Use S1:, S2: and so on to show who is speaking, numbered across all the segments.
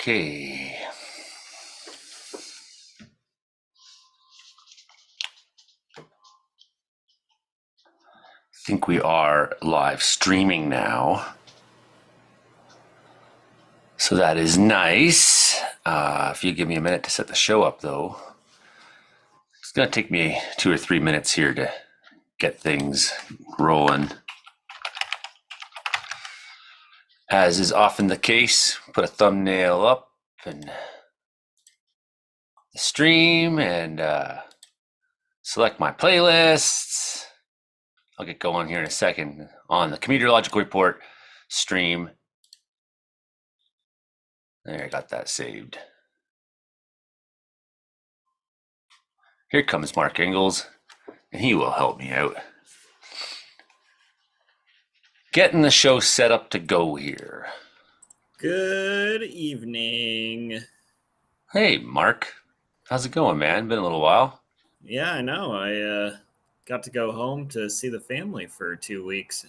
S1: Okay. I think we are live streaming now. So that is nice. If you give me a minute to set the show up, though, it's going to take me 2 or 3 minutes here to get things rolling. As is often the case, put a thumbnail up and the stream and select my playlists. I'll get going here in a second on the Comedeorological Report stream. There, I got that saved. Here comes Mark Ingalls, and he will help me out. Getting the show set up to go here.
S2: Good evening.
S1: Hey, Mark. How's it going, man? Been a little while.
S2: Yeah, I know. I got to go home to see the family for 2 weeks.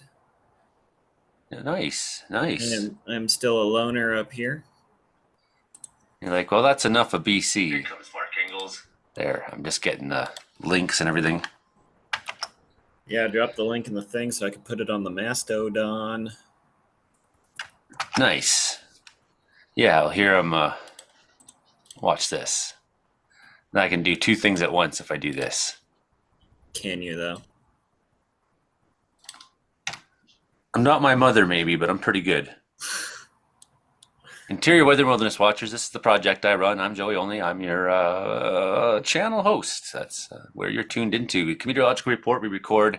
S1: Yeah, nice, nice.
S2: And I'm still a loner up here.
S1: You're like, well, that's enough of BC. Here comes Mark Ingalls. There, I'm just getting the links and everything.
S2: Yeah, drop the link in the thing so I can put it on the Mastodon.
S1: Nice. Yeah, I'll hear him. Watch this. And I can do 2 things at once if I do this.
S2: Can you, though?
S1: I'm not my mother, maybe, but I'm pretty good. Interior Weather and Wilderness Watchers, this is the project I run. I'm Joey Only. I'm your channel host. That's where you're tuned into. Comedeorological Report, we record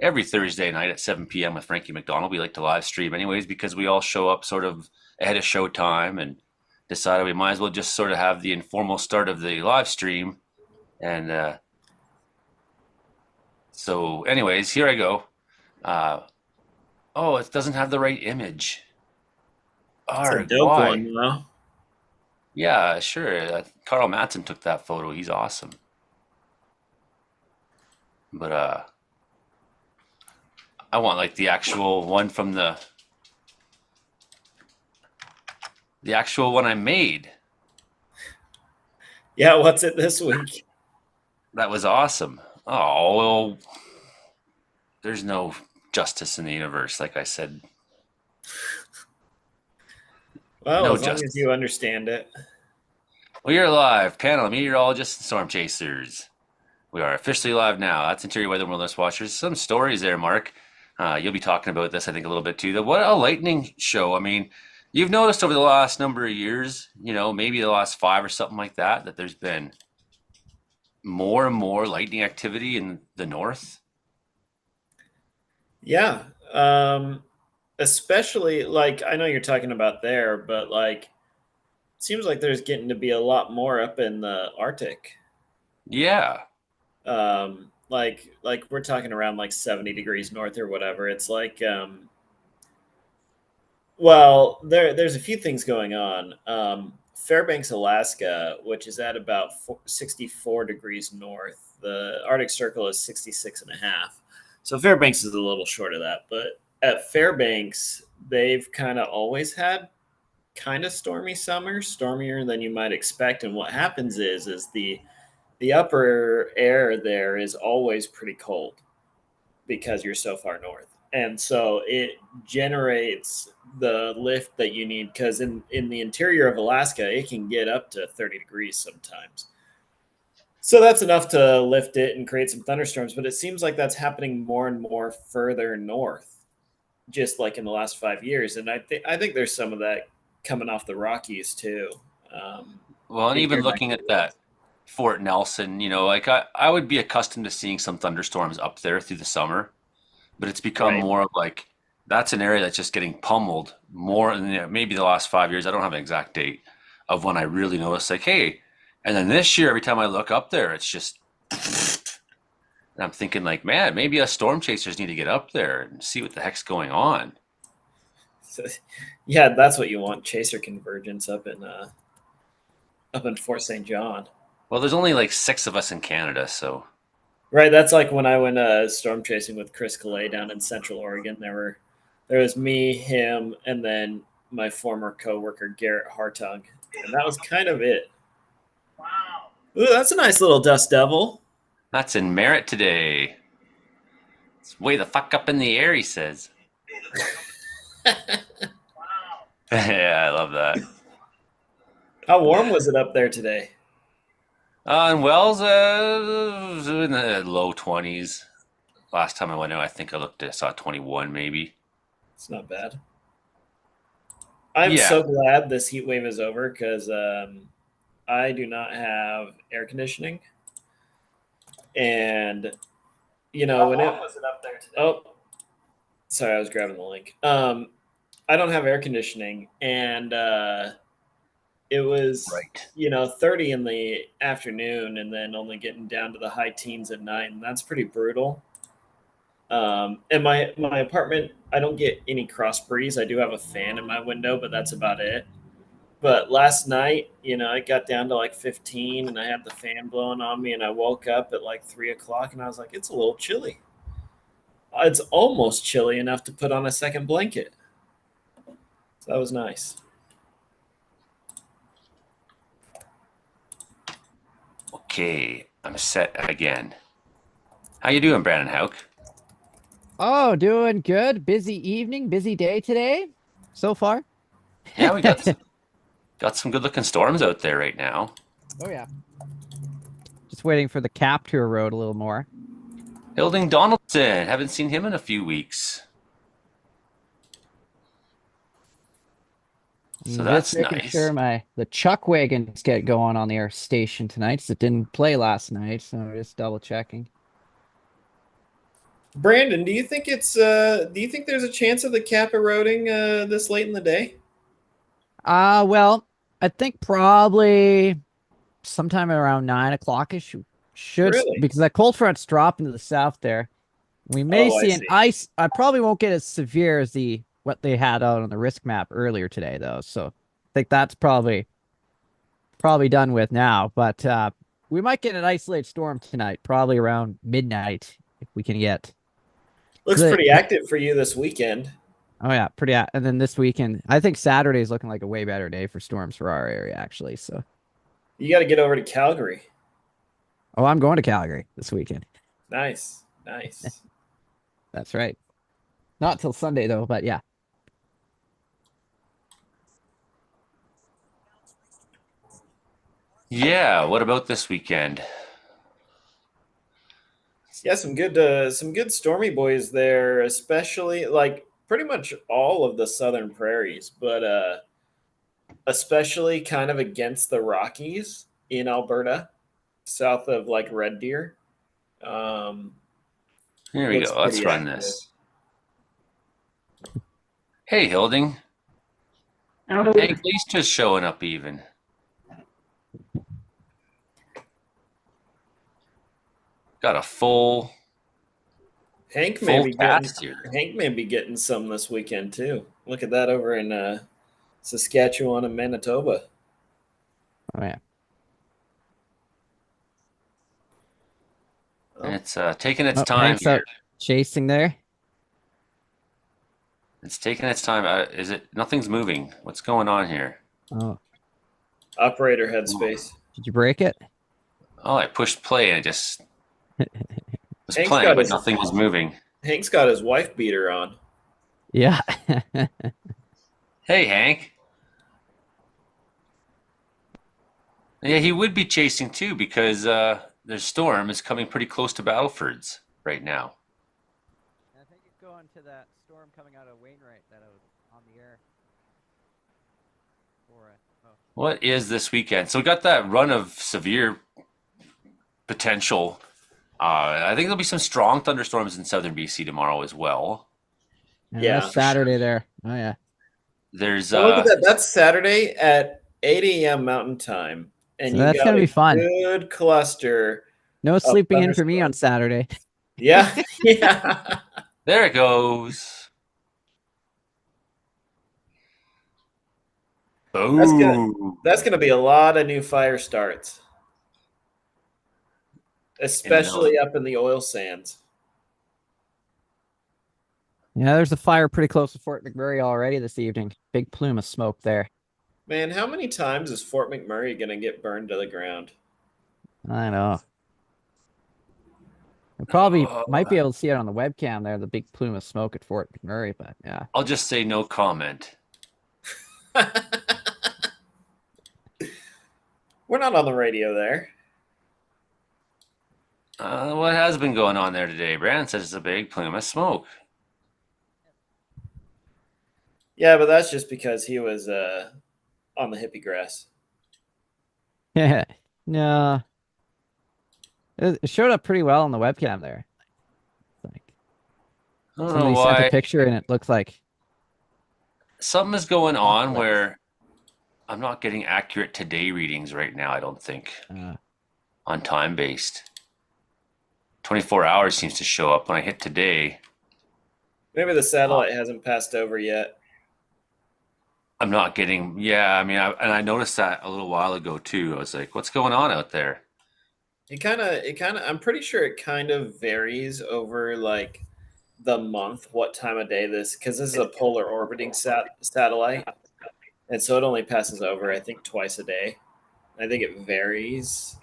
S1: every Thursday night at 7 p.m. with Frankie McDonald. We like to live stream anyways because we all show up sort of ahead of show time and decided we might as well just sort of have the informal start of the live stream. And so anyways, here I go. Oh, it doesn't have the right image.
S2: It's a dope one, though.
S1: Yeah, sure. Carl Mattson took that photo. He's awesome. But I want like the actual one from the actual one I made.
S2: Yeah, what's it this week?
S1: That was awesome. Oh, well, there's no justice in the universe, like I said.
S2: Well,
S1: No
S2: as long as
S1: justice.
S2: you understand it.
S1: Well, you're live, panel of meteorologists and storm chasers. We are officially live now. That's Interior Weather and Wilderness Watchers. Some stories there, Mark. You'll be talking about this, I think, a little bit too. What a lightning show. I mean, you've noticed over the last number of years, maybe the last 5 or something like that, that there's been more and more lightning activity in the north.
S2: Yeah. Especially, like, I know you're talking about there, but, like, it seems like there's getting to be a lot more up in the Arctic.
S1: Yeah.
S2: Like we're talking around like 70 degrees north or whatever. It's like, well, there's a few things going on. Fairbanks, Alaska, which is at about 64 degrees north. The Arctic Circle is 66 and a half. So Fairbanks is a little short of that. But at Fairbanks, they've kind of always had kind of stormy summers, stormier than you might expect. And what happens is the upper air there is always pretty cold because you're so far north. And so it generates the lift that you need because in the interior of Alaska, it can get up to 30 degrees sometimes. So that's enough to lift it and create some thunderstorms. But it seems like that's happening more and more further north, just like in the last 5 years. And I think there's some of that coming off the Rockies too.
S1: Well, and even looking at that Fort Nelson, like I would be accustomed to seeing some thunderstorms up there through the summer, but it's become
S2: Right.
S1: more of like that's an area that's just getting pummeled more than maybe the last 5 years. I don't have an exact date of when I really noticed like, hey, and then this year, every time I look up there, it's just, and I'm thinking like, man, maybe us storm chasers need to get up there and see what the heck's going on.
S2: So, yeah, that's what you want, chaser convergence up in Fort St. John.
S1: Well, there's only like 6 of us in Canada, so
S2: Right, that's like when I went storm chasing with Chris Calais down in Central Oregon. There was me, him, and then my former coworker Garrett Hartog. And that was kind of it. Ooh, that's a nice little dust devil.
S1: That's in Merritt today. It's way the fuck up in the air, he says. Yeah, I love that.
S2: How warm was it up there today?
S1: In Wells, in the low 20s. Last time I went out, I think I saw 21 maybe.
S2: It's not bad. I'm
S1: Yeah.
S2: so glad this heat wave is over because I do not have air conditioning, and when it was it up there today? Oh, sorry, I was grabbing the link. I don't have air conditioning, and it was
S1: Right.
S2: 30 in the afternoon, and then only getting down to the high teens at night, and that's pretty brutal. And my apartment, I don't get any cross breeze. I do have a fan in my window, but that's about it. But last night, it got down to like 15, and I had the fan blowing on me, and I woke up at like 3 o'clock, and I was like, it's a little chilly. It's almost chilly enough to put on a second blanket. So that was nice.
S1: Okay, I'm set again. How you doing, Brandon Hauk?
S3: Oh, doing good. Busy evening, busy day today so far.
S1: Yeah, we got some good looking storms out there right now.
S3: Oh yeah. Just waiting for the cap to erode a little more.
S1: Hilding Donaldson, haven't seen him in a few weeks. So
S3: I'm just
S1: that's
S3: making
S1: nice.
S3: sure the chuck wagons get going on the air station tonight, so it didn't play last night, so I'm just double checking.
S2: Brandon, do you think there's a chance of the cap eroding this late in the day?
S3: Well, I think probably sometime around 9 o'clock-ish should,
S2: Really?
S3: because that cold front's dropping to the south there. We may
S2: Oh, I
S3: see an
S2: see.
S3: ice. I probably won't get as severe as what they had out on the risk map earlier today, though. So I think that's probably done with now. But we might get an isolated storm tonight, probably around midnight if we can get.
S2: Looks
S3: The,
S2: pretty active for you this weekend.
S3: oh yeah, pretty. And then this weekend, I think Saturday is looking like a way better day for storms for our area, actually. So
S2: You got to get over to Calgary.
S3: oh, I'm going to Calgary this weekend.
S2: Nice, nice.
S3: That's right. Not till Sunday though, but yeah.
S1: Yeah, what about this weekend?
S2: Yeah, some good stormy boys there, especially like pretty much all of the southern prairies, but especially kind of against the Rockies in Alberta, south of like Red Deer. Um,
S1: Here we
S2: looks
S1: go. Let's
S2: pretty
S1: run
S2: active.
S1: this. Hey, Hilding.
S4: Oh,
S1: Hank Lee's just showing up even. Got a full cast here.
S2: Hank may be getting some this weekend too. Look at that over in Saskatchewan and Manitoba.
S3: Oh yeah.
S1: And
S2: Oh,
S1: it's taking its
S3: Oh,
S1: time
S3: Hank's
S1: here.
S3: out chasing there.
S1: It's taking its time. Is it? Nothing's moving. What's going on here?
S3: Oh,
S2: operator
S1: Oh,
S2: headspace.
S3: did you break it?
S1: I pushed play and it just was
S2: Hank's
S1: playing,
S2: got
S1: but
S2: his
S1: nothing was moving.
S2: Hank's got his wife beater on.
S3: Yeah.
S1: Hey, Hank. Yeah, he would be chasing too because the storm is coming pretty close to Battleford's right now.
S3: I think it's going to that storm coming out of Wainwright that I was on the air for it. Oh.
S1: What is this weekend? So we got that run of severe potential. I think there'll be some strong thunderstorms in southern BC tomorrow as well.
S3: Yeah,
S2: Yeah.
S3: that's Saturday there. Oh yeah.
S1: There's
S2: Well, look at that. That's Saturday at 8 a.m. Mountain Time, and
S3: So
S2: you
S3: that's
S2: got
S3: gonna be
S2: a
S3: fun.
S2: good cluster
S3: No
S2: of
S3: sleeping in for me on
S2: thunderstorms.
S3: Saturday.
S2: Yeah, yeah.
S1: there it goes.
S2: That's gonna
S1: Boom.
S2: that's gonna be a lot of new fire starts,
S1: In the middle of
S2: especially up in the oil sands.
S3: Yeah, there's a fire pretty close to Fort McMurray already this evening. Big plume of smoke there.
S2: Man, how many times is Fort McMurray going to get burned to the ground?
S3: I know. I probably might
S1: Uh,
S3: be able to see it on the webcam there, the big plume of smoke at Fort McMurray, but yeah.
S1: I'll just say no comment.
S2: We're not on the radio there.
S1: What has been going on there today? Brandon says it's a big plume of smoke.
S2: Yeah, but that's just because he was on the hippie grass.
S3: Yeah. No. It showed up pretty well on the webcam there. Like
S1: I don't know
S3: somebody sent a
S1: why.
S3: picture and it looks like
S1: Something is going on
S3: like,
S1: where I'm not getting accurate today readings right now, I don't think,
S3: uh,
S1: on time based. 24 hours seems to show up when I hit today.
S2: Maybe the satellite hasn't passed over yet.
S1: I'm not getting, yeah, I mean, I noticed that a little while ago too. I was like, what's going on out there?
S2: I'm pretty sure it kind of varies over like the month, what time of day because this is a polar orbiting satellite. And so it only passes over, I think, twice a day. I think it varies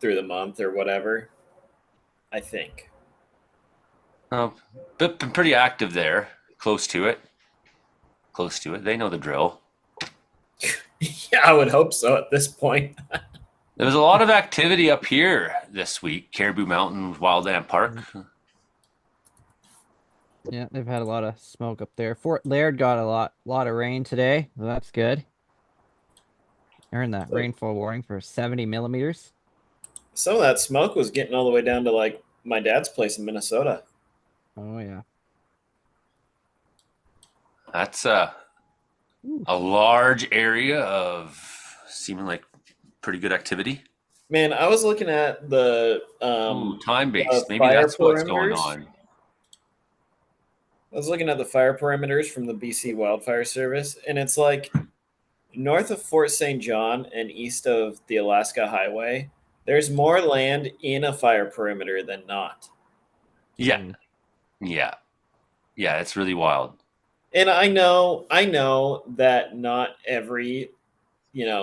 S2: through the month or whatever. I think.
S1: Oh, but been pretty active there, close to it. Close to it. They know the drill.
S2: Yeah, I would hope so at this point.
S1: There was a lot of activity up here this week. Caribou Mountain Wildland Park.
S3: yeah, they've had a lot of smoke up there. Fort Laird got a lot of rain today. So that's good. They're in the
S2: So
S3: rainfall warning for 70 millimeters.
S2: some of that smoke was getting all the way down to like my dad's place in Minnesota.
S3: Oh yeah.
S1: That's a large area of seeming like pretty good activity.
S2: Man, I was looking at
S1: Ooh, time based. Maybe
S2: fire
S1: that's what's going
S2: perimeters.
S1: on.
S2: I was looking at the fire perimeters from the BC Wildfire Service, and it's like north of Fort St. John and east of the Alaska Highway, there's more land in a fire perimeter than not.
S1: Yeah,
S3: Mm.
S1: yeah, yeah. It's really wild.
S2: And I know that not every,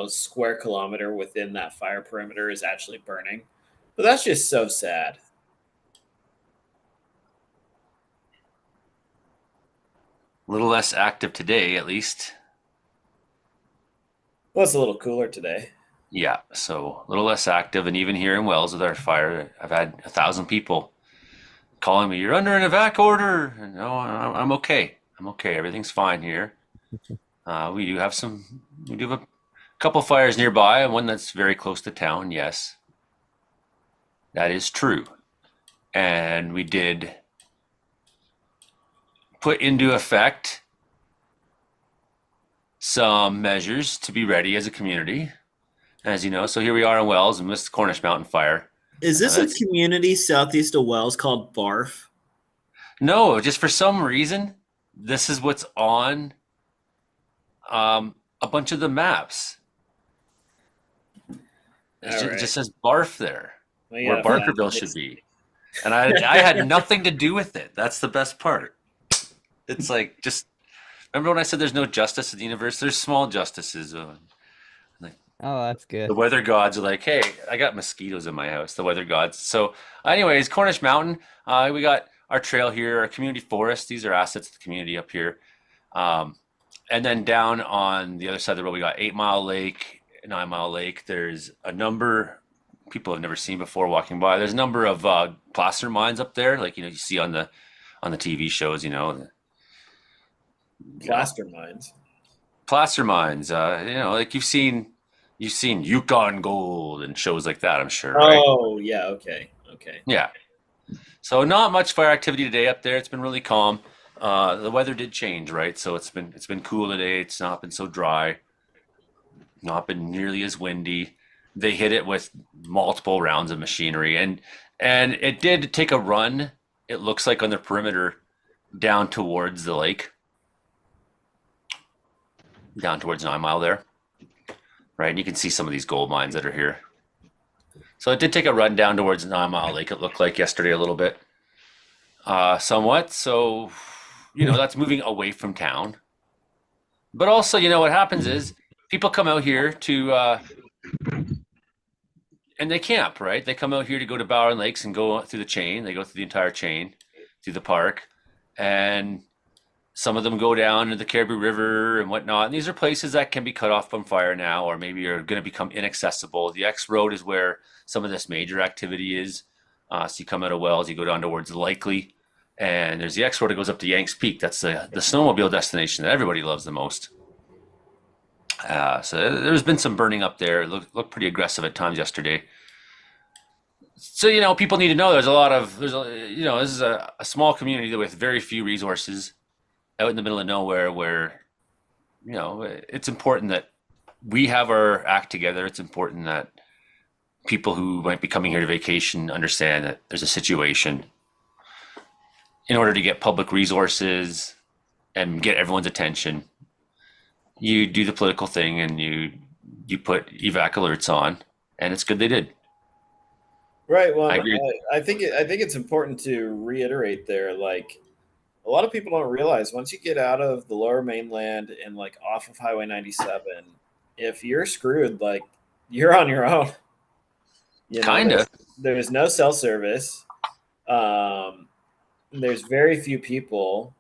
S2: square kilometer within that fire perimeter is actually burning. But that's just so sad.
S1: A little less active today, at least.
S2: Well, it's a little cooler today.
S1: Yeah, so a little less active, and even here in Wells with our fire, I've had 1,000 people calling me, "You're under an evac order." And, no, I'm okay. I'm okay. Everything's fine here. We do have a couple fires nearby, and one that's very close to town. Yes, that is true. And we did put into effect some measures to be ready as a community, as you know. So here we are in Wells and this Cornish Mountain Fire.
S2: Is this a
S1: That's
S2: community southeast of Wells called Barf?
S1: no, just for some reason, this is what's on a bunch of the maps.
S2: All
S1: It
S2: right.
S1: just says Barf there,
S2: We
S1: where
S2: gotta find
S1: Barkerville should
S2: this.
S1: be. And I had nothing to do with it. That's the best part. It's like, just remember when I said there's no justice in the universe? There's small justices.
S3: Oh, that's
S1: The
S3: good.
S1: weather gods are like, hey, I got mosquitoes in my house. The weather gods. So, anyways, Cornish Mountain. We got our trail here, our community forest. These are assets of the community up here. Um, and then down on the other side of the road, we got 8 Mile Lake, 9 Mile Lake. There's a number people have never seen before walking by. There's a number of placer mines up there, like you see on the TV shows.
S2: Plaster mines.
S1: Placer mines. Like you've seen Yukon Gold and shows like that. I'm sure, right?
S2: Oh, yeah. Okay. Okay.
S1: Yeah. So not much fire activity today up there. It's been really calm. The weather did change, right? So it's been cool today. It's not been so dry. Not been nearly as windy. They hit it with multiple rounds of machinery, and it did take a run. It looks like on the perimeter down towards the lake, down towards 9 Mile there, right? And you can see some of these gold mines that are here. So it did take a run down towards 9 Mile Lake. It looked like yesterday a little bit, somewhat. So, that's moving away from town. But also, what happens is people come out here to and they camp, right? They come out here to go to Bower Lakes and go through the chain. They go through the entire chain, through the park, and some of them go down to the Caribou River and whatnot. And these are places that can be cut off from fire now, or maybe are going to become inaccessible. The X Road is where some of this major activity is. So you come out of Wells, you go down towards Likely, and there's the X Road that goes up to Yanks Peak. That's the snowmobile destination that everybody loves the most. So there's been some burning up there. It looked pretty aggressive at times yesterday. So people need to know this is a small community with very few resources out in the middle of nowhere where it's important that we have our act together. It's important that people who might be coming here to vacation understand that there's a situation. In order to get public resources and get everyone's attention, you do the political thing and you put evac alerts on, and it's good they did.
S2: Right. Well,
S1: I agree.
S2: I think it's important to reiterate there. Like, a lot of people don't realize once you get out of the Lower Mainland and like off of Highway 97, if you're screwed, like you're on your own.
S1: Kinda.
S2: There's no cell service. There's very few people,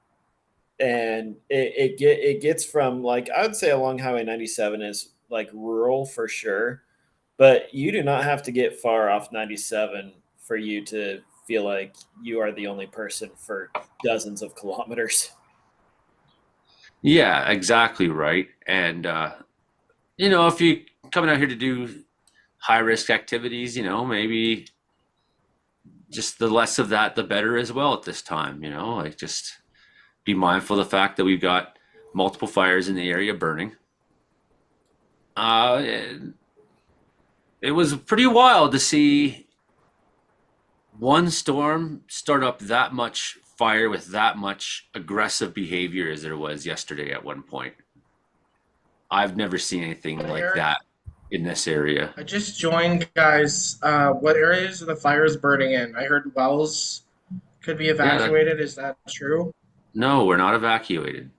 S2: and it gets from, like, I would say along Highway 97 is like rural for sure, but you do not have to get far off 97 for you to feel like you are the only person for dozens of kilometers.
S1: Yeah, exactly right. And if you're coming out here to do high risk activities, maybe just the less of that, the better as well at this time. Like, just be mindful of the fact that we've got multiple fires in the area burning. It was pretty wild to see one storm start up that much fire with that much aggressive behavior as there was yesterday at one point. I've never seen anything like that in this area.
S4: I just joined, guys. What areas are the fires burning in? I heard Wells could be evacuated. Is that true?
S1: No, we're not evacuated.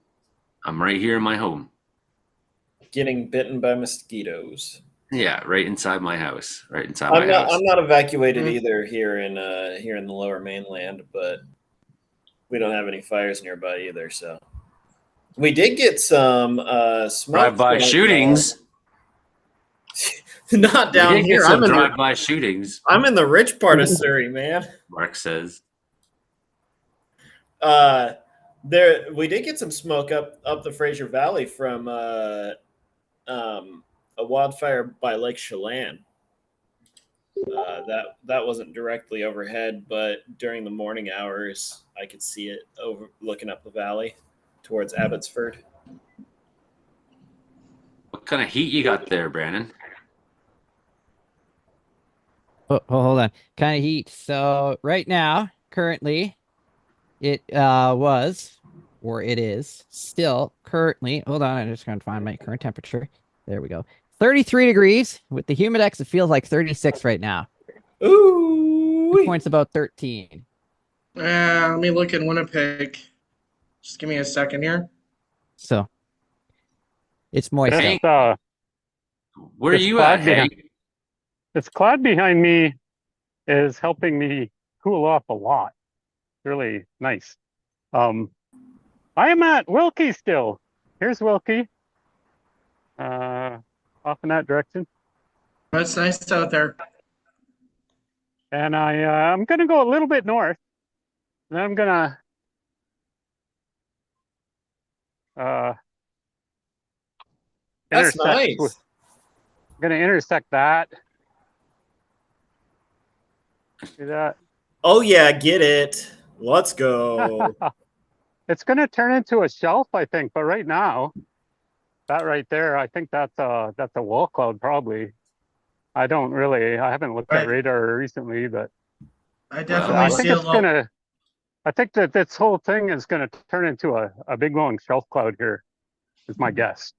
S1: I'm right here in my home.
S2: Getting bitten by mosquitoes.
S1: Yeah, right inside my house. Right inside my house.
S2: I'm not evacuated either here in the Lower Mainland, but we don't have any fires nearby either. So we did get some smoke.
S1: Drive-by shootings.
S2: Not down here.
S1: I'm in drive-by shootings.
S2: I'm in the rich part of Surrey, man.
S1: Mark says.
S2: We did get some smoke up the Fraser Valley from a wildfire by Lake Chelan. That wasn't directly overhead, but during the morning hours, I could see it over looking up the valley towards Abbotsford.
S1: What kind of heat you got there, Brandon?
S3: Oh, hold on. Kind of heat. So right now, currently, it is still currently. Hold on, I'm just going to find my current temperature. There we go. 33 degrees. With the humidex, it feels like 36 right now.
S2: Ooh.
S3: Dew point's about 13.
S4: Let me look in Winnipeg. Just give me a second here.
S3: So it's moist.
S1: Hank, where are
S5: It's
S1: you
S5: cloud
S1: at,
S5: behind-
S1: Hank?
S5: This cloud behind me is helping me cool off a lot. Really nice. I am at Wilkie still. Here's Wilkie. Off in that direction.
S4: It's nice out there.
S5: And I'm gonna go a little bit north. And I'm gonna
S2: That's
S5: intersect
S2: nice.
S5: I'm gonna intersect that. See that?
S2: Oh yeah, get it. Let's go.
S5: It's gonna turn into a shelf, I think, but right now, that right there, I think that's a wall cloud probably. I haven't looked at radar recently, but
S4: I definitely see a low.
S5: I think that this whole thing is gonna turn into a big long shelf cloud here, is my guess.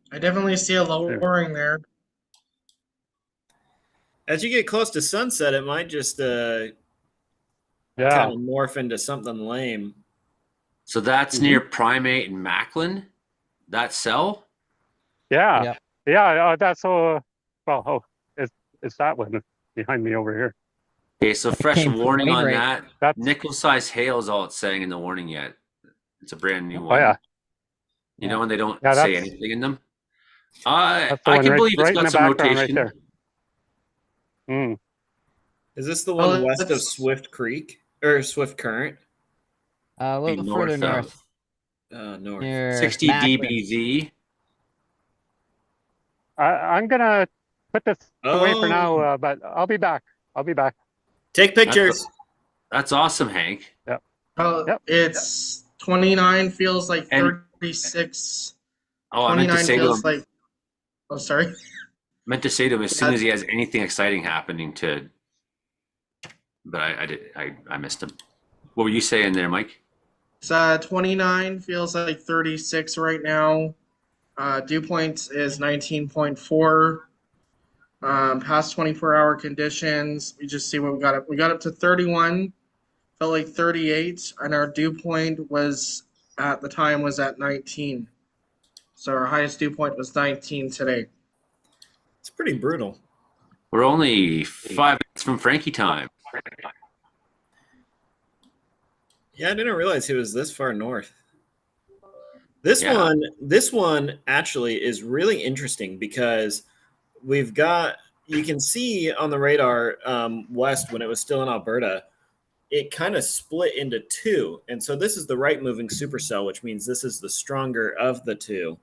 S4: I definitely see a lowering there.
S2: As you get close to sunset, it might just kind of morph into something lame.
S1: So that's near Primate and Macklin? That cell?
S5: Yeah.
S3: Yep.
S5: Yeah, that's well. Oh, it's that one behind me over here.
S1: Okay, so
S3: It
S1: fresh
S3: came from
S1: warning on
S3: Wainwright.
S1: that.
S5: That's
S1: Nickel-sized hail is all it's saying in the warning yet. It's a brand new
S5: oh
S1: one.
S5: yeah,
S1: You know when they don't
S5: yeah.
S1: say anything in them?
S5: That's the
S1: I
S5: one
S1: can believe it's
S5: right in
S1: got
S5: the
S1: some
S5: background right
S1: rotation.
S5: there. Mm.
S2: Is this the one
S4: Well,
S2: west of
S4: it's
S2: Swift Creek or Swift Current?
S3: A
S1: Be
S3: little further
S1: north
S3: north,
S1: of
S2: North.
S3: near
S1: 60
S3: Macklin.
S1: dBV.
S5: I'm gonna put this away for now,
S2: Oh,
S5: but I'll be back. I'll be back.
S2: take
S1: That's
S2: pictures.
S1: that's awesome, Hank.
S5: Yep.
S4: well,
S5: Yep.
S4: it's 29 feels like
S1: And
S4: 36.
S1: oh, I meant to
S4: 29
S1: say to
S4: feels
S1: him,
S4: like, oh, sorry.
S1: as soon as he has anything exciting happening to, but I missed him. What were you saying there, Mike?
S4: It's 29 feels like 36 right now. Dew point is 19.4. Past 24-hour conditions, we just see what we got up. We got up to 31, felt like 38, and our dew point was at the time was at 19. So our highest dew point was 19 today.
S2: It's pretty brutal.
S1: We're only 5 minutes from Frankie time.
S2: Yeah, I didn't realize he was this far north. This
S1: Yeah.
S2: one actually is really interesting because we've got, you can see on the radar west when it was still in Alberta, it kind of split into two. And so this is the right moving supercell, which means this is the stronger of the two.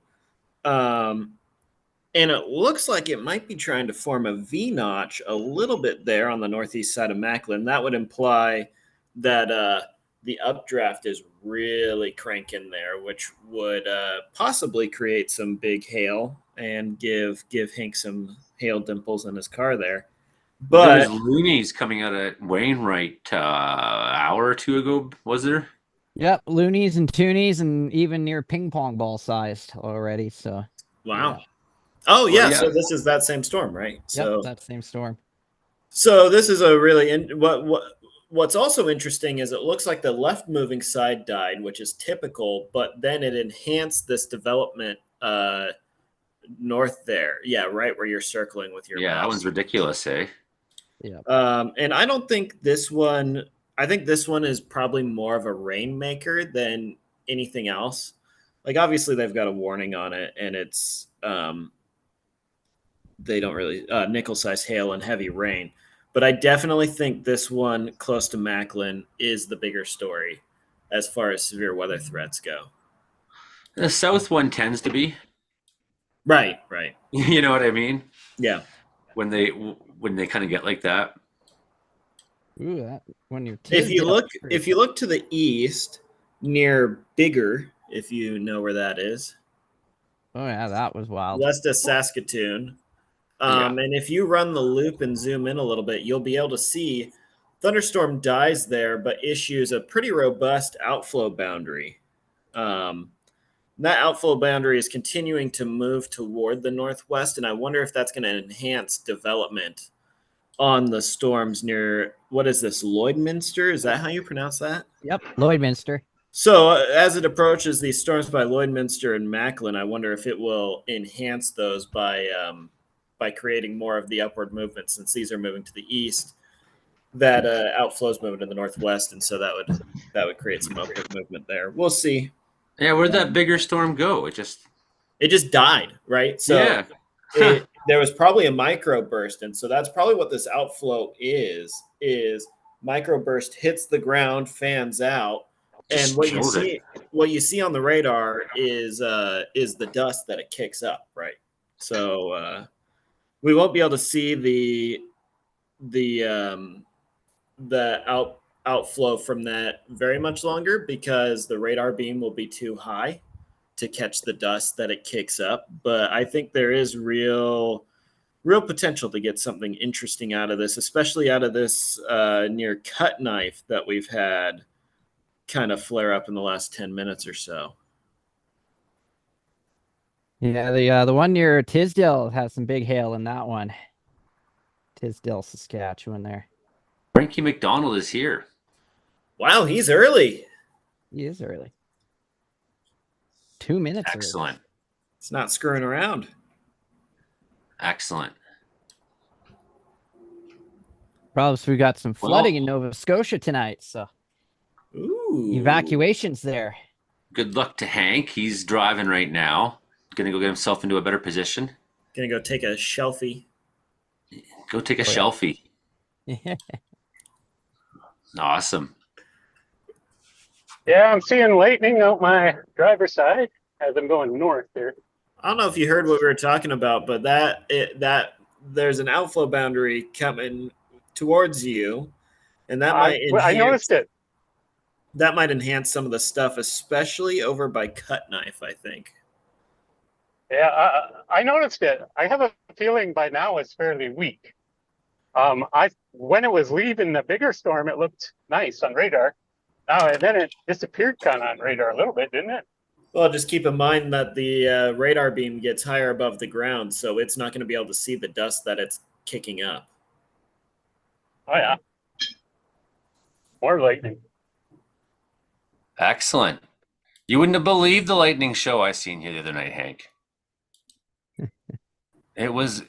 S2: And it looks like it might be trying to form a V notch a little bit there on the northeast side of Macklin. That would imply that the updraft is really cranking there, which would possibly create some big hail and give Hank some hail dimples in his car there.
S1: There was
S2: But
S1: loonies coming out of Wainwright hour or two ago, was there?
S3: Yep, loonies and toonies, and even near ping pong ball sized already. So
S2: wow.
S3: yeah.
S2: Oh
S1: Well,
S2: yeah,
S1: yeah.
S2: so this is that same storm, right?
S3: Yep, that same storm.
S2: So this is a really what's also interesting is it looks like the left moving side died, which is typical, but then it enhanced this development north there. Yeah, right where you're circling with your
S1: Yeah, that one's
S2: mouse.
S1: ridiculous, eh?
S3: Yeah.
S2: And I don't think this one. I think this one is probably more of a rainmaker than anything else. Like obviously they've got a warning on it, and it's they don't really nickel size hail and heavy rain. But I definitely think this one close to Macklin is the bigger story as far as severe weather threats go.
S1: The south one tends to be.
S2: Right, right.
S1: You know what I mean?
S2: Yeah.
S1: When they kind of get like that.
S3: Ooh, that when you're
S2: If you look to the east near Bigger, if you know where that is,
S3: oh yeah, that was wild.
S2: west of Saskatoon.
S1: Yeah.
S2: And if you run the loop and zoom in a little bit, you'll be able to see thunderstorm dies there, but issues a pretty robust outflow boundary. That outflow boundary is continuing to move toward the northwest, and I wonder if that's going to enhance development on the storms near, what is this, Lloydminster? Is that how you pronounce that?
S3: Yep, Lloydminster.
S2: So as it approaches these storms by Lloydminster and Macklin, I wonder if it will enhance those by creating more of the upward movement, since these are moving to the east. That outflows moving to the northwest, and so that would create some upward movement there. We'll see.
S1: Yeah, where'd that bigger storm go? It
S2: Just died, right? So
S1: yeah.
S2: there was probably a microburst, and so that's probably what this outflow is microburst hits the ground, fans out, and
S1: Just
S2: what
S1: killed it.
S2: you see on the radar is the dust that it kicks up, right? So we won't be able to see the outflow from that very much longer because the radar beam will be too high to catch the dust that it kicks up. But I think there is real potential to get something interesting out of this, especially out of this near cut knife that we've had kind of flare up in the last 10 minutes or so.
S3: Yeah, the one near Tisdale has some big hail in that one. Tisdale, Saskatchewan there.
S1: Frankie McDonald is here.
S2: Wow, he's early.
S3: He is early. 2 minutes
S1: Excellent.
S3: early.
S2: It's not screwing around.
S1: Excellent.
S3: Problems. We got some flooding in
S1: Well,
S3: Nova Scotia tonight, so
S2: Ooh.
S3: evacuations there.
S1: good luck to Hank. He's driving right now. Gonna go get himself into a better position.
S2: Gonna go take a shelfie.
S1: Go take a
S3: Oh, yeah.
S1: selfie. Awesome.
S5: Yeah, I'm seeing lightning out my driver's side as I'm going north here.
S2: I don't know if you heard what we were talking about, but that there's an outflow boundary coming towards you, and that might
S5: I
S2: enhance
S5: noticed it.
S2: some of the stuff, especially over by Cut Knife, I think.
S5: Yeah, I noticed it. I have a feeling by now it's fairly weak. When it was leaving the bigger storm, it looked nice on radar. Now and then it disappeared kind of on radar a little bit, didn't it?
S2: Well, just keep in mind that the radar beam gets higher above the ground, so it's not going to be able to see the dust that it's kicking up.
S5: Oh yeah, more lightning.
S1: Excellent. You wouldn't have believed the lightning show I seen here the other night, Hank. It was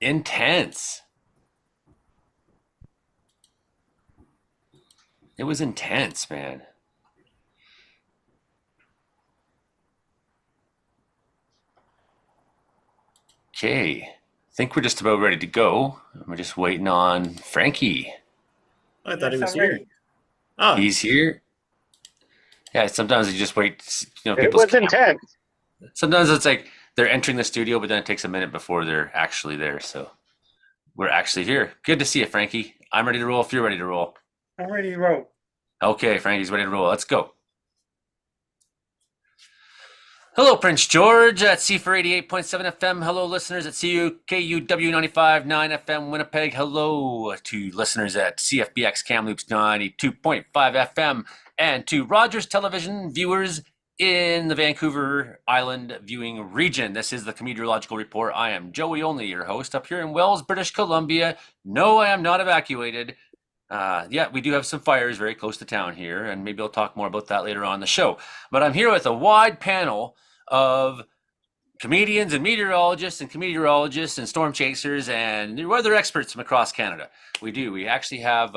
S1: intense. It was intense, man. Okay. I think we're just about ready to go. We're just waiting on Frankie.
S2: I thought he
S5: Yes,
S2: was
S5: I'm
S2: here.
S5: ready.
S2: Oh,
S1: He's here. Yeah, sometimes you just wait.
S5: It
S1: People's
S5: was intense.
S1: Sometimes it's like they're entering the studio, but then it takes a minute before they're actually there. So we're actually here. Good to see you, Frankie. I'm ready to roll if you're ready to roll.
S5: I'm ready to roll.
S1: Okay, Frankie's ready to roll. Let's go. Hello, Prince George at C for 88.7 FM. Hello, listeners at CUKUW 95.9 FM Winnipeg. Hello to listeners at CFBX Kamloops 92.5 FM and to Rogers Television viewers in the Vancouver Island viewing region. This is the Comedeorological Report. I am Joey Only, your host, up here in Wells, British Columbia. No, I am not evacuated. Yeah, we do have some fires very close to town here, and maybe I'll talk more about that later on in the show. But I'm here with a wide panel of comedians and meteorologists and storm chasers and weather experts from across Canada. We do. We actually have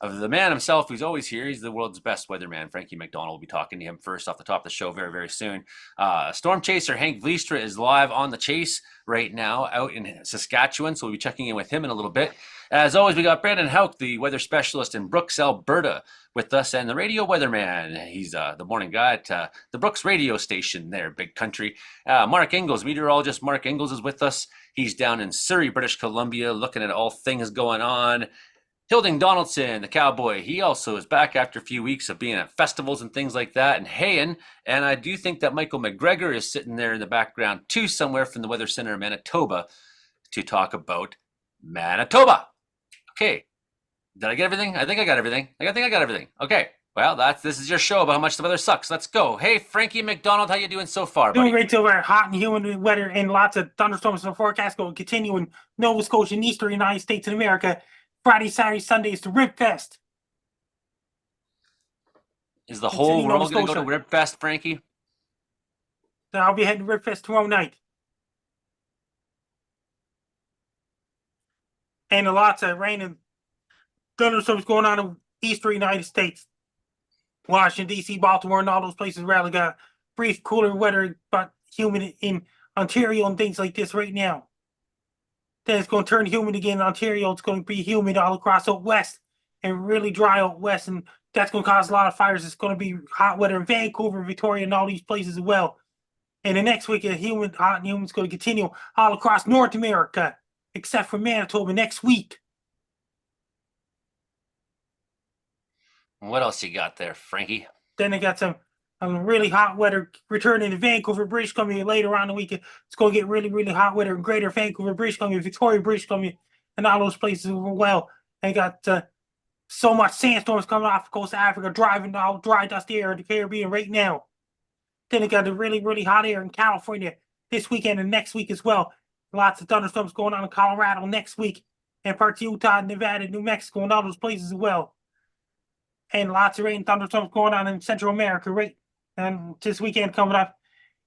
S1: of the man himself who's always here. He's the world's best weatherman. Frankie McDonald will be talking to him first off the top of the show very, very soon. Storm chaser Hank Vliestra is live on the chase right now out in Saskatchewan, so we'll be checking in with him in a little bit. As always, we got Brandon Hauk, the weather specialist in Brooks, Alberta, with us, and the radio weatherman. He's the morning guy at the Brooks radio station there, big country. Mark Ingalls, meteorologist Mark Ingalls is with us. He's down in Surrey, British Columbia, looking at all things going on. Hilding Donaldson, the cowboy, he also is back after a few weeks of being at festivals and things like that and haying. And I do think that Michael McGregor is sitting there in the background too, somewhere from the Weather Center of Manitoba, to talk about Manitoba. Okay, did I get everything? I think I got everything. I think I got everything. Okay, well, this is your show about how much the weather sucks. Let's go. Hey, Frankie McDonald, how you doing so far, buddy?
S6: Doing great till we're hot and humid weather and lots of thunderstorms in the forecast going to continue in Nova Scotia and eastern United States of America. Friday, Saturday, Sunday is the Rib Fest.
S1: Is the whole world going to go to Rib Fest, Frankie?
S6: So I'll be heading to Rib Fest tomorrow night. And lots of rain and thunderstorms going on in eastern United States. Washington, D.C., Baltimore, and all those places rather got brief, cooler weather, but humid in Ontario and things like this right now. Then it's going to turn humid again in Ontario. It's going to be humid all across out west and really dry out west. And that's going to cause a lot of fires. It's going to be hot weather in Vancouver, Victoria, and all these places as well. And the next week, hot and humid is going to continue all across North America, except for Manitoba next week.
S1: What else you got there, Frankie?
S6: Then they got some really hot weather returning to Vancouver, British Columbia later on the weekend. It's going to get really, really hot weather in Greater Vancouver, British Columbia, Victoria, British Columbia, and all those places as well. They got so much sandstorms coming off the coast of Africa, driving all dry, dusty air in the Caribbean right now. Then they got the really, really hot air in California this weekend and next week as well. Lots of thunderstorms going on in Colorado next week, and parts of Utah, Nevada, New Mexico, and all those places as well. And lots of rain and thunderstorms going on in Central America, right? And this weekend coming up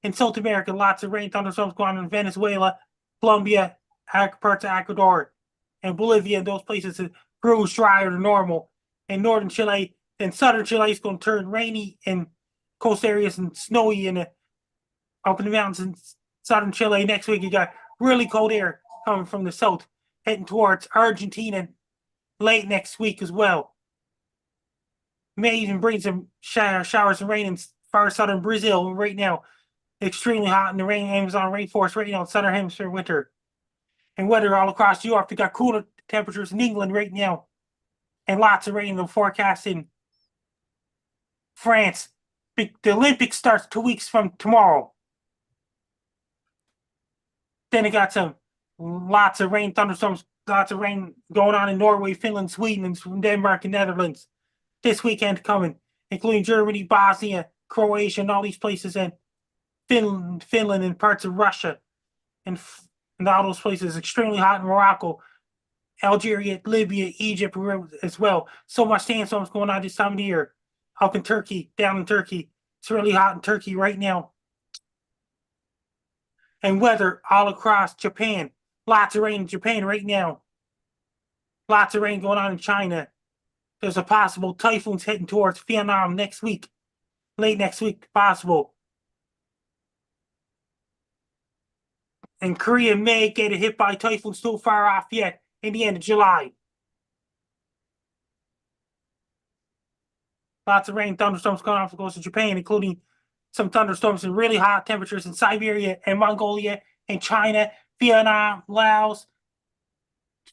S6: in South America, lots of rain, thunderstorms going on in Venezuela, Colombia, parts of Ecuador and Bolivia and those places, Peru's drier than normal. And northern Chile and southern Chile is going to turn rainy in coast areas and snowy up in the mountains in southern Chile. Next week, you got really cold air coming from the south, heading towards Argentina late next week as well. May even bring some showers and rain in far southern Brazil right now. Extremely hot in the Amazon rainforest right now in southern hemisphere winter. And weather all across Europe. They got cooler temperatures in England right now. And lots of rain in the forecast in France. The Olympics starts 2 weeks from tomorrow. Then they got lots of rain, thunderstorms, lots of rain going on in Norway, Finland, Sweden, and Denmark and Netherlands this weekend coming, including Germany, Bosnia, Croatia, and all these places, and Finland and parts of Russia, and all those places. Extremely hot in Morocco, Algeria, Libya, Egypt as well. So much sandstorms going on this time of the year. Up in Turkey, down in Turkey. It's really hot in Turkey right now. And weather all across Japan. Lots of rain in Japan right now. Lots of rain going on in China. There's a possible typhoons heading towards Vietnam next week. Late next week, possible. And Korea may get hit by typhoons so far off yet in the end of July. Lots of rain, thunderstorms going off the coast of Japan, including some thunderstorms and really hot temperatures in Siberia and Mongolia and China, Vietnam, Laos,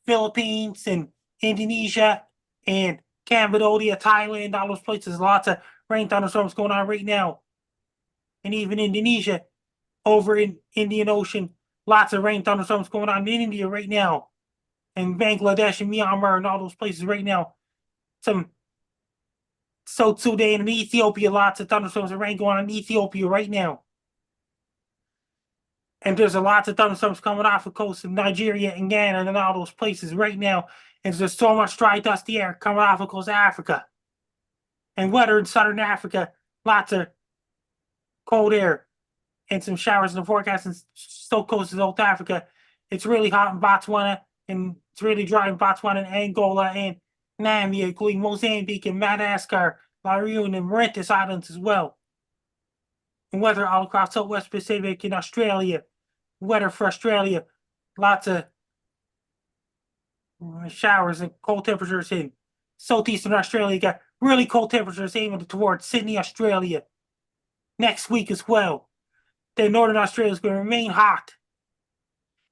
S6: Philippines, and Indonesia, and Cambodia, Thailand, all those places. Lots of rain, thunderstorms going on right now. And even Indonesia, over in Indian Ocean, lots of rain, thunderstorms going on in India right now. And Bangladesh and Myanmar and all those places right now. Some South Sudan and Ethiopia, lots of thunderstorms and rain going on in Ethiopia right now. And there's a lots of thunderstorms coming off the coast of Nigeria and Ghana and all those places right now. And there's so much dry, dusty air coming off the coast of Africa. And weather in southern Africa, lots of cold air and some showers in the forecast in south coast of South Africa. It's really hot in Botswana, and it's really dry in Botswana and Angola and Namibia, including Mozambique and Madagascar, La Reunion and Mauritius Islands as well. And weather all across Southwest Pacific and Australia. Weather for Australia, lots of showers and cold temperatures in southeastern Australia. Got really cold temperatures aiming towards Sydney, Australia next week as well. Then northern Australia is going to remain hot.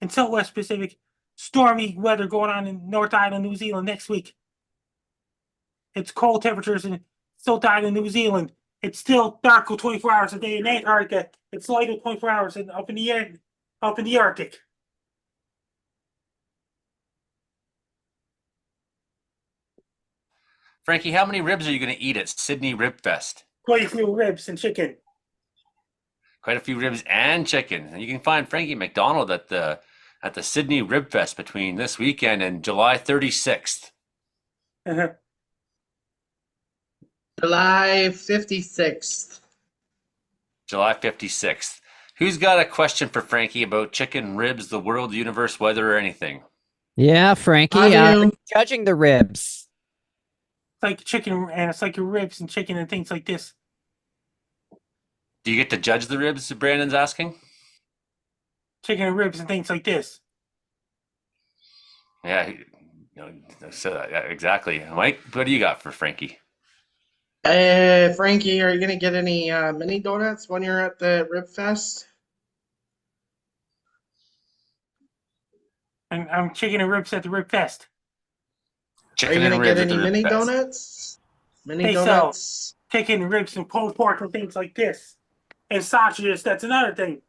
S6: And Southwest Pacific, stormy weather going on in North Island, New Zealand next week. It's cold temperatures in South Island, New Zealand. It's still dark 24 hours a day in Antarctica. It's light 24 hours up in the Arctic.
S1: Frankie, how many ribs are you going to eat at Sydney Rib Fest?
S6: Quite a few ribs and chicken.
S1: Quite a few ribs and chicken. And you can find Frankie McDonald at the Sydney Rib Fest between this weekend and July 36th.
S6: Uh-huh.
S4: July 56th.
S1: July 56th. Who's got a question for Frankie about chicken, ribs, the world, universe, weather, or anything?
S3: Yeah, Frankie.
S4: I do.
S3: Judging the ribs.
S6: It's like chicken, and it's like your ribs and chicken and things like this.
S1: Do you get to judge the ribs, Brandon's asking?
S6: Chicken and ribs and things like this.
S1: Yeah, exactly. Mike, what do you got for Frankie?
S4: Frankie, are you gonna get any mini donuts when you're at the Rib Fest?
S6: And I'm chicken and ribs at the Rib Fest.
S4: Are you gonna get any mini donuts? Mini donuts.
S6: Chicken and ribs and pulled pork and things like this. And sausages, that's another thing.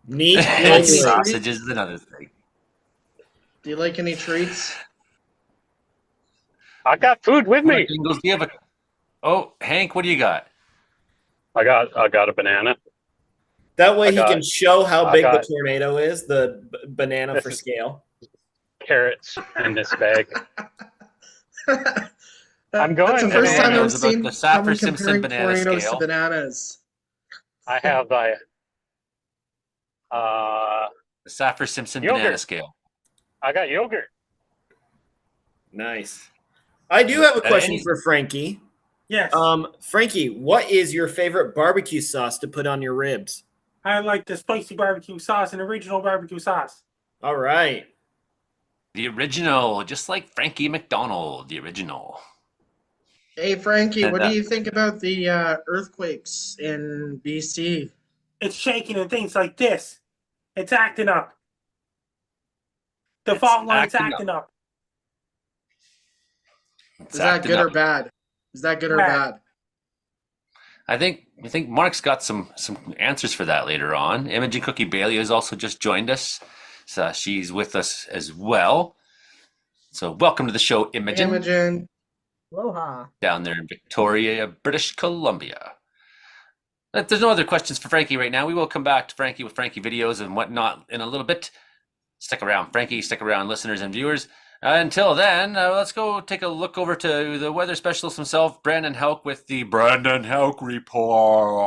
S2: Meat.
S1: And sausages is another thing.
S4: Do you like any treats?
S5: I got food with me.
S1: Ingles, do you have Oh, Hank, what do you got?
S5: I got a banana.
S2: That way he can show how big the
S5: got-
S2: tornado is, the banana
S5: This
S2: for
S5: is-
S2: scale.
S5: Carrots in this bag. I'm going
S4: That's the
S5: to
S4: first time
S1: bananas
S4: I've
S1: about
S4: seen
S1: the Safford
S4: someone
S1: Simpson
S4: comparing
S1: banana
S4: tornadoes
S1: scale.
S4: to bananas.
S5: I have
S1: The Saffir-Simpson
S5: Yogurt.
S1: banana scale.
S5: I got yogurt.
S2: Nice. I do have a question
S1: Any-
S2: for Frankie.
S6: Yes.
S2: Frankie, what is your favorite barbecue sauce to put on your ribs?
S6: I like the spicy barbecue sauce and original barbecue sauce.
S2: All right.
S1: The original, just like Frankie McDonald, the original.
S4: Hey, Frankie,
S1: And
S4: what do you think about the earthquakes in BC?
S6: It's shaking and things like this. It's acting up. The
S1: It's
S6: fault line's
S1: acting
S6: acting up.
S1: It's
S4: Is that
S1: acting
S4: good or
S1: up.
S4: bad? Is that good or
S6: Bad.
S4: bad?
S1: I think Mark's got some answers for that later on. Imogen Cookie Bailey has also just joined us, so she's with us as well. So welcome to the show, Imogen,
S4: Imogen.
S7: Aloha.
S1: down there in Victoria, British Columbia. But there's no other questions for Frankie right now. We will come back to Frankie with Frankie videos and whatnot in a little bit. Stick around, Frankie. Stick around, listeners and viewers. Until then, let's go take a look over to the weather specialist himself, Brandon Hauk, with the Brandon Hauk Report.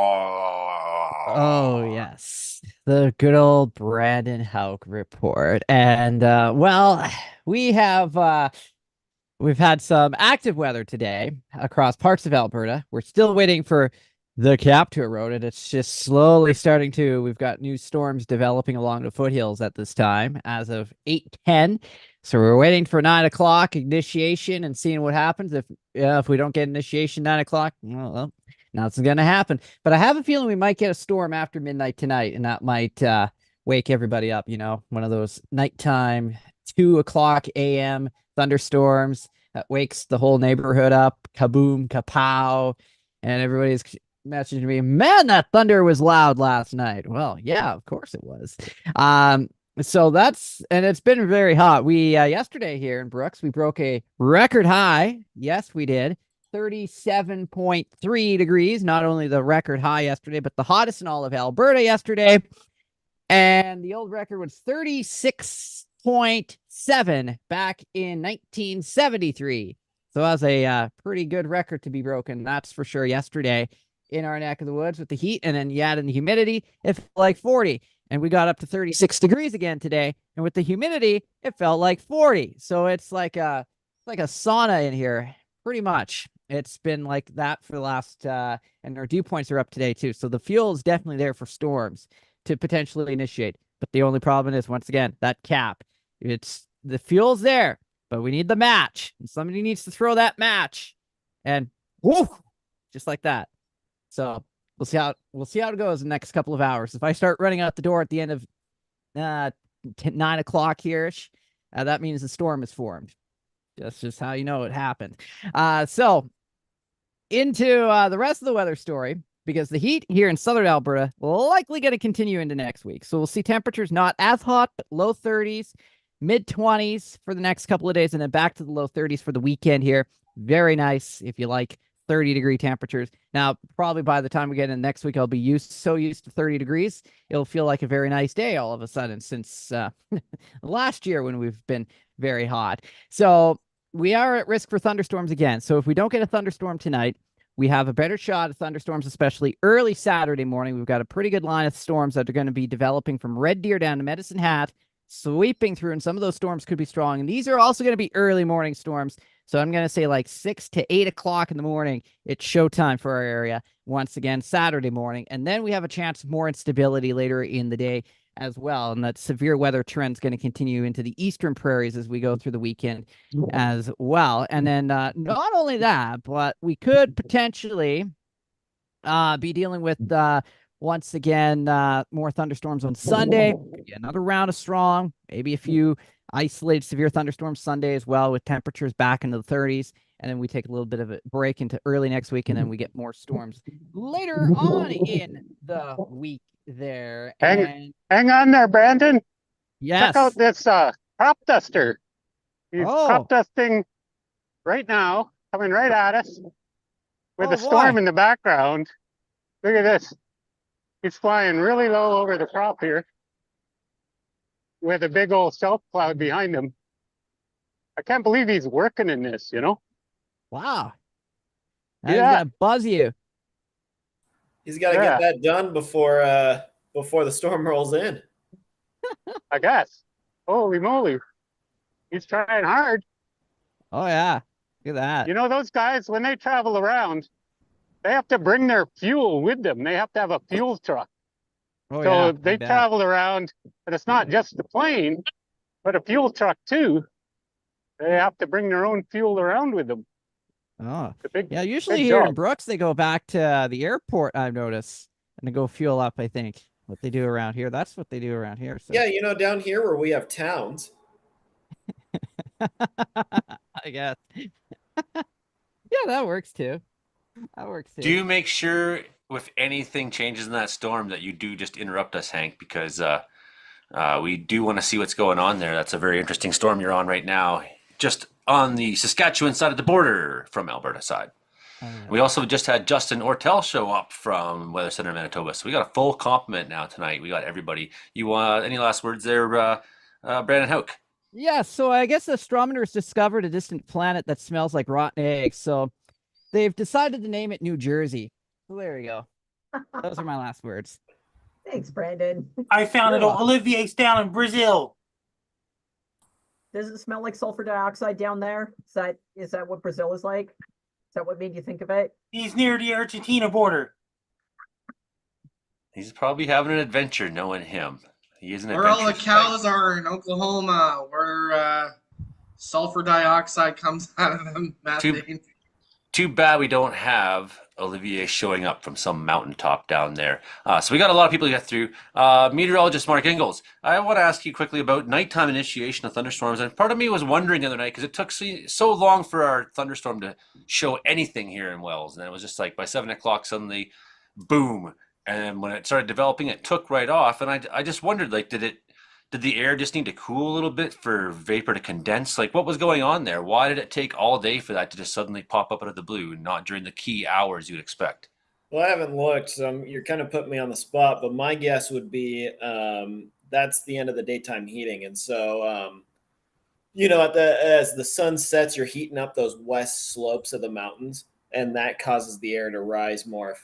S3: Oh, yes. The good old Brandon Hauk report. And well, we've had some active weather today across parts of Alberta. We're still waiting for the cap to erode, and it's just slowly starting to. We've got new storms developing along the foothills at this time as of 8:10. So we're waiting for 9 o'clock initiation and seeing what happens. If we don't get initiation 9 o'clock, well, nothing's going to happen. But I have a feeling we might get a storm after midnight tonight, and that might wake everybody up. You know, one of those nighttime 2 o'clock a.m. thunderstorms that wakes the whole neighborhood up. Kaboom, kapow. And everybody's messaging me, man, that thunder was loud last night. Well, yeah, of course it was. So and it's been very hot. We yesterday here in Brooks, we broke a record high. Yes, we did. 37.3 degrees. Not only the record high yesterday, but the hottest in all of Alberta yesterday. And the old record was 36.7 back in 1973. So that was a pretty good record to be broken, that's for sure, yesterday in our neck of the woods with the heat. And then you add in the humidity, it felt like 40. And we got up to 36 degrees again today. And with the humidity, it felt like 40. So it's like a sauna in here, pretty much. It's been like that for the last, and our dew points are up today too. So the fuel is definitely there for storms to potentially initiate. But the only problem is, once again, that cap. The fuel's there, but we need the match. And somebody needs to throw that match. And whoo, just like that. So we'll see how it goes in the next couple of hours. If I start running out the door at the end of 9 o'clock here-ish, that means the storm is formed. That's just how you know it happened. So into the rest of the weather story, because the heat here in southern Alberta will likely going to continue into next week. So we'll see temperatures not as hot, but low 30s, mid 20s for the next couple of days, and then back to the low 30s for the weekend here. Very nice if you like 30-degree temperatures. Now, probably by the time we get in next week, I'll be so used to 30 degrees. It'll feel like a very nice day all of a sudden, since last year when we've been very hot. So we are at risk for thunderstorms again. So if we don't get a thunderstorm tonight, we have a better shot at thunderstorms, especially early Saturday morning. We've got a pretty good line of storms that are going to be developing from Red Deer down to Medicine Hat, sweeping through, and some of those storms could be strong. And these are also going to be early morning storms. So I'm going to say like 6 to 8 o'clock in the morning. It's showtime for our area once again, Saturday morning. And then we have a chance of more instability later in the day as well. And that severe weather trend is going to continue into the eastern prairies as we go through the weekend as well. And then not only that, but we could potentially be dealing with once again more thunderstorms on Sunday. Another round of strong, maybe a few isolated severe thunderstorms Sunday as well, with temperatures back into the 30s. And then we take a little bit of a break into early next week, and then we get more storms later on in the week there.
S5: Hang on there, Brandon.
S3: Yes.
S5: Check out this crop duster. He's
S3: Oh.
S5: crop dusting right now, coming right at us with
S3: Oh,
S5: a storm
S3: boy.
S5: in the background. Look at this. He's flying really low over the crop here with a big old self cloud behind him. I can't believe he's working in this, you know?
S3: Wow. Now he's
S5: Yeah.
S3: gonna buzz you.
S2: He's got to
S5: Yeah.
S2: get that done before the storm rolls in.
S5: I guess. Holy moly. He's trying hard.
S3: Oh yeah, look at that.
S5: You know, those guys, when they travel around, they have to bring their fuel with them. They have to have a fuel truck.
S3: Oh
S5: So
S3: yeah, I
S5: they
S3: bet.
S5: travel around, and it's not just the plane, but a fuel truck too. They have to bring their own fuel around with them.
S3: Oh
S5: It's a big,
S3: yeah, usually
S5: big
S3: here in
S5: job.
S3: Brooks they go back to the airport. I've noticed, and they go fuel up. I think what they do around here. That's what they do around here. So
S2: Yeah, down here where we have towns.
S3: I guess. Yeah, that works too. That works
S1: Do
S3: too.
S1: you make sure if anything changes in that storm that you do just interrupt us, Hank? Because we do want to see what's going on there. That's a very interesting storm you're on right now, just on the Saskatchewan side of the border from Alberta side.
S3: Oh yeah.
S1: We also just had Justin Ortel show up from Weather Center Manitoba, so we got a full complement now tonight. We got everybody. You want any last words there, Brandon Hauk?
S3: Yeah, so I guess astronomers discovered a distant planet that smells like rotten eggs. So they've decided to name it New Jersey. So there you go. Those are my last words.
S7: Thanks, Brandon.
S6: I found
S3: You're
S6: it on
S3: welcome.
S6: Olivier's down in Brazil.
S7: Does it smell like sulfur dioxide down there? Is that what Brazil is like? Is that what made you think of it?
S6: He's near the Argentina border.
S1: He's probably having an adventure knowing him. He is an
S4: Where all the
S1: adventurous
S4: cows
S1: type.
S4: are in Oklahoma, where sulfur dioxide comes out of the methane.
S1: Too bad we don't have Olivier showing up from some mountaintop down there. So we got a lot of people to get through. Meteorologist Mark Ingalls, I want to ask you quickly about nighttime initiation of thunderstorms. And part of me was wondering the other night, because it took so long for our thunderstorm to show anything here in Wells. And it was just like by 7 o'clock, suddenly, boom. And then when it started developing, it took right off. And I just wondered, like, did the air just need to cool a little bit for vapor to condense? Like, what was going on there? Why did it take all day for that to just suddenly pop up out of the blue and not during the key hours you'd expect?
S2: Well, I haven't looked, so you're kind of putting me on the spot, but my guess would be that's the end of the daytime heating. And so, as the sun sets, you're heating up those west slopes of the mountains, and that causes the air to rise more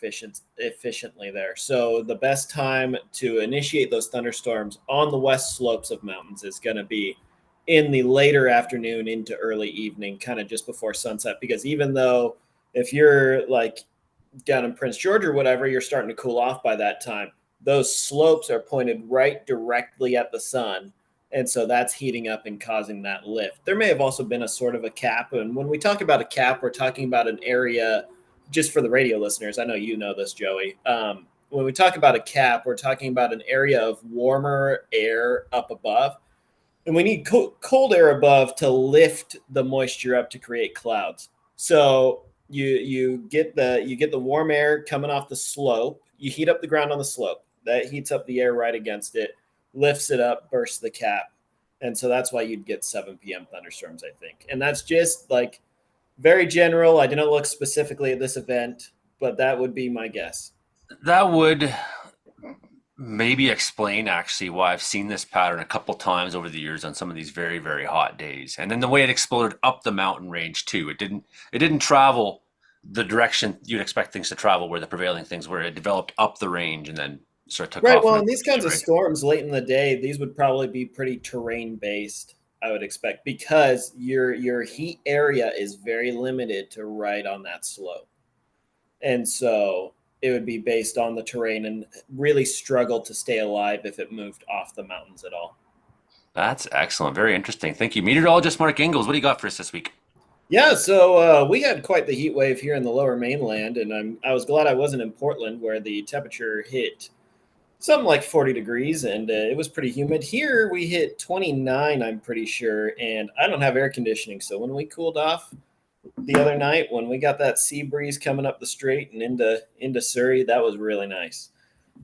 S2: efficiently there. So the best time to initiate those thunderstorms on the west slopes of mountains is going to be in the later afternoon into early evening, kind of just before sunset. Because even though if you're like down in Prince George or whatever, you're starting to cool off by that time. Those slopes are pointed right directly at the sun. And so that's heating up and causing that lift. There may have also been a sort of a cap. And when we talk about a cap, we're talking about an area, just for the radio listeners. I know you know this, Joey. When we talk about a cap, we're talking about an area of warmer air up above. And we need cold air above to lift the moisture up to create clouds. So you get the warm air coming off the slope. You heat up the ground on the slope. That heats up the air right against it, lifts it up, bursts the cap. And so that's why you'd get 7 p.m. thunderstorms, I think. And that's just like very general. I didn't look specifically at this event, but that would be my guess.
S1: That would maybe explain actually why I've seen this pattern a couple times over the years on some of these very, very hot days. And then the way it exploded up the mountain range too. It didn't travel the direction you'd expect things to travel, where the prevailing things were. It developed up the range and then sort of took
S2: Right.
S1: off.
S2: Well, in these kinds of storms late in the day, these would probably be pretty terrain based, I would expect, because your heat area is very limited to right on that slope. And so it would be based on the terrain and really struggle to stay alive if it moved off the mountains at all.
S1: That's excellent. Very interesting. Thank you. Meteorologist Mark Ingalls, what do you got for us this week?
S2: Yeah, so we had quite the heat wave here in the lower mainland, and I was glad I wasn't in Portland where the temperature hit something like 40 degrees, and it was pretty humid. Here we hit 29, I'm pretty sure, and I don't have air conditioning, so when we cooled off the other night, when we got that sea breeze coming up the strait and into Surrey, that was really nice.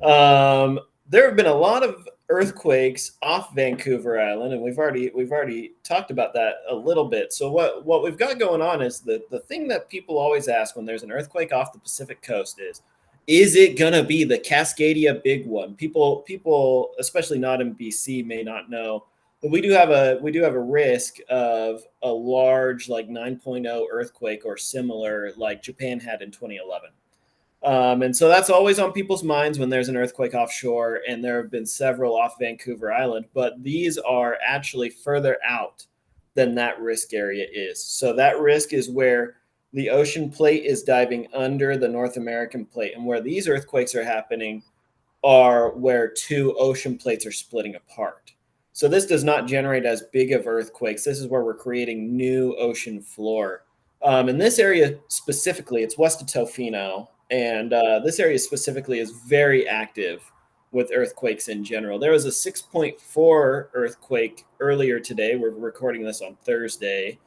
S2: There have been a lot of earthquakes off Vancouver Island, and we've already talked about that a little bit. So what we've got going on is the thing that people always ask when there's an earthquake off the Pacific coast is it gonna be the Cascadia big one? People, especially not in BC, may not know, but we do have a risk of a large like 9.0 earthquake or similar like Japan had in 2011. And so that's always on people's minds when there's an earthquake offshore, and there have been several off Vancouver Island, but these are actually further out than that risk area is. So that risk is where the ocean plate is diving under the North American plate, and where these earthquakes are happening are where two ocean plates are splitting apart. So this does not generate as big of earthquakes. This is where we're creating new ocean floor. In this area specifically, it's west of Tofino, and this area specifically is very active with earthquakes in general. There was a 6.4 earthquake earlier today. We're recording this on Thursday,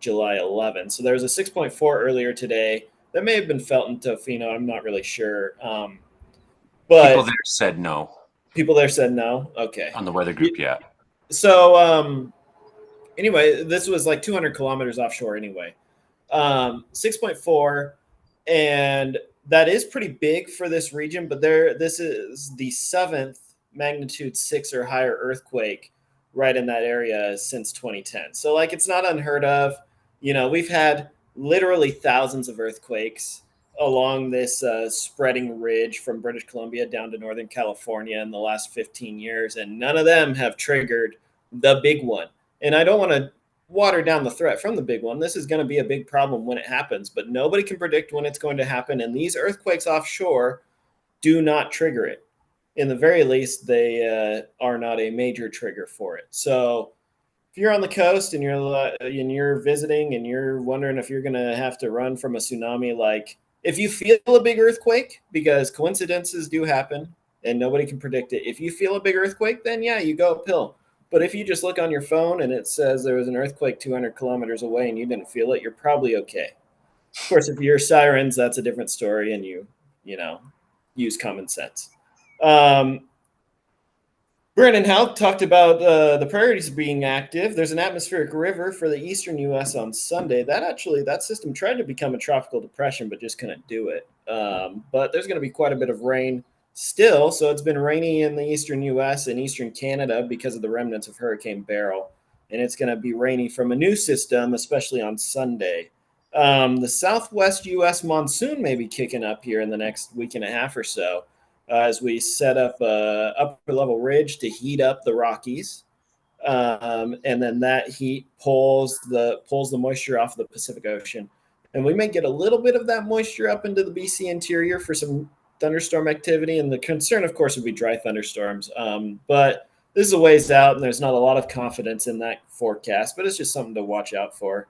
S2: July 11th. So there was a 6.4 earlier today that may have been felt in Tofino. I'm not really sure.
S1: People
S2: But
S1: there said no
S2: people there said no. Okay.
S1: on the weather group. Yeah.
S2: So anyway, this was like 200 kilometers offshore anyway. 6.4, and that is pretty big for this region, but this is the 7th magnitude 6 or higher earthquake right in that area since 2010. So like it's not unheard of. You know, we've had literally thousands of earthquakes along this spreading ridge from British Columbia down to Northern California in the last 15 years, and none of them have triggered the big one. And I don't want to water down the threat from the big one. This is going to be a big problem when it happens, but nobody can predict when it's going to happen. And these earthquakes offshore do not trigger it. In the very least, they are not a major trigger for it. So if you're on the coast and you're visiting and you're wondering if you're going to have to run from a tsunami, like if you feel a big earthquake, because coincidences do happen and nobody can predict it. If you feel a big earthquake, then yeah, you go uphill. But if you just look on your phone and it says there was an earthquake 200 kilometers away and you didn't feel it, you're probably okay. Of course, if you're sirens, that's a different story, and you use common sense. Brandon Howe talked about the prairies being active. There's an atmospheric river for the eastern U.S. on Sunday. That system tried to become a tropical depression, but just couldn't do it. But there's going to be quite a bit of rain still. So it's been rainy in the eastern U.S. and eastern Canada because of the remnants of Hurricane Beryl. And it's going to be rainy from a new system, especially on Sunday. The southwest U.S. monsoon may be kicking up here in the next week and a half or so as we set up a upper level ridge to heat up the Rockies. And then that heat pulls the moisture off the Pacific Ocean. And we may get a little bit of that moisture up into the BC interior for some thunderstorm activity. And the concern, of course, would be dry thunderstorms. But this is a ways out, and there's not a lot of confidence in that forecast, but it's just something to watch out for.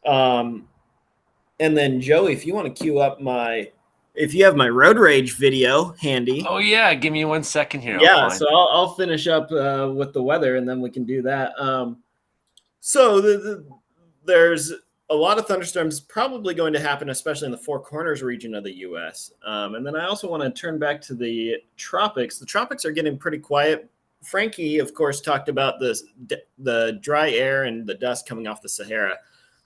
S2: And then, Joey, if you want to queue up if you have my road rage video handy.
S1: Oh yeah, give me 1 second here.
S2: Yeah, so I'll finish up with the weather, and then we can do that. So there's a lot of thunderstorms probably going to happen, especially in the Four Corners region of the U.S. And then I also want to turn back to the tropics. The tropics are getting pretty quiet. Frankie, of course, talked about the dry air and the dust coming off the Sahara.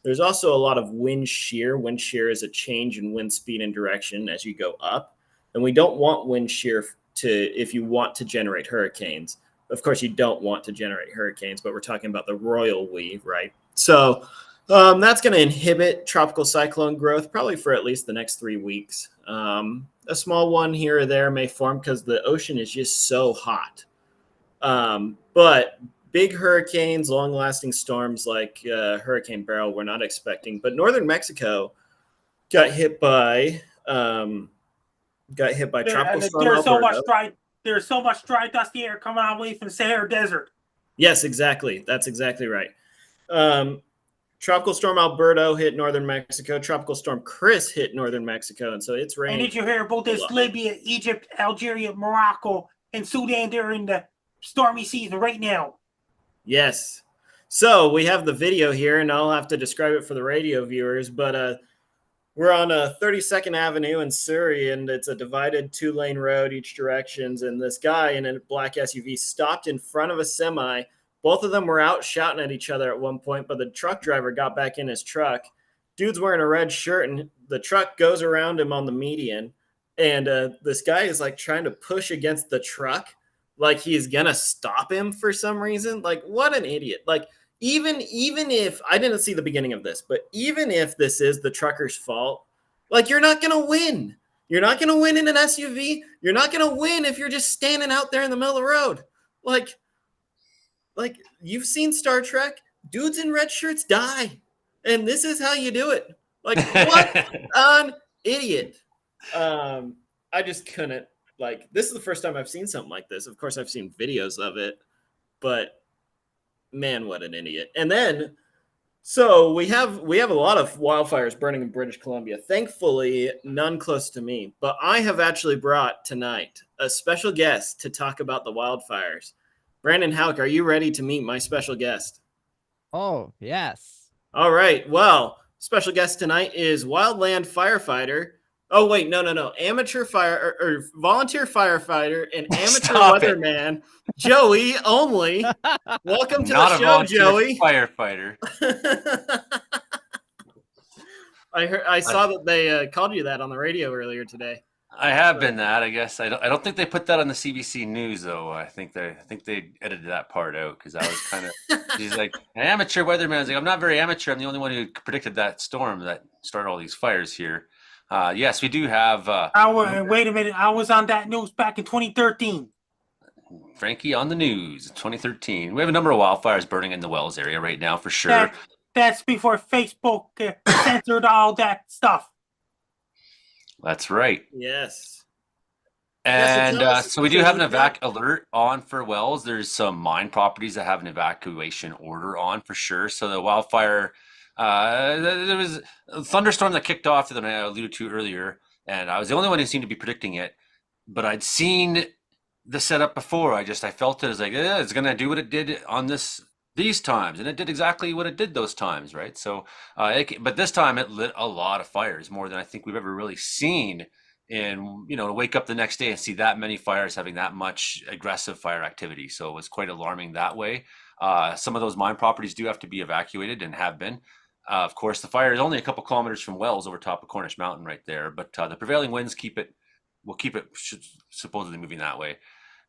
S2: There's also a lot of wind shear. Wind shear is a change in wind speed and direction as you go up. And we don't want wind shear if you want to generate hurricanes. Of course, you don't want to generate hurricanes, but we're talking about the royal we, right? So that's going to inhibit tropical cyclone growth probably for at least the next 3 weeks. A small one here or there may form because the ocean is just so hot. But big hurricanes, long-lasting storms like Hurricane Beryl, we're not expecting. But northern Mexico got hit by tropical storm Alberto.
S6: There's so much dry, dusty air coming out away from the Sahara Desert.
S2: Yes, exactly. That's exactly right. Tropical storm Alberto hit northern Mexico. Tropical storm Chris hit northern Mexico, and so it's raining.
S6: And did you hear about this? Libya, Egypt, Algeria, Morocco, and Sudan? They're in the stormy season right now.
S2: Yes. So we have the video here, and I'll have to describe it for the radio viewers, but we're on 32nd Avenue in Surrey, and it's a divided 2-lane road each directions, and this guy in a black SUV stopped in front of a semi. Both of them were out shouting at each other at one point, but the truck driver got back in his truck. Dude's wearing a red shirt, and the truck goes around him on the median, and this guy is like trying to push against the truck like he's gonna stop him for some reason. Like, what an idiot. Like, even if I didn't see the beginning of this, but even if this is the trucker's fault, like, you're not gonna win. You're not going to win in an SUV. You're not going to win if you're just standing out there in the middle of the road. Like you've seen Star Trek, dudes in red shirts die. And this is how you do it. Like, what an idiot. I just couldn't, like, this is the first time I've seen something like this. Of course, I've seen videos of it, but man, what an idiot. And then, so we have a lot of wildfires burning in British Columbia. Thankfully, none close to me. But I have actually brought tonight a special guest to talk about the wildfires. Brandon Houck, are you ready to meet my special guest?
S3: Oh, yes.
S2: All right. Well, special guest tonight is wildland firefighter. Oh, wait, no. Amateur fire or volunteer firefighter and amateur weatherman, Joey Only. Welcome to
S1: Not
S2: the
S1: a
S2: show,
S1: volunteer
S2: Joey.
S1: firefighter.
S2: I saw that they called you that on the radio earlier today.
S1: I have been that, I guess. I don't think they put that on the CBC News though. I think they edited that part out because I was kind of. He's like an amateur weatherman. I was like, I'm not very amateur. I'm the only one who predicted that storm that started all these fires here. Yes, we do have.
S6: Wait a minute. I was on that news back in 2013.
S1: Frankie on the news, 2013. We have a number of wildfires burning in the Wells area right now for sure.
S6: That's before Facebook censored all that stuff.
S1: That's right.
S2: Yes.
S1: And so we do have an evac alert on for Wells. There's some mine properties that have an evacuation order on for sure. So the wildfire, there was a thunderstorm that kicked off that I alluded to earlier, and I was the only one who seemed to be predicting it. But I'd seen the setup before. I felt it as like, it's going to do what it did on these times, and it did exactly what it did those times, right? So, but this time it lit a lot of fires, more than I think we've ever really seen. And to wake up the next day and see that many fires having that much aggressive fire activity, so it was quite alarming that way. Some of those mine properties do have to be evacuated and have been. Of course, the fire is only a couple kilometers from Wells, over top of Cornish Mountain, right there. But the prevailing winds will keep it supposedly moving that way.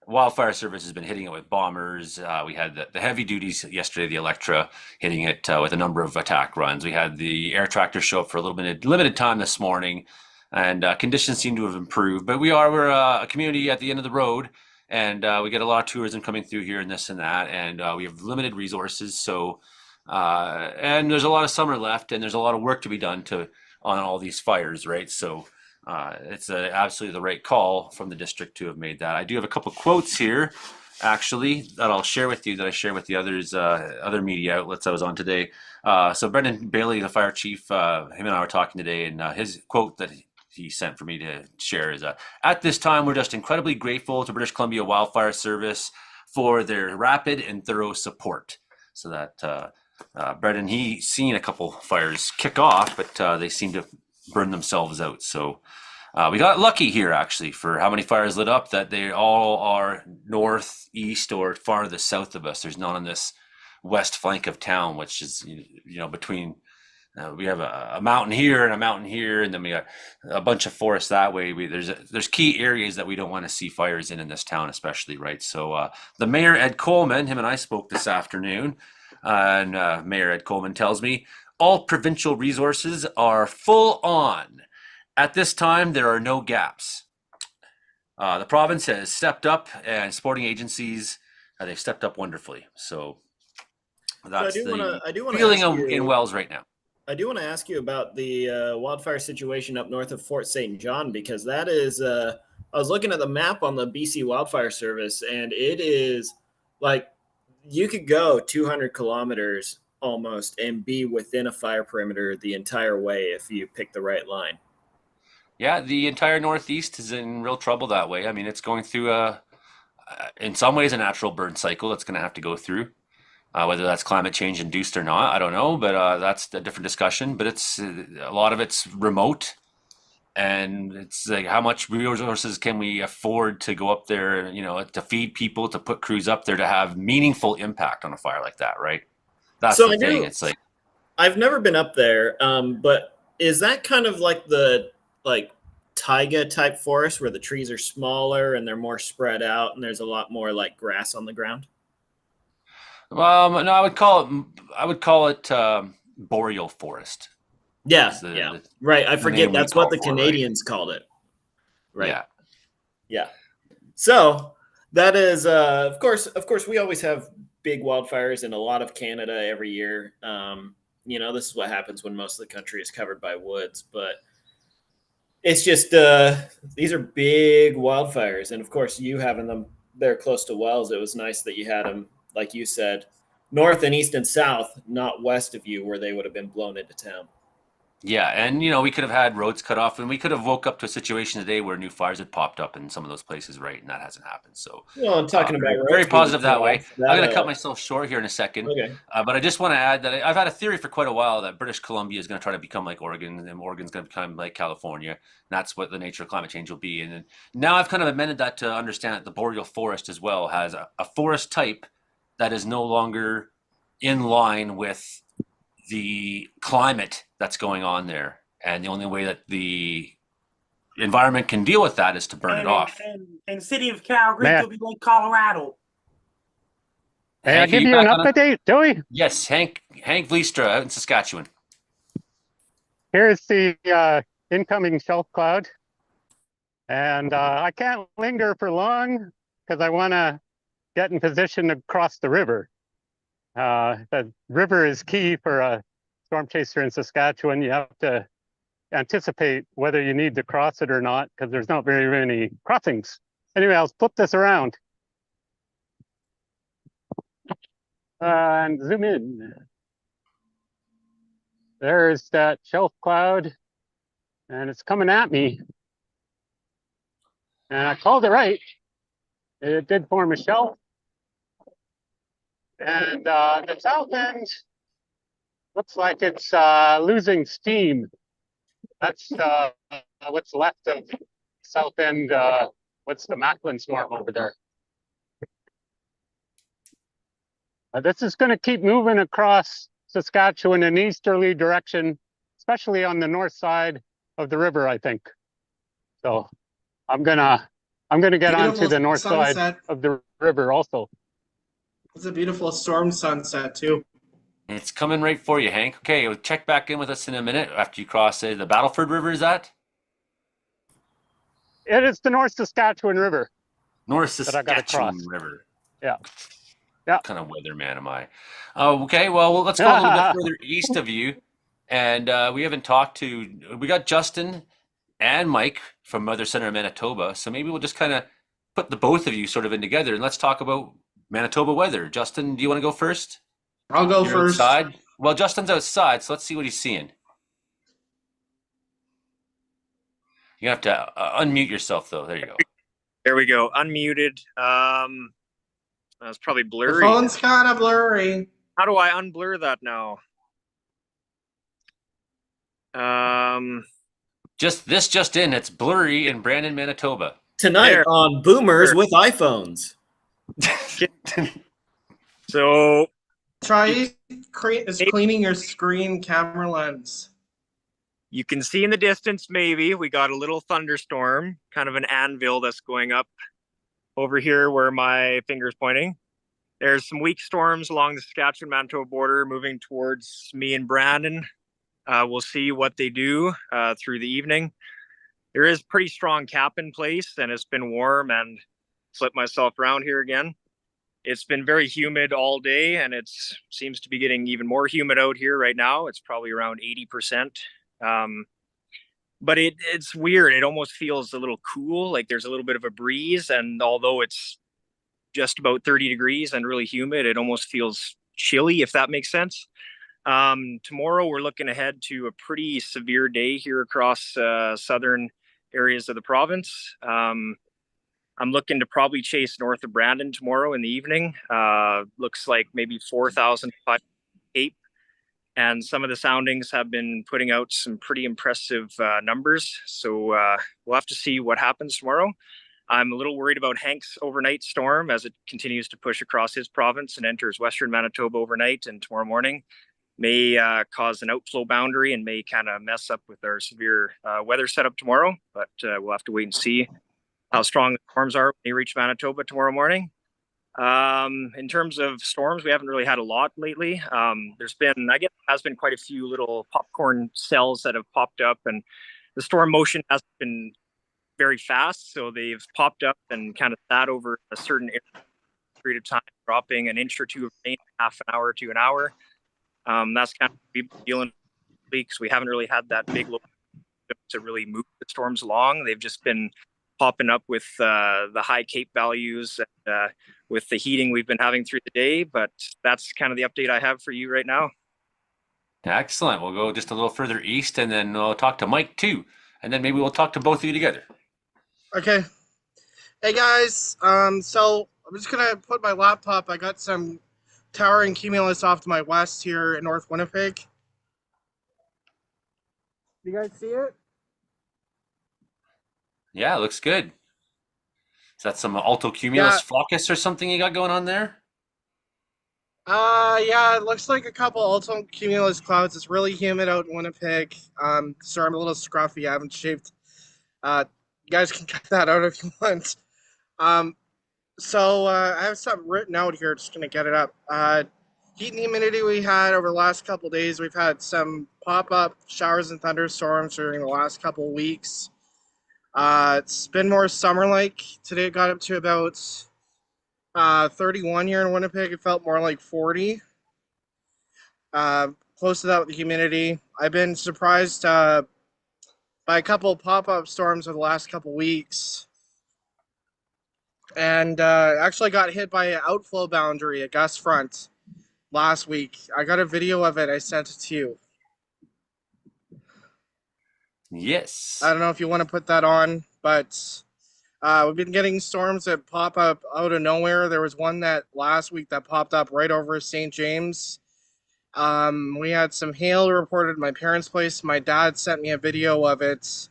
S1: Wildfire Service has been hitting it with bombers. We had the heavy duties yesterday, the Electra, hitting it with a number of attack runs. We had the air tractor show up for a little bit limited time this morning, and conditions seem to have improved. But we're a community at the end of the road, and we get a lot of tourism coming through here and this and that, and we have limited resources. So, and there's a lot of summer left, and there's a lot of work to be done on all these fires, right? So. It's absolutely the right call from the district to have made that. I do have a couple quotes here, actually, that I'll share with you, that I share with the other media outlets I was on today. So Brendan Bailey, the fire chief, him and I were talking today, and his quote that he sent for me to share is, "At this time, we're just incredibly grateful to British Columbia Wildfire Service for their rapid and thorough support." So that Brendan, he's seen a couple fires kick off, but they seem to burn themselves out. So we got lucky here, actually, for how many fires lit up, that they all are northeast or far to the south of us. There's none on this west flank of town, which is between we have a mountain here and a mountain here, and then we got a bunch of forest that way. There's key areas that we don't want to see fires in this town, especially, right? So the mayor, Ed Coleman, him and I spoke this afternoon, and Mayor Ed Coleman tells me all provincial resources are full on. At this time, there are no gaps. The province has stepped up, and supporting agencies, they've stepped up wonderfully. So that's the feeling in Wells right now.
S2: I do want to ask you about the wildfire situation up north of Fort St. John, because that is, I was looking at the map on the BC Wildfire Service, and it is like you could go 200 kilometers almost and be within a fire perimeter the entire way if you pick the right line.
S1: Yeah, the entire Northeast is in real trouble that way. I mean, it's going through in some ways, a natural burn cycle that's going to have to go through. Whether that's climate change induced or not, I don't know, but that's a different discussion. But it's a lot of it's remote, and it's like, how much resources can we afford to go up there, to feed people, to put crews up there, to have meaningful impact on a fire like that, right? That's the thing. It's like,
S2: I've never been up there, but is that kind of like the taiga type forest where the trees are smaller and they're more spread out and there's a lot more like grass on the ground?
S1: No, I would call it boreal forest.
S2: Yeah, right. I forget that's what the Canadians called it. Right.
S1: Yeah.
S2: Yeah. So that is, of course, we always have big wildfires in a lot of Canada every year. This is what happens when most of the country is covered by woods, but it's just these are big wildfires, and of course, you having them there close to wells, it was nice that you had them, like you said, north and east and south, not west of you, where they would have been blown into town.
S1: Yeah, and we could have had roads cut off, and we could have woke up to a situation today where new fires had popped up in some of those places, right? And that hasn't happened. So,
S2: Well, I'm talking about
S1: very, very
S2: roads being
S1: positive
S2: cut
S1: that way.
S2: off.
S1: I'm going to cut myself short here in a second,
S2: Okay.
S1: but I just want to add that I've had a theory for quite a while that British Columbia is going to try to become like Oregon, and Oregon's going to become like California. And that's what the nature of climate change will be. And now I've kind of amended that to understand that the boreal forest as well has a forest type that is no longer in line with the climate that's going on there. And the only way that the environment can deal with that is to burn it off.
S6: And city of Calgary
S5: Man.
S6: could be like Colorado.
S5: May I
S1: Hank, are
S5: give you
S1: back
S5: an
S1: on it?
S5: update, Joey?
S1: Yes, Hank Vliestra out in Saskatchewan.
S5: Here's the incoming shelf cloud. And I can't linger for long because I want to get in position to cross the river. The river is key for a storm chaser in Saskatchewan. You have to anticipate whether you need to cross it or not because there's not very many crossings. Anyway, I'll flip this around and zoom in. There's that shelf cloud and it's coming at me. And I called it right. It did form a shelf. And the south end looks like it's losing steam. That's what's left of south end. What's the Macklin storm over there? This is going to keep moving across Saskatchewan in easterly direction, especially on the north side of the river, I think. So I'm gonna get onto the north side of the river also.
S4: It's a beautiful storm sunset too.
S1: It's coming right for you, Hank. Okay, we'll check back in with us in a minute after you cross the Battleford River, is that?
S5: It is the North Saskatchewan River.
S1: North
S5: that I gotta
S1: Saskatchewan
S5: cross.
S1: River.
S5: Yeah.
S1: What kind of weatherman am I? Okay, well, let's go a little bit further east of you. And we haven't talked to, we got Justin and Mike from Mother Center, Manitoba. So maybe we'll just kind of put the both of you sort of in together and let's talk about Manitoba weather. Justin, do you want to go first?
S4: I'll go
S1: You're
S4: first.
S1: outside? Well, Justin's outside, so let's see what he's seeing. You have to unmute yourself, though. There you go.
S8: There we go. Unmuted. That's probably
S4: The
S8: blurry.
S4: phone's kind of blurry.
S8: How do I unblur that now?
S1: Just in. It's blurry in Brandon, Manitoba.
S2: Tonight
S8: There.
S2: on Boomers
S8: There.
S2: with iPhones.
S8: So
S4: Try cleaning your screen camera lens.
S8: you can see in the distance, maybe we got a little thunderstorm, kind of an anvil that's going up over here where my finger's pointing. There's some weak storms along the Saskatchewan-Manitoba border moving towards me and Brandon. We'll see what they do through the evening. There is pretty strong cap in place and it's been warm, and flip myself around here again. It's been very humid all day and it seems to be getting even more humid out here right now. It's probably around 80%. But it's weird. It almost feels a little cool, like there's a little bit of a breeze. And although it's just about 30 degrees and really humid, it almost feels chilly, if that makes sense. Tomorrow, we're looking ahead to a pretty severe day here across southern areas of the province. I'm looking to probably chase north of Brandon tomorrow in the evening. Looks like maybe 4,500 Cape. And some of the soundings have been putting out some pretty impressive numbers. So we'll have to see what happens tomorrow. I'm a little worried about Hank's overnight storm as it continues to push across his province and enters western Manitoba overnight and tomorrow morning. May cause an outflow boundary and may kind of mess up with our severe weather setup tomorrow. But we'll have to wait and see how strong the storms are when they reach Manitoba tomorrow morning. In terms of storms, we haven't really had a lot lately. There's been, I guess, has been quite a few little popcorn cells that have popped up, and the storm motion hasn't been very fast. So they've popped up and kind of sat over a certain period of time, dropping an inch or two of rain, half an hour to an hour. That's kind of what we've been dealing with because we haven't really had that big low to really move the storms along. They've just been popping up with the high Cape values and, with the heating we've been having through the day. But that's kind of the update I have for you right now.
S1: Excellent. We'll go just a little further east, and then we'll talk to Mike too, and then maybe we'll talk to both of you together.
S4: Okay. Hey guys, so I'm just gonna put my laptop. I got some towering cumulus off to my west here in North Winnipeg. You guys see it?
S1: Yeah, looks good. Is that some altocumulus flocus or something you got going on there?
S4: Yeah, it looks like a couple altocumulus clouds. It's really humid out in Winnipeg. Sorry, I'm a little scruffy. I haven't shaved. You guys can cut that out if you want. So I have something written out here. Just gonna get it up. Heat and humidity we had over the last couple of days. We've had some pop-up showers and thunderstorms during the last couple of weeks. It's been more summer-like. Today it got up to about 31 here in Winnipeg. It felt more like 40. Close to that with the humidity. I've been surprised by a couple pop-up storms over the last couple weeks. And actually got hit by an outflow boundary, a gust front, last week. I got a video of it. I sent it to you.
S1: Yes.
S4: I don't know if you want to put that on, but we've been getting storms that pop up out of nowhere. There was one that last week that popped up right over St. James. We had some hail reported at my parents' place. My dad sent me a video of it.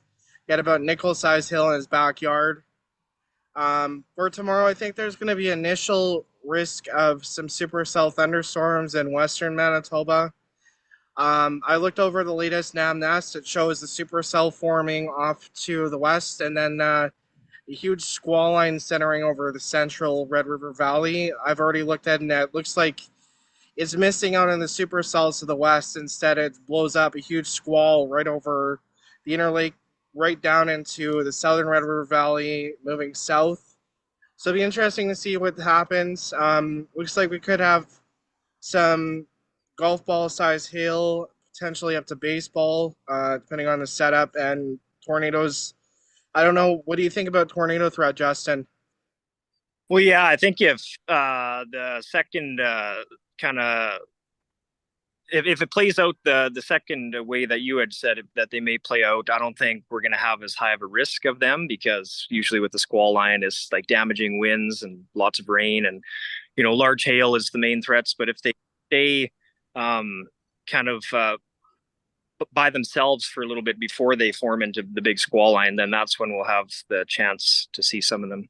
S4: He had about nickel-sized hail in his backyard. For tomorrow, I think there's going to be initial risk of some supercell thunderstorms in western Manitoba. I looked over the latest NamNest. It shows the supercell forming off to the west, and then a huge squall line centering over the central Red River Valley. I've already looked at it, and it looks like it's missing out on the supercells to the west. Instead, it blows up a huge squall right over the Inner Lake, right down into the southern Red River Valley, moving south. So it'll be interesting to see what happens. Looks like we could have some golf ball size hail, potentially up to baseball, depending on the setup, and tornadoes. I don't know. What do you think about tornado threat, Justin?
S8: Well, yeah, I think if the second kind of if it plays out the second way that you had said that they may play out, I don't think we're going to have as high of a risk of them because usually with the squall line is like damaging winds and lots of rain and large hail is the main threats. But if they stay kind of by themselves for a little bit before they form into the big squall line, then that's when we'll have the chance to see some of them.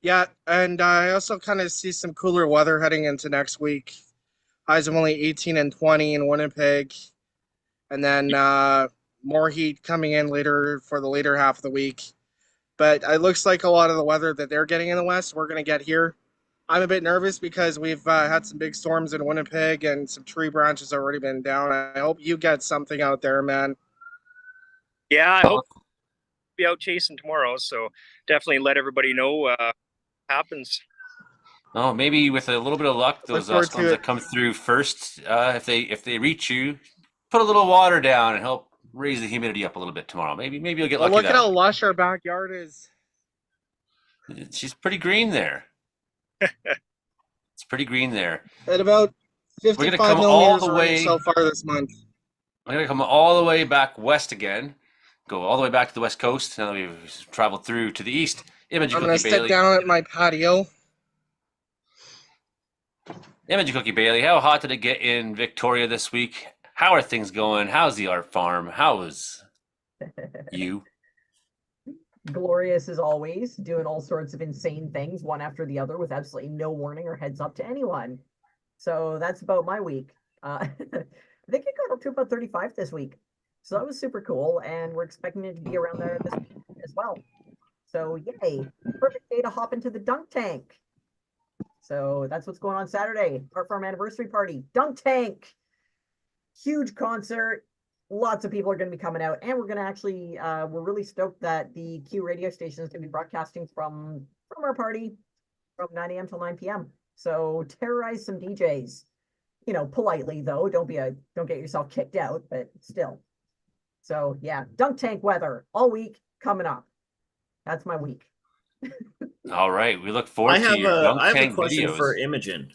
S4: Yeah, and I also kind of see some cooler weather heading into next week. Highs of only 18 and 20 in Winnipeg. And then more heat coming in later for the later half of the week. But it looks like a lot of the weather that they're getting in the west, we're going to get here. I'm a bit nervous because we've had some big storms in Winnipeg and some tree branches already been down. I hope you get something out there, man.
S8: Yeah, I hope to be out chasing tomorrow. So definitely let everybody know what happens.
S1: Oh, maybe with a little bit of luck, those storms that come through first, if they reach you, put a little water down and help raise the humidity up a little bit tomorrow. Maybe you'll get lucky.
S4: Look at how lush our backyard is.
S1: She's pretty green there. It's pretty green there.
S4: At about 55 millimeters of rain so far this month.
S1: We're gonna come all the way back west again. Go all the way back to the west coast. Now that we've traveled through to the east.
S4: I'm gonna sit down at my patio.
S1: Imogen Cookie Bailey, how hot did it get in Victoria this week? How are things going? How's the art farm? How is you?
S7: Glorious as always, doing all sorts of insane things, one after the other, with absolutely no warning or heads up to anyone. So that's about my week. I think it got up to about 35 this week. So that was super cool, and we're expecting it to be around there this week as well. So yay, perfect day to hop into the dunk tank. So that's what's going on Saturday. Art Farm anniversary party, dunk tank, huge concert. lots of people are going to be coming out, and we're going to actually we're really stoked that the Q radio station is going to be broadcasting from our party from 9 a.m. till 9 p.m. So terrorize some DJs, politely though. Don't get yourself kicked out, but still. So yeah, dunk tank weather all week coming up. That's my week.
S1: All right, we look forward to your dunk
S2: I have a
S1: tank
S2: question
S1: videos.
S2: for Imogen.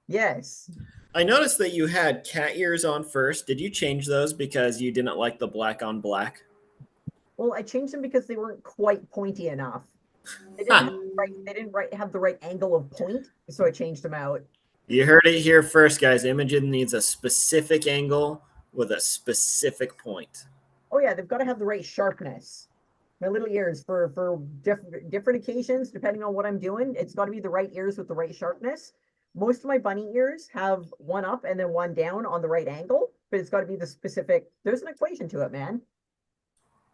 S7: Yes.
S2: I noticed that you had cat ears on first. Did you change those because you didn't like the black on black?
S7: Well, I changed them because they weren't quite pointy enough. They didn't have the right angle of point, so I changed them out.
S2: You heard it here first, guys. Imogen needs a specific angle with a specific point.
S7: Oh yeah, they've got to have the right sharpness. My little ears for different occasions, depending on what I'm doing, it's got to be the right ears with the right sharpness. Most of my bunny ears have one up and then one down on the right angle, but it's got to be the specific. There's an equation to it, man.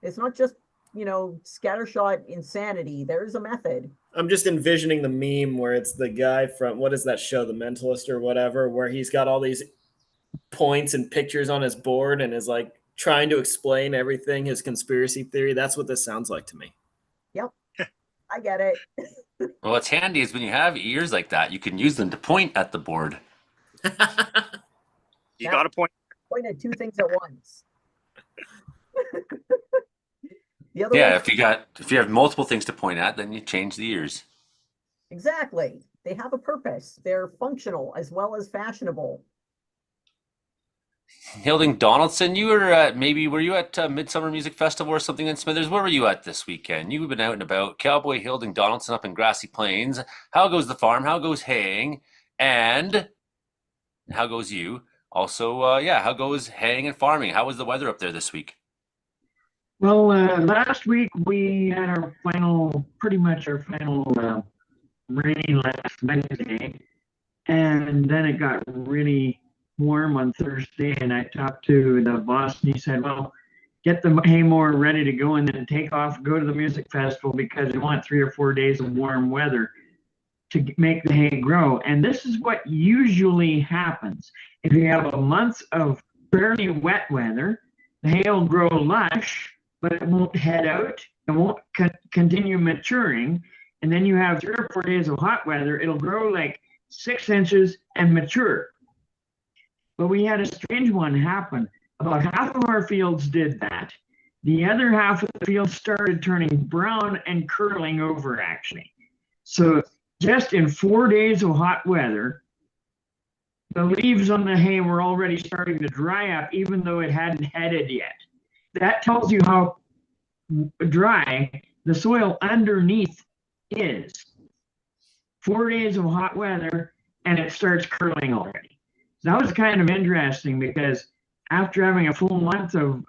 S7: It's not just, scattershot insanity. There's a method.
S2: I'm just envisioning the meme where it's the guy from, what is that show, The Mentalist or whatever, where he's got all these points and pictures on his board and is like trying to explain everything, his conspiracy theory. That's what this sounds like to me.
S7: Yep. I get it.
S1: Well, what's handy is when you have ears like that, you can use them to point at the board.
S8: You got a point.
S7: Point at two things at once. The other
S1: Yeah,
S7: one,
S1: if you have multiple things to point at, then you change the ears.
S7: exactly. They have a purpose. They're functional as well as fashionable.
S1: Hilding Donaldson, were you at Midsummer Music Festival or something in Smithers? Where were you at this weekend? You've been out and about. Cowboy Hilding Donaldson up in Grassy Plains. How goes the farm? How goes haying? And how goes you? Also, how goes haying and farming? How was the weather up there this week?
S9: Well, last week we had pretty much our final rain last Wednesday, and then it got really warm on Thursday, and I talked to the boss, and he said, well, get the hay mower ready to go and then take off, go to the music festival because we want 3 or 4 days of warm weather to make the hay grow. And this is what usually happens. If you have a month of fairly wet weather, the hay will grow lush, but it won't head out. It won't continue maturing. And then you have 3 or 4 days of hot weather. It'll grow like 6 inches and mature. But we had a strange one happen. About half of our fields did that. The other half of the fields started turning brown and curling over, actually. So just in 4 days of hot weather, the leaves on the hay were already starting to dry up, even though it hadn't headed yet. That tells you how dry the soil underneath is. 4 days of hot weather, and it starts curling already. So that was kind of interesting because after having a full month of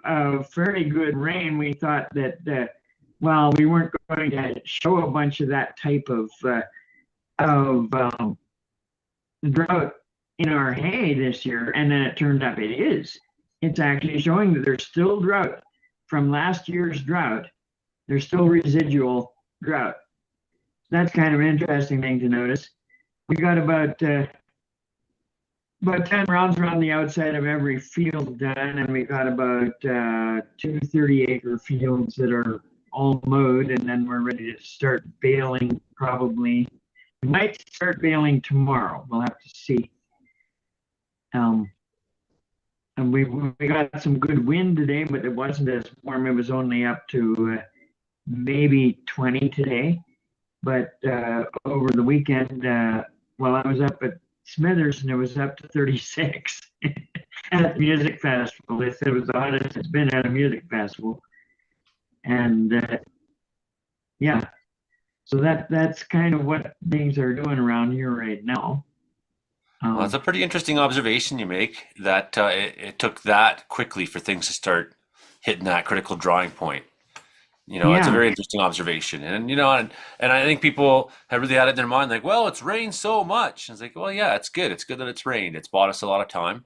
S9: fairly good rain, we thought that, we weren't going to show a bunch of that type of drought in our hay this year, and then it turned up it is. It's actually showing that there's still drought from last year's drought. There's still residual drought. That's kind of an interesting thing to notice. We got about 10 rounds around the outside of every field done, and we got about 2 30-acre fields that are all mowed, and then we're ready to start baling probably. We might start baling tomorrow. We'll have to see. And we got some good wind today, but it wasn't as warm. It was only up to maybe 20 today. But over the weekend, while I was up at Smithers, and it was up to 36 at the music festival. They said it was the hottest it's been at a music festival. And so that's kind of what things are doing around here right now.
S1: Well, it's a pretty interesting observation you make that it took that quickly for things to start hitting that critical drawing point. It's a very interesting observation. And, and I think people have really had it in their mind, like, well, it's rained so much. And it's like, well, yeah, it's good. It's good that it's rained. It's bought us a lot of time.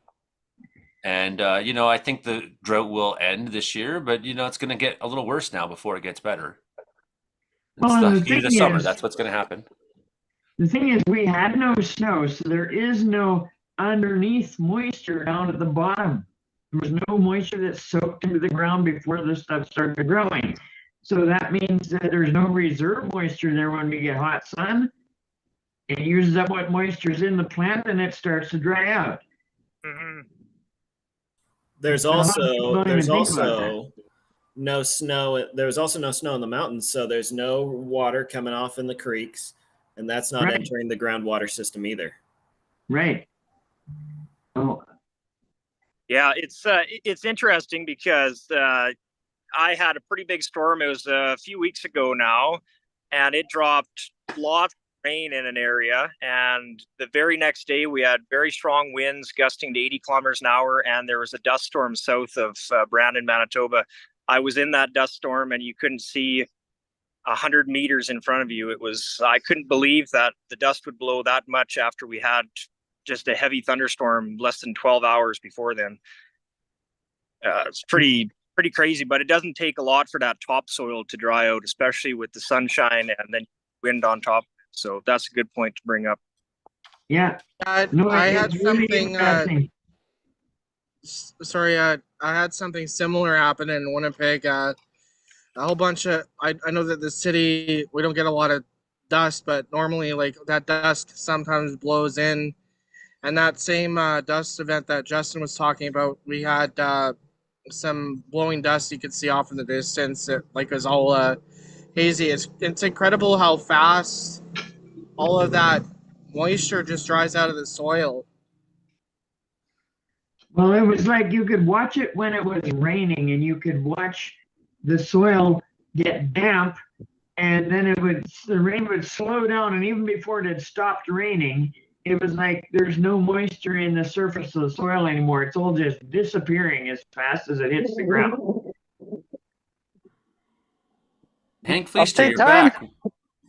S1: And, I think the drought will end this year, but, it's going to get a little worse now before it gets better.
S9: Well,
S1: It's the summer. That's what's going to happen.
S9: The thing is, we had no snow, so there is no underneath moisture down at the bottom. There was no moisture that soaked into the ground before this stuff started growing. So that means that there's no reserve moisture there when we get hot sun. It uses up what moisture is in the plant and it starts to dry out.
S8: Mhm.
S2: There's
S9: A lot of people
S2: also
S9: don't even think about that.
S2: no snow. There's also no snow in the mountains, so there's no water coming off in the creeks, and that's not
S9: Right.
S2: entering the groundwater system either.
S9: Right. Oh,
S8: Yeah, it's interesting because I had a pretty big storm. It was a few weeks ago now, and it dropped lots of rain in an area. And the very next day, we had very strong winds gusting to 80 kilometers an hour, and there was a dust storm south of Brandon, Manitoba. I was in that dust storm, and you couldn't see 100 meters in front of you. I couldn't believe that the dust would blow that much after we had just a heavy thunderstorm less than 12 hours before then. It's pretty crazy, but it doesn't take a lot for that topsoil to dry out, especially with the sunshine and then wind on top. So that's a good point to bring up.
S9: yeah.
S4: No, I had
S9: it's really
S4: something.
S9: interesting.
S4: Sorry, I had something similar happen in Winnipeg. A whole bunch of I know that the city we don't get a lot of dust, but normally like that dust sometimes blows in, and that same dust event that Justin was talking about, we had some blowing dust you could see off in the distance. It like was all hazy. It's incredible how fast all of that moisture just dries out of the soil.
S9: Well, it was like you could watch it when it was raining and you could watch the soil get damp and then the rain would slow down, and even before it had stopped raining, it was like there's no moisture in the surface of the soil anymore. It's all just disappearing as fast as it hits the ground.
S1: Hank Fleister,
S5: Update
S1: you're
S5: time.
S1: back.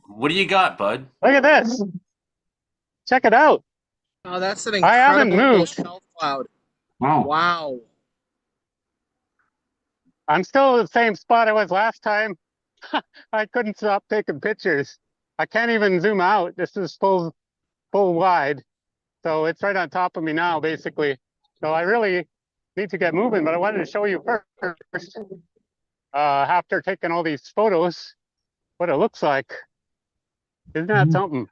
S1: What do you got, bud?
S5: Look at this. Check it out.
S4: Oh, that's an
S5: I haven't
S4: incredible
S5: moved.
S4: shelf cloud.
S9: Wow.
S4: Wow.
S5: I'm still in the same spot I was last time. I couldn't stop taking pictures. I can't even zoom out. This is full wide. So it's right on top of me now, basically. So I really need to get moving, but I wanted to show you first, after taking all these photos, what it looks like. Isn't that something?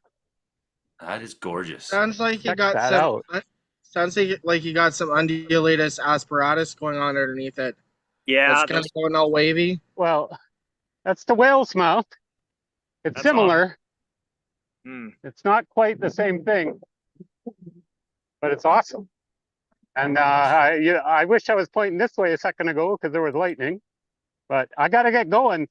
S1: That is gorgeous.
S4: Sounds like you
S5: Check
S4: got
S5: that
S4: some.
S5: out.
S4: Sounds like you got some undulatus asperatus going on underneath it.
S8: Yeah,
S4: It's kind of going all wavy.
S5: Well, that's the whale's mouth. It's
S8: That's
S5: similar.
S8: awesome.
S5: It's not quite the same thing, but it's awesome. And I wish I was pointing this way a second ago because there was lightning, but I got to get going.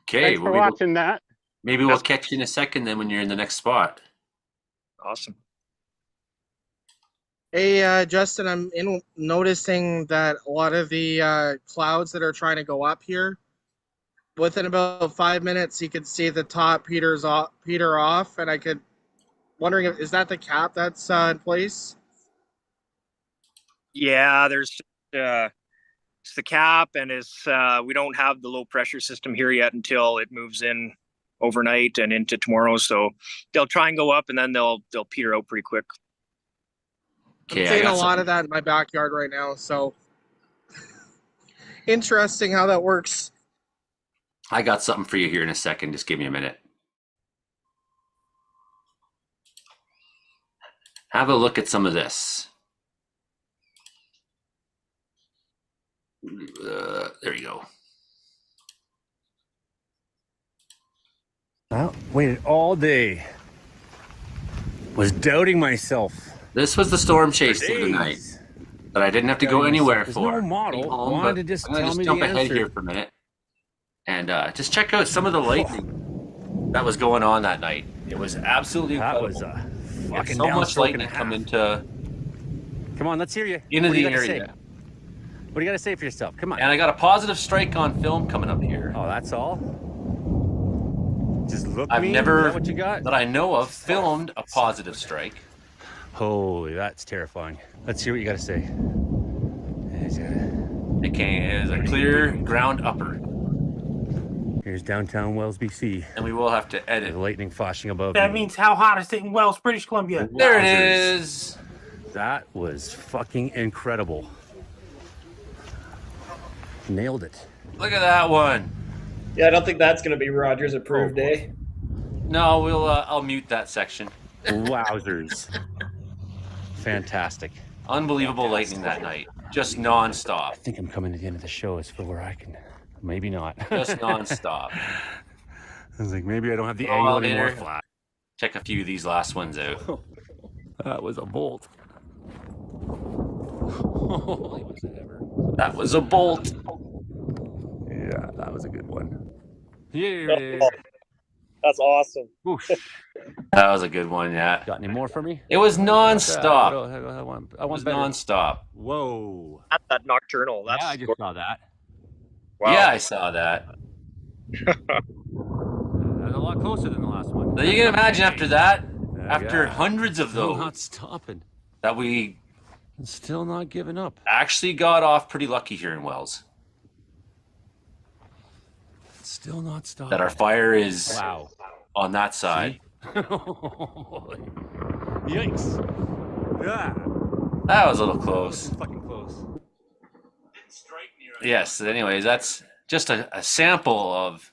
S1: Okay,
S5: Thanks for watching that.
S1: Maybe we'll catch you in a second then when you're in the next spot.
S8: Awesome.
S4: Hey, Justin, I'm noticing that a lot of the clouds that are trying to go up here, within about 5 minutes, you could see the top peter off, and wondering is that the cap that's in place?
S8: Yeah, there's it's the cap, and we don't have the low pressure system here yet until it moves in overnight and into tomorrow. So they'll try and go up, and then they'll peter out pretty quick.
S4: I'm seeing a lot of that in my backyard right now. So interesting how that works.
S1: I got something for you here in a second. Just give me a minute. Have a look at some of this. There you go.
S10: I waited all day. Was doubting myself.
S1: This was the storm chase the other night that I didn't have to go anywhere
S10: There's
S1: for.
S10: no model.
S1: Home,
S10: Wanted to just
S1: I'm gonna
S10: tell
S1: just
S10: me
S1: jump
S10: the
S1: ahead
S10: answer.
S1: here for a minute and just check out some of the lightning that was going on that night. It was absolutely
S10: That
S1: incredible.
S10: was a
S1: Yeah,
S10: fucking
S1: so much
S10: downstroke
S1: lightning
S10: and a
S1: come
S10: half.
S1: into
S10: Come on, let's hear you.
S1: into
S10: What do
S1: the
S10: you gotta
S1: area.
S10: say? What do you got to say for yourself? Come on.
S1: And I got a positive strike on film coming up here.
S10: Oh, that's all? Just look
S1: I've
S10: me?
S1: never,
S10: Is that what you got?
S1: that I know of, filmed a positive strike.
S10: Holy, that's terrifying. Let's hear what you got to say.
S1: It is a clear ground upper.
S10: Here's downtown Wells, BC.
S1: And we will have to edit.
S10: The lightning flashing above
S6: That
S10: me.
S6: means how hot is it in Wells, British Columbia?
S1: There it is.
S10: That was fucking incredible. Nailed it.
S1: Look at that one.
S2: Yeah, I don't think that's going to be Rogers approved, eh?
S1: No, I'll mute that section.
S10: Wowzers. Fantastic.
S1: Unbelievable lightning that night. Just
S10: I
S1: nonstop.
S10: think I'm coming to the end of the show as for where I can. Maybe not.
S1: Just nonstop.
S10: I was like, maybe I don't have the
S1: Oh,
S10: angle anymore.
S1: later.
S10: Flat.
S1: Check a few of these last ones out.
S10: That was a bolt. Holy was it ever?
S1: That was a bolt.
S10: Yeah, that was a good one. Here
S8: Oh,
S10: it is.
S8: That's awesome.
S10: Whoosh.
S1: That was a good one, yeah.
S10: Got any more for me?
S1: It was nonstop.
S10: I want
S1: It was
S10: better.
S1: nonstop.
S10: Whoa.
S8: That nocturnal. That's
S10: Yeah, I just saw that.
S8: wow.
S1: Yeah, I saw that.
S10: That was a lot closer than the last one.
S1: So you can imagine after that, after
S10: Yeah.
S1: hundreds of
S10: Still
S1: those,
S10: not stopping.
S1: that we
S10: Still not giving up.
S1: actually got off pretty lucky here in Wells.
S10: Still not stopping.
S1: That our fire is
S10: Wow.
S1: on that side.
S10: Yikes. Yeah.
S1: That was a little close.
S10: Fucking close.
S1: Yes, anyways, that's just a sample of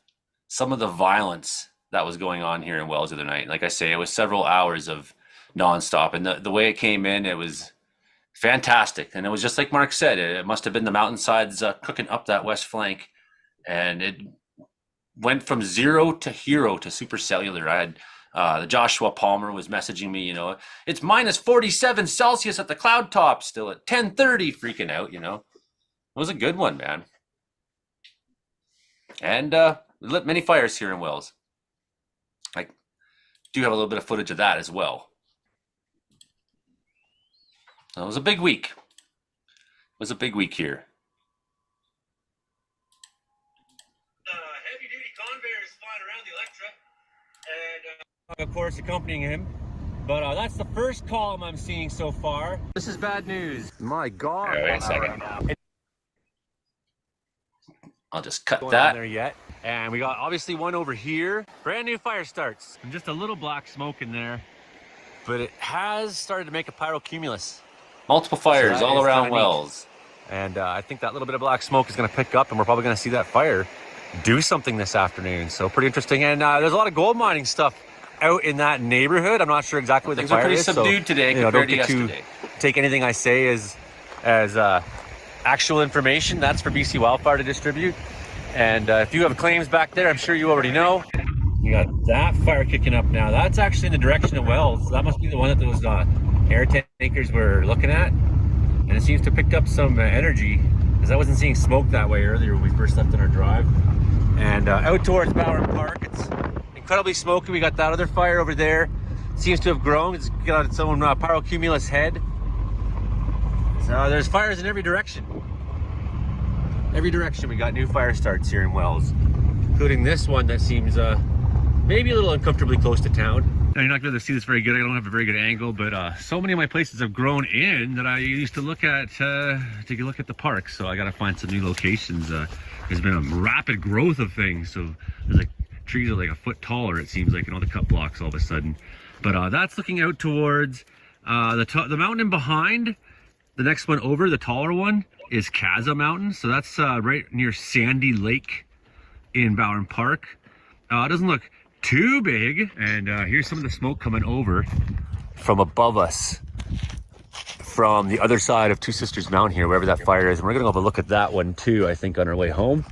S1: some of the violence that was going on here in Wells the other night. Like I say, it was several hours of nonstop. And the way it came in, it was fantastic. And it was just like Mark said, it must have been the mountainsides cooking up that west flank. And it went from 0 to hero to supercellular. I had the Joshua Palmer was messaging me, you know, it's minus 47 Celsius at the cloud top still at 10:30, freaking out, you know. It was a good one, man. And we lit many fires here in Wells. I do have a little bit of footage of that as well. So it was a big week. It was a big week here.
S10: Heavy duty conveyors flying around the Electra, and of course accompanying him. But that's the first column I'm seeing so far. This is bad news. My God.
S1: Wait a second. I'll just cut
S10: Going on
S1: that.
S10: there yet. And we got obviously one over here. Brand new fire starts. And just a little black smoke in there. But it has started to make a pyrocumulus.
S1: Multiple fires
S10: So that
S1: all
S10: is
S1: around
S10: kinda neat.
S1: Wells.
S10: And I think that little bit of black smoke is going to pick up, and we're probably going to see that fire do something this afternoon. So pretty interesting. And there's a lot of gold mining stuff out in that neighborhood. I'm not sure exactly what
S1: Things
S10: the
S1: are
S10: fire
S1: pretty
S10: is.
S1: subdued
S10: so,
S1: today
S10: you know,
S1: compared
S10: don't
S1: to
S10: get
S1: yesterday.
S10: take anything I say as actual information. That's for BC Wildfire to distribute. And if you have claims back there, I'm sure you already know. You got that fire kicking up now. That's actually in the direction of Wells. That must be the one that those air tankers were looking at. And it seems to have picked up some energy, because I wasn't seeing smoke that way earlier when we first left on our drive. And out towards Bower Park, it's incredibly smoky. We got that other fire over there. It seems to have grown. It's got its own pyrocumulus head. So there's fires in every direction. Every direction we got new fire starts here in Wells, including this one that seems maybe a little uncomfortably close to town. Now, you're not going to see this very good. I don't have a very good angle, but so many of my places have grown in that I used to look at the park. So I got to find some new locations. There's been a rapid growth of things. So there's like trees are like a foot taller, it seems like, in all the cut blocks all of a sudden. But that's looking out towards the mountain in behind. The next one over, the taller one, is Kaza Mountain. So that's right near Sandy Lake in Bowen Park. It doesn't look too big. And here's some of the smoke coming over from above us, from the other side of Two Sisters Mountain here, wherever that fire is. And we're gonna go have a look at that one too, I think, on our way home.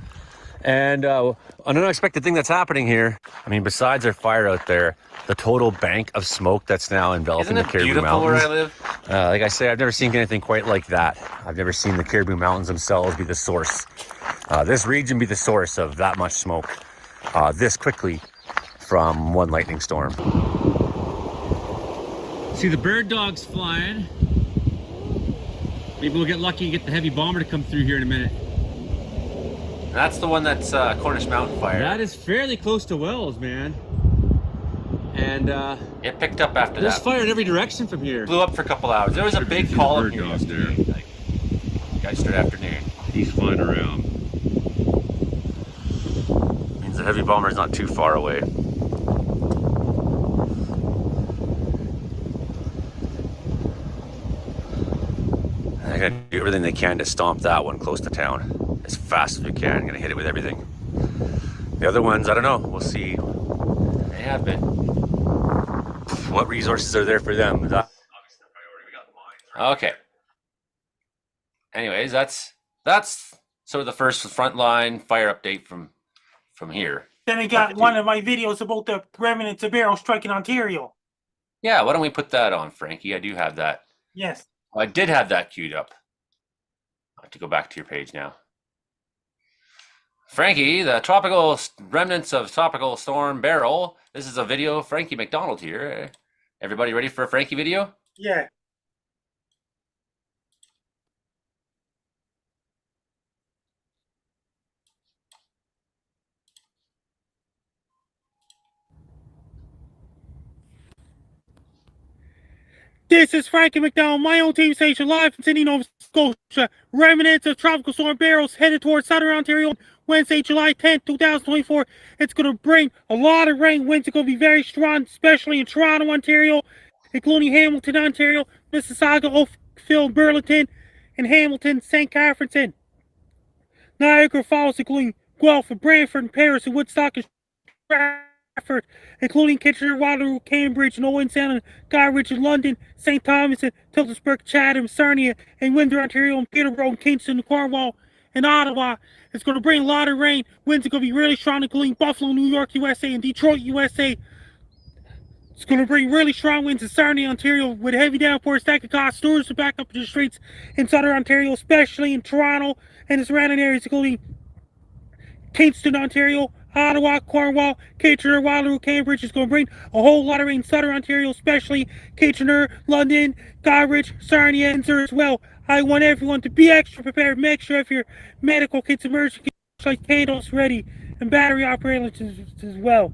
S10: And an unexpected thing that's happening here, I mean, besides our fire out there, the total bank of smoke that's now enveloping
S1: Isn't
S10: the
S1: it
S10: Caribou
S1: beautiful where
S10: Mountains.
S1: I live?
S10: Like I say, I've never seen anything quite like that. I've never seen the Caribou Mountains themselves be the source. This region be the source of that much smoke this quickly from one lightning storm. See the bird dogs flying. Maybe we'll get lucky and get the heavy bomber to come through here in a minute.
S1: That's the one that's Cornish Mountain Fire.
S10: That is fairly close to Wells, man. And
S1: It picked up after
S10: there's
S1: that.
S10: fire in every direction from here.
S1: Blew up for a couple hours. There was a big column
S10: bird
S1: here
S10: dogs
S1: yesterday, like yesterday afternoon.
S10: He's flying around. Means the heavy bomber is not too far away. gonna do everything they can to stomp that one close to town as fast as we can. I'm gonna hit it with everything. The other ones, I don't know. We'll see. They have been. What resources are there for them? That's obviously the priority. We got the mines. Right? Okay. Anyways, that's sort of the first frontline fire update from here.
S6: Then I got one of my videos about the remnants of barrels striking Ontario.
S1: Yeah, why don't we put that on, Frankie? I do have that.
S6: Yes.
S1: I did have that queued up. I have to go back to your page now. Frankie, the tropical remnants of tropical storm Beryl. This is a video of Frankie McDonald here. Everybody ready for a Frankie video?
S6: Yeah. This is Frankie McDonald, my own team station, live from Sydney, Nova Scotia. Remnants of Tropical Storm Barrels headed towards southern Ontario Wednesday, July 10th, 2024. It's going to bring a lot of rain. Winds are going to be very strong, especially in Toronto, Ontario, including Hamilton, Ontario, Mississauga, Oakville, Burlington, and Hamilton, St. Catharines. Niagara Falls, including Guelph, Brantford, and Paris, and Woodstock, and Stratford, including Kitchener, Waterloo, Cambridge, and Owen Sound, Guybridge, and London, St. Thomas, and Tillsburg, Chatham, Sarnia, and Windsor, Ontario, and Peterborough, and Kingston, and Cornwall, and Ottawa. It's going to bring a lot of rain. Winds are going to be really strong, including Buffalo, New York, USA, and Detroit, USA. It's going to bring really strong winds in Sarnia, Ontario, with heavy downpours that could cause storms to back up the streets in southern Ontario, especially in Toronto and the surrounding areas, including Kingston, Ontario, Ottawa, Cornwall, Kitchener, Waterloo, Cambridge. Is going to bring a whole lot of rain in southern Ontario, especially Kitchener, London, Guybridge, Sarnia, and Windsor as well. I want everyone to be extra prepared. Make sure if your medical kits, emergency kits, like candles ready, and battery operated as well.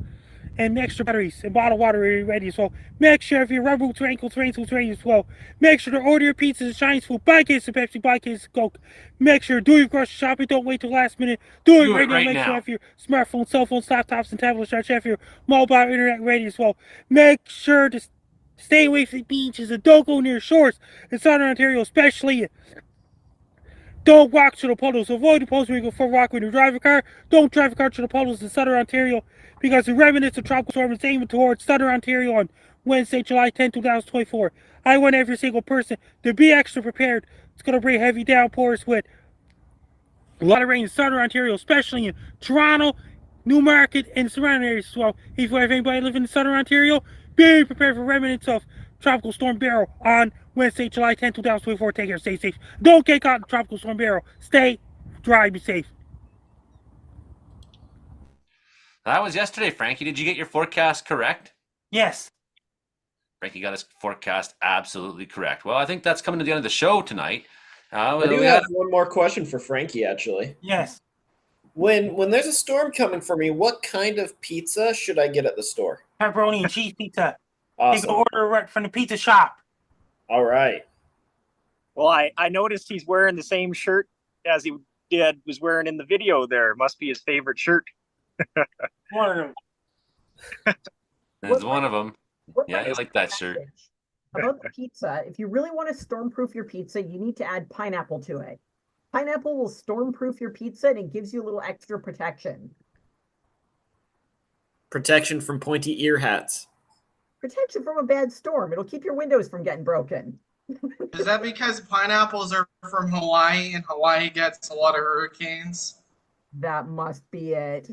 S6: And extra batteries and bottled water ready as well. Make sure if your rubber boots, raincoats, rain suits ready as well. Make sure to order your pizzas and Chinese food. Buy cases of Pepsi, buy cases of Coke. Make sure to do your grocery shopping. Don't wait till last minute. Do it right now. Make sure if your smartphone, cell phones, laptops, and tablets charge. If your mobile internet ready as well. Make sure to stay away from the beaches and don't go near shores in southern Ontario, especially. Don't walk to the puddles. Avoid the puddles when you go for a walk when you drive a car. Don't drive a car to the puddles in southern Ontario because the remnants of tropical storm is aiming towards southern Ontario on Wednesday, July 10, 2024. I want every single person to be extra prepared. It's going to bring heavy downpours with a lot of rain in southern Ontario, especially in Toronto, Newmarket, and surrounding areas as well. If you have anybody living in southern Ontario, be prepared for remnants of Tropical Storm Beryl on Wednesday, July 10, 2024. Take care, stay safe. Don't get caught in Tropical Storm Beryl. Stay dry, be safe.
S1: That was yesterday, Frankie. Did you get your forecast correct?
S6: Yes.
S1: Frankie got his forecast absolutely correct. Well, I think that's coming to the end of the show tonight.
S2: I do have one more question for Frankie, actually.
S6: Yes.
S2: When there's a storm coming for me, what kind of pizza should I get at the store?
S6: Pepperoni and cheese pizza.
S2: Awesome.
S6: You can order right from the pizza shop.
S2: All right.
S8: Well, I noticed he's wearing the same shirt as he was wearing in the video there. Must be his favorite shirt.
S6: One of them.
S1: That's one of them. Yeah, I like that shirt.
S7: About the pizza, if you really want to stormproof your pizza, you need to add pineapple to it. Pineapple will stormproof your pizza and it gives you a little extra protection.
S2: Protection from pointy ear hats.
S7: Protection from a bad storm. It'll keep your windows from getting broken.
S4: Is that because pineapples are from Hawaii and Hawaii gets a lot of hurricanes?
S7: That must be it.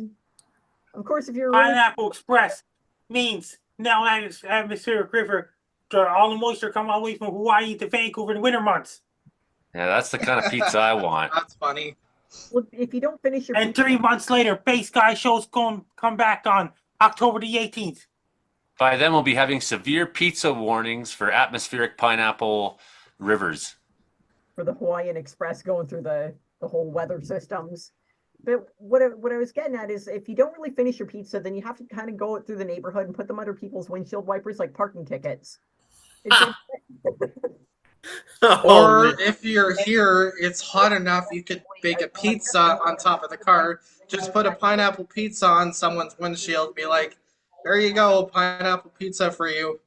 S7: Of course, if you're
S6: Pineapple Express means now atmospheric river, all the moisture come all the way from Hawaii to Vancouver in the winter months.
S1: Yeah, that's the kind of pizza I want.
S4: That's funny.
S7: Well, if you don't finish your
S6: and 3 months later, Base Guy shows come back on October the 18th.
S1: By then, we'll be having severe pizza warnings for atmospheric pineapple rivers.
S7: For the Hawaiian Express going through the whole weather systems. But what I was getting at is if you don't really finish your pizza, then you have to kind of go through the neighborhood and put them under people's windshield wipers like parking tickets.
S4: Or if you're here, it's hot enough, you could bake a pizza on top of the car. Just put a pineapple pizza on someone's windshield. Be like, there you go, pineapple pizza for you.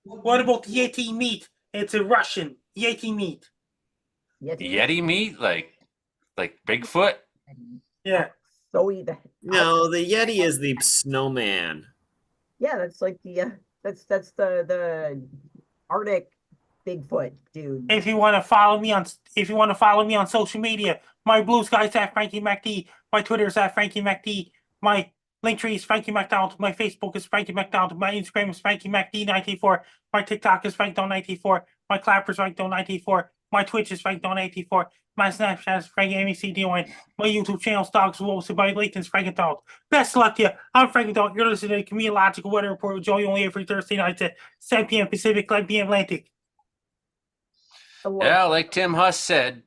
S6: What about Yeti meat? It's a Russian Yeti meat.
S1: Yeti meat, like Bigfoot.
S6: Yeah.
S7: So the
S2: No, the Yeti is the snowman.
S7: yeah, that's like the that's the Arctic Bigfoot dude.
S6: If you want to follow me on social media, my blue sky's at Frankie MacD, my Twitter is at Frankie MacD, my Linktree is Frankie McDonald, my Facebook is Frankie McDonald, my Instagram is Frankie MacD94, my TikTok is FrankDon94, my Clapper is FrankDon94, my Twitch is FrankDon84, my Snapchat is Frankie MCDON, my YouTube channel Dogs hosted by Layton's Frankie Donald. Best of luck to you. I'm Frankie Donald. You're listening to Comedeological Weather Report with Joey only every Thursday nights at 7 p.m. Pacific, 11 p.m. Atlantic.
S1: Yeah, like Tim Huss said,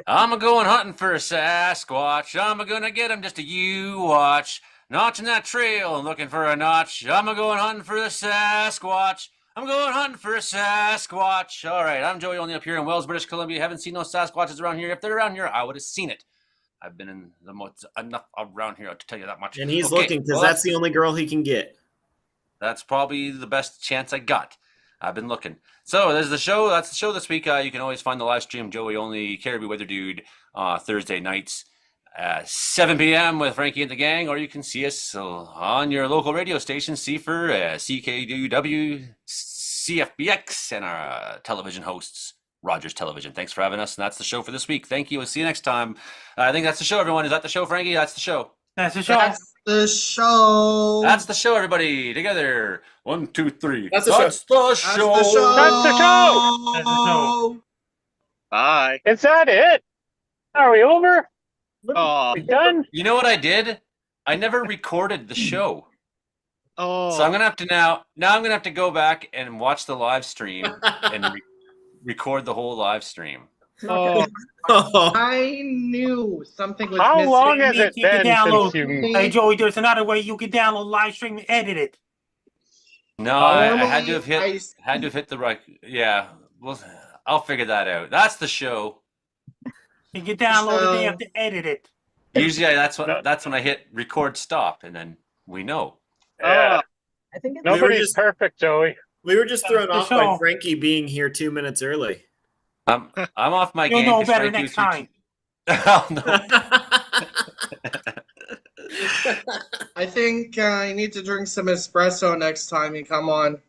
S1: I'm a going hunting for a Sasquatch. I'm a gonna get him just a you watch. Notching that trail and looking for a notch. I'm a going hunting for the Sasquatch. I'm going hunting for a Sasquatch. All right, I'm Joey only up here in Wells, British Columbia. Haven't seen no Sasquatches around here. If they're around here, I would have seen it. I've been in the most enough around here to tell you that much.
S2: And he's
S1: Okay,
S2: looking because
S1: well,
S2: that's the only girl he can get.
S1: That's probably the best chance I got. I've been looking. So there's the show. That's the show this week. You can always find the live stream, Joey Only, Caribou Weather Dude, Thursday nights at 7 p.m. with Frankie and the gang, or you can see us on your local radio station, CFR, CKUW, CFBX, and our television hosts, Rogers Television. Thanks for having us, and that's the show for this week. Thank you. We'll see you next time. I think that's the show, everyone. Is that the show, Frankie? That's the show.
S6: That's the show.
S4: That's the show.
S1: That's the show, everybody. Together. 1, 2, 3.
S2: That's the show.
S1: That's the
S4: That's
S1: show.
S4: the show.
S5: That's the show.
S6: That's the show.
S8: Bye.
S5: Is that it? Are we over?
S8: Oh,
S5: We done?
S1: You know what I did? I never recorded the show.
S8: oh.
S1: So I'm gonna have to now I'm gonna have to go back and watch the live stream and record the whole live stream.
S8: Oh.
S4: I knew something was
S5: How
S4: missing.
S5: long has it
S6: You can
S5: been
S6: download.
S5: since you?
S6: Hey Joey, there's another way you can download live stream and edit it.
S1: No, I had to
S4: Normally,
S1: have hit the right. Yeah, well, I'll figure that out. That's the show.
S6: You can download it, then you have to edit it.
S1: Usually that's when I hit record stop, and then we know.
S5: Yeah.
S7: I think it's
S5: Nobody's
S2: just-
S5: perfect, Joey.
S2: We were just thrown
S6: the
S2: off
S6: show.
S2: by Frankie being here 2 minutes early.
S1: I'm off my
S6: You'll
S1: game.
S6: know
S1: 'cause
S6: better
S1: Frankie
S6: next
S1: was
S6: time.
S1: Oh, no.
S4: I think you need to drink some espresso next time you come on.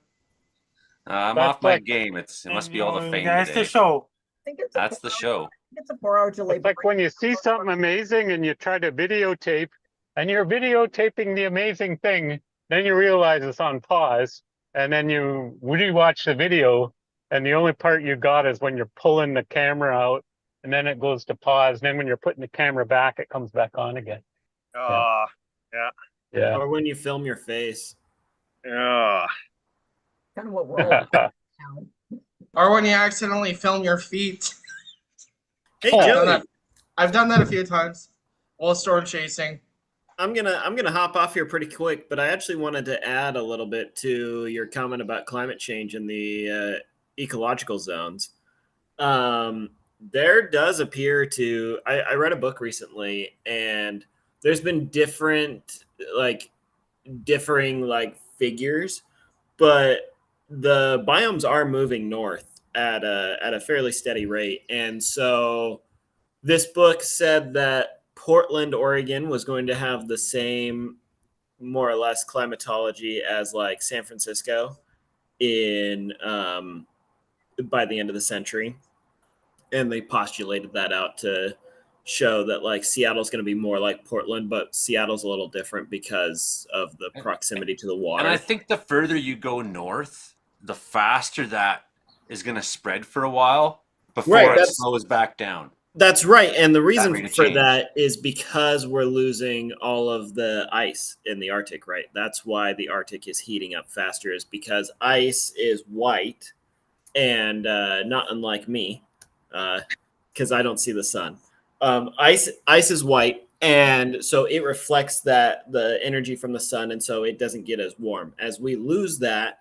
S1: I'm
S5: That's
S1: off my
S5: like-
S1: game. It must be all the fame
S6: That's
S1: today.
S6: the show.
S7: I think it's
S1: That's the show.
S7: It's a 4-hour delay.
S5: It's like when you see something amazing and you try to videotape, and you're videotaping the amazing thing, then you realize it's on pause, and then you rewatch the video, and the only part you got is when you're pulling the camera out, and then it goes to pause, and then when you're putting the camera back, it comes back on again.
S8: Oh.
S5: Yeah.
S2: Or when you film your face.
S8: Yeah.
S7: Kind of what we're all now.
S4: Or when you accidentally film your feet.
S2: Hey,
S5: Oh,
S2: Joey,
S4: I've done that a few times while storm chasing.
S2: I'm gonna hop off here pretty quick, but I actually wanted to add a little bit to your comment about climate change in the ecological zones. There does appear to I read a book recently, and there's been differing figures, but the biomes are moving north at a fairly steady rate. And so this book said that Portland, Oregon was going to have the same more or less climatology as like San Francisco in by the end of the century. And they postulated that out to show that like Seattle's going to be more like Portland, but Seattle's a little different because of the proximity to the water.
S1: And I think the further you go north, the faster that is going to spread for a while before it slows back down.
S2: That's right. And the reason
S1: rate of
S2: for
S1: change.
S2: that is because we're losing all of the ice in the Arctic, right? That's why the Arctic is heating up faster, is because ice is white and not unlike me, because I don't see the sun. Ice is white, and so it reflects the energy from the sun, and so it doesn't get as warm. As we lose that,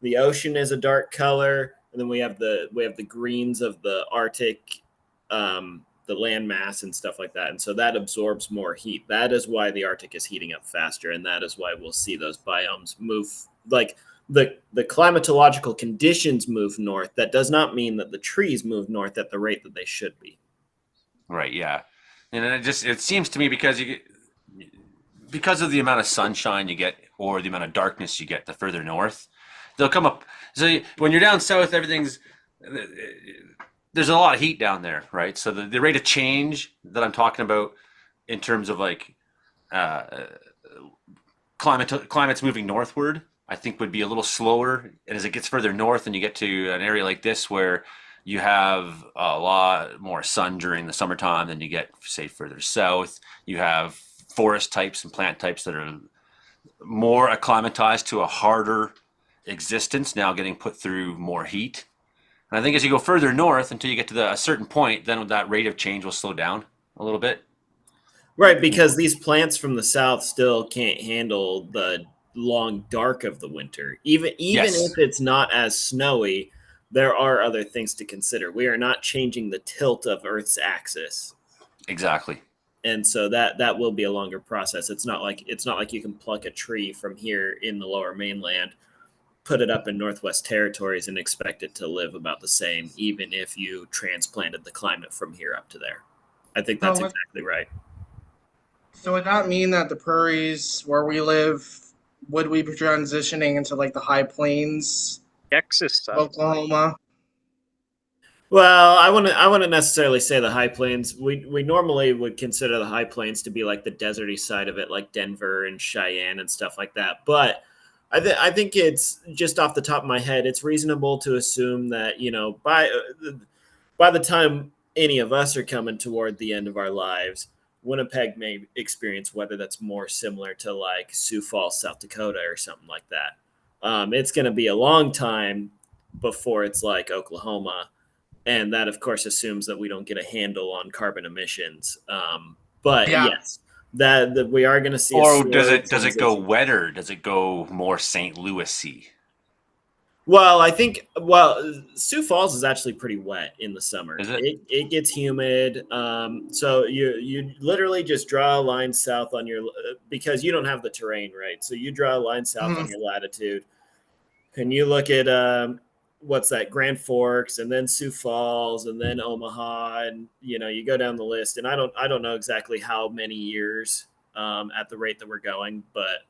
S2: the ocean is a dark color, and then we have the greens of the Arctic, the land mass and stuff like that, and so that absorbs more heat. That is why the Arctic is heating up faster, and that is why we'll see those biomes move. Like the climatological conditions move north, that does not mean that the trees move north at the rate that they should be.
S1: Right. Yeah. And it seems to me because of the amount of sunshine you get or the amount of darkness you get the further north, they'll come up. So when you're down south, there's a lot of heat down there, right? So the rate of change that I'm talking about in terms of like uh, climate's moving northward, I think would be a little slower. And as it gets further north and you get to an area like this where you have a lot more sun during the summertime than you get, say, further south, you have forest types and plant types that are more acclimatized to a harder existence now getting put through more heat. And I think as you go further north until you get to a certain point, then that rate of change will slow down a little bit.
S2: Right, because these plants from the south still can't handle the long dark of the winter. Even
S1: Yes.
S2: if it's not as snowy, there are other things to consider. We are not changing the tilt of Earth's axis.
S1: Exactly.
S2: And so that will be a longer process. It's not like you can pluck a tree from here in the lower mainland, put it up in Northwest Territories and expect it to live about the same, even if you transplanted the climate from here up to there. I think that's exactly right.
S4: So would that mean that the prairies where we live, would we be transitioning into like the high plains,
S8: Texas stuff.
S4: Oklahoma?
S2: Well, I wouldn't necessarily say the high plains. We normally would consider the high plains to be like the deserty side of it, like Denver and Cheyenne and stuff like that. But I think it's just off the top of my head, it's reasonable to assume that by the time any of us are coming toward the end of our lives, Winnipeg may experience weather that's more similar to like Sioux Falls, South Dakota, or something like that. It's going to be a long time before it's like Oklahoma. And that, of course, assumes that we don't get a handle on carbon emissions. But
S4: Yeah.
S2: yes, that we are going to see.
S1: Or does it go wetter? Does it go more St. Louis-y?
S2: Well, Sioux Falls is actually pretty wet in the summer.
S1: Is it?
S2: It gets humid. So you literally just draw a line south on your because you don't have the terrain, right? So you draw a line south on your latitude, and you look at what's that, Grand Forks, and then Sioux Falls, and then Omaha, and you go down the list. And I don't know exactly how many years at the rate that we're going, but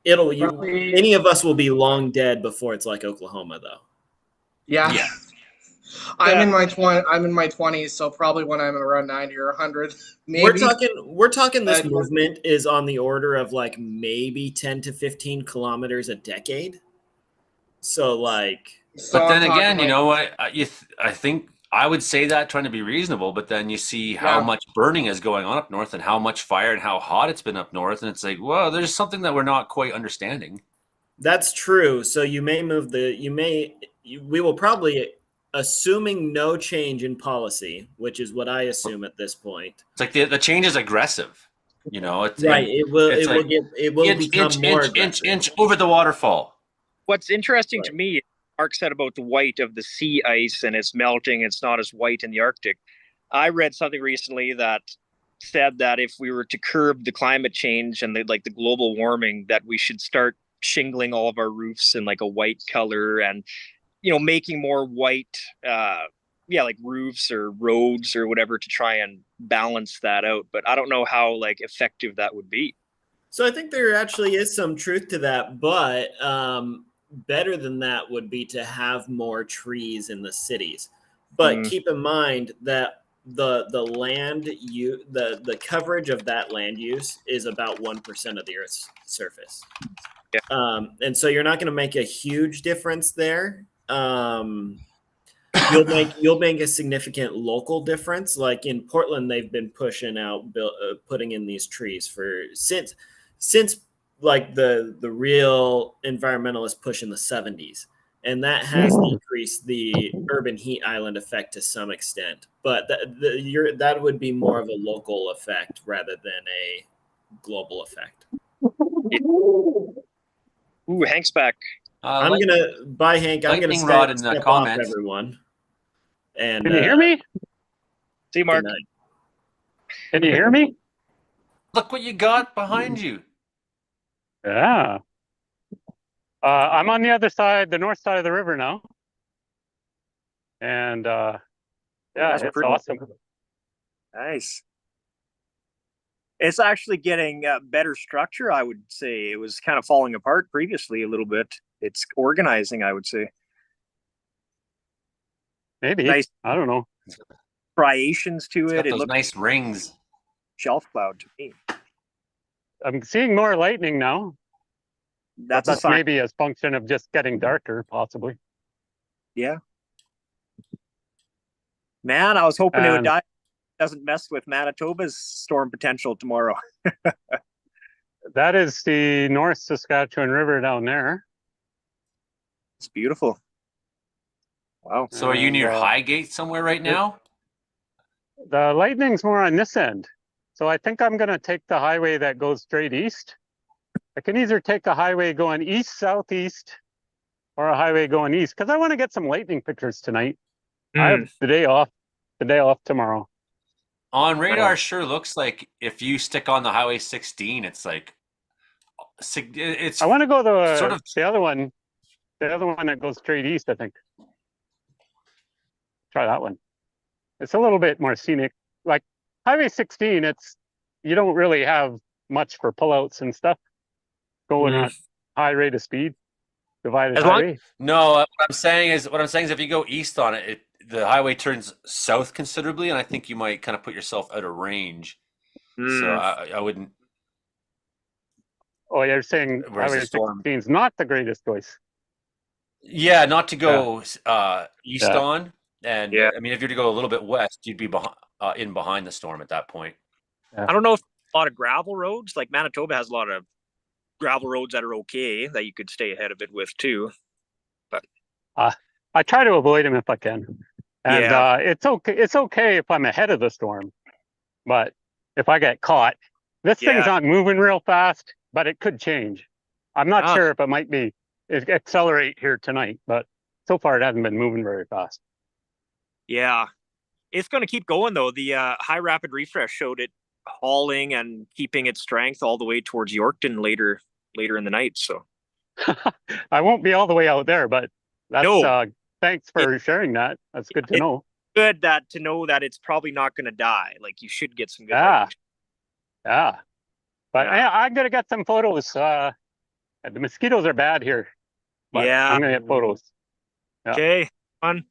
S2: any of us will be long dead before it's like Oklahoma, though.
S4: Yeah.
S1: Yeah.
S4: I'm in my 20s, so probably when I'm around 90 or 100, maybe.
S2: We're talking this movement is on the order of like maybe 10 to 15 kilometers a decade. So like,
S1: but then again, you know what? I think I would say that trying to be reasonable, but then you see how much burning is going on up north and how much fire and how hot it's been up north, and it's like, well, there's something that we're not quite understanding.
S2: That's true. So we will probably, assuming no change in policy, which is what I assume at this point.
S1: It's like the change is aggressive. It's
S2: right. It will become more
S1: inch over the waterfall.
S8: What's interesting to me, Mark said about the white of the sea ice and it's melting, it's not as white in the Arctic. I read something recently that said that if we were to curb the climate change and the global warming, that we should start shingling all of our roofs in like a white color and, making more white, like roofs or roads or whatever to try and balance that out. But I don't know how like effective that would be.
S2: So I think there actually is some truth to that, but better than that would be to have more trees in the cities. But keep in mind that the coverage of that land use is about 1% of the Earth's surface. Yeah. And so you're not going to make a huge difference there. You'll make a significant local difference. Like in Portland, they've been pushing out putting in these trees since like the real environmentalist push in the 70s, and that has decreased the urban heat island effect to some extent, but that would be more of a local effect rather than a global effect.
S8: Ooh, Hank's back.
S2: I'm gonna step off, everyone. And
S5: can you hear me?
S8: See you, Mark.
S5: Can you hear me?
S1: Look what you got behind you.
S5: Yeah. I'm on the other side, the north side of the river now. And yeah,
S8: That's
S5: it's
S8: pretty
S5: awesome.
S8: nice. It's actually getting better structure, I would say. It was kind of falling apart previously a little bit. It's organizing, I would say.
S5: Maybe.
S8: Nice
S5: I don't know.
S8: striations to
S1: It's
S8: it.
S1: got
S8: It
S1: those
S8: looks
S1: nice rings.
S8: shelf cloud to me.
S5: I'm seeing more lightning now. But
S8: That's a
S5: that's
S8: sign.
S5: maybe a function of just getting darker, possibly.
S8: Yeah. Man, I was hoping it would
S5: And
S8: die. Doesn't mess with Manitoba's storm potential tomorrow.
S5: that is the North Saskatchewan River down there.
S8: It's beautiful. Wow.
S1: So are you
S5: And,
S1: near Highgate somewhere right now?
S5: the lightning's more on this end. So I think I'm going to take the highway that goes straight east. I can either take a highway going east, southeast, or a highway going east, because I want to get some lightning pictures tonight. I have the day off tomorrow.
S1: On radar, sure looks like if you stick on the Highway 16, it's like it's
S5: I want to go to
S1: sort of
S5: the other one that goes straight east, I think. Try that one. It's a little bit more scenic. Like Highway 16, you don't really have much for pullouts and stuff going at high rate of speed, divided
S8: As long-
S5: highway.
S1: no. What I'm saying is if you go east on it, the highway turns south considerably, and I think you might kind of put yourself out of range. So I wouldn't.
S5: Oh, you're saying
S1: Where's
S5: Highway
S1: the storm?
S5: 16 is not the greatest choice.
S1: Yeah, not to go east
S5: Yeah.
S1: on, and
S8: Yeah.
S1: I mean if you're to go a little bit west, you'd be behind the storm at that point.
S8: I don't know if a lot of gravel roads, like Manitoba has a lot of gravel roads that are okay that you could stay ahead of it with too. But
S5: I try to avoid them if I can. And
S8: Yeah.
S5: it's okay if I'm ahead of the storm. But if I get caught, this thing's
S8: Yeah.
S5: not moving real fast, but it could change. I'm not
S8: Ah.
S5: sure if it might accelerate here tonight, but so far it hasn't been moving very fast.
S8: Yeah. It's going to keep going though. The high rapid refresh showed it hauling and keeping its strength all the way towards Yorkton later in the night. So
S5: I won't be all the way out there, but that's
S8: No.
S5: Thanks for sharing that. That's good to know.
S8: good to know that it's probably not going to die. Like you should get some good
S5: Yeah.
S8: lightning.
S5: Yeah. But
S8: Yeah.
S5: I'm gonna get some photos. The mosquitoes are bad here. But
S8: Yeah.
S5: I'm gonna get photos. Yeah.
S8: Okay. Fun.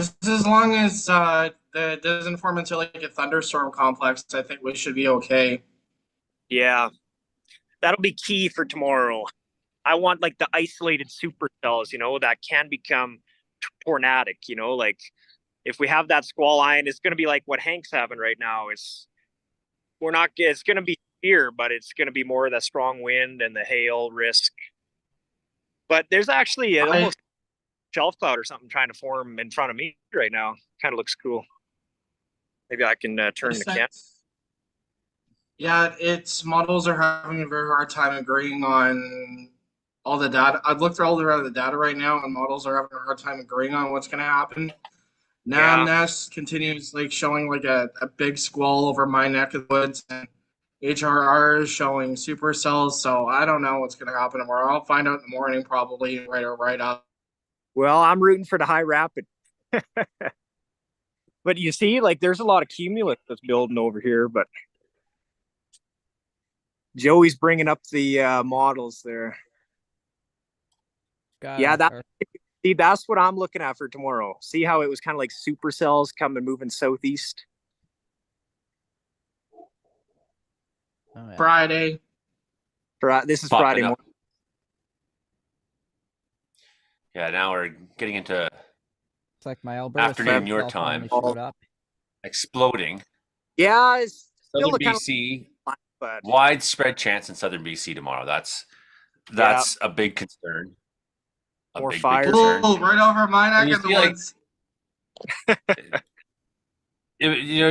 S4: Just as long as it doesn't form into like a thunderstorm complex, I think we should be okay.
S8: Yeah. That'll be key for tomorrow. I want like the isolated supercells, that can become tornadic, like if we have that squall line, it's going to be like what Hank's having right now. It's going to be here, but it's going to be more of the strong wind and the hail risk. But there's actually almost shelf cloud or something trying to form in front of me right now. Kind of looks cool. Maybe I can turn the camera.
S4: Yeah, its models are having a very hard time agreeing on all the data. I've looked through all the data right now, and models are having a hard time agreeing on what's going to happen. NamNest continues like showing like a big squall over my neck of the woods, and HRR is showing supercells. So I don't know what's going to happen tomorrow. I'll find out in the morning probably right up.
S8: Well, I'm rooting for the high rapid. But you see, like there's a lot of cumulus that's building over here, but Joey's bringing up the models there. That's what I'm looking at for tomorrow. See how it was kind of like supercells coming moving southeast.
S3: Oh, yeah.
S4: Friday.
S8: This is
S1: Popping
S8: Friday
S1: up.
S8: morning.
S1: Yeah, now we're getting into
S3: It's like my Alberta
S1: afternoon your
S3: cell
S1: time.
S3: finally showed up.
S1: Exploding.
S8: Yeah, it's still
S1: Southern
S8: the kind
S1: BC,
S8: of, but
S1: widespread chance in southern BC tomorrow. That's a big concern.
S8: More
S1: big
S8: fire.
S1: concern.
S4: Oh, right over my
S1: And
S4: neck
S1: you
S4: of the
S1: see, like,
S4: woods.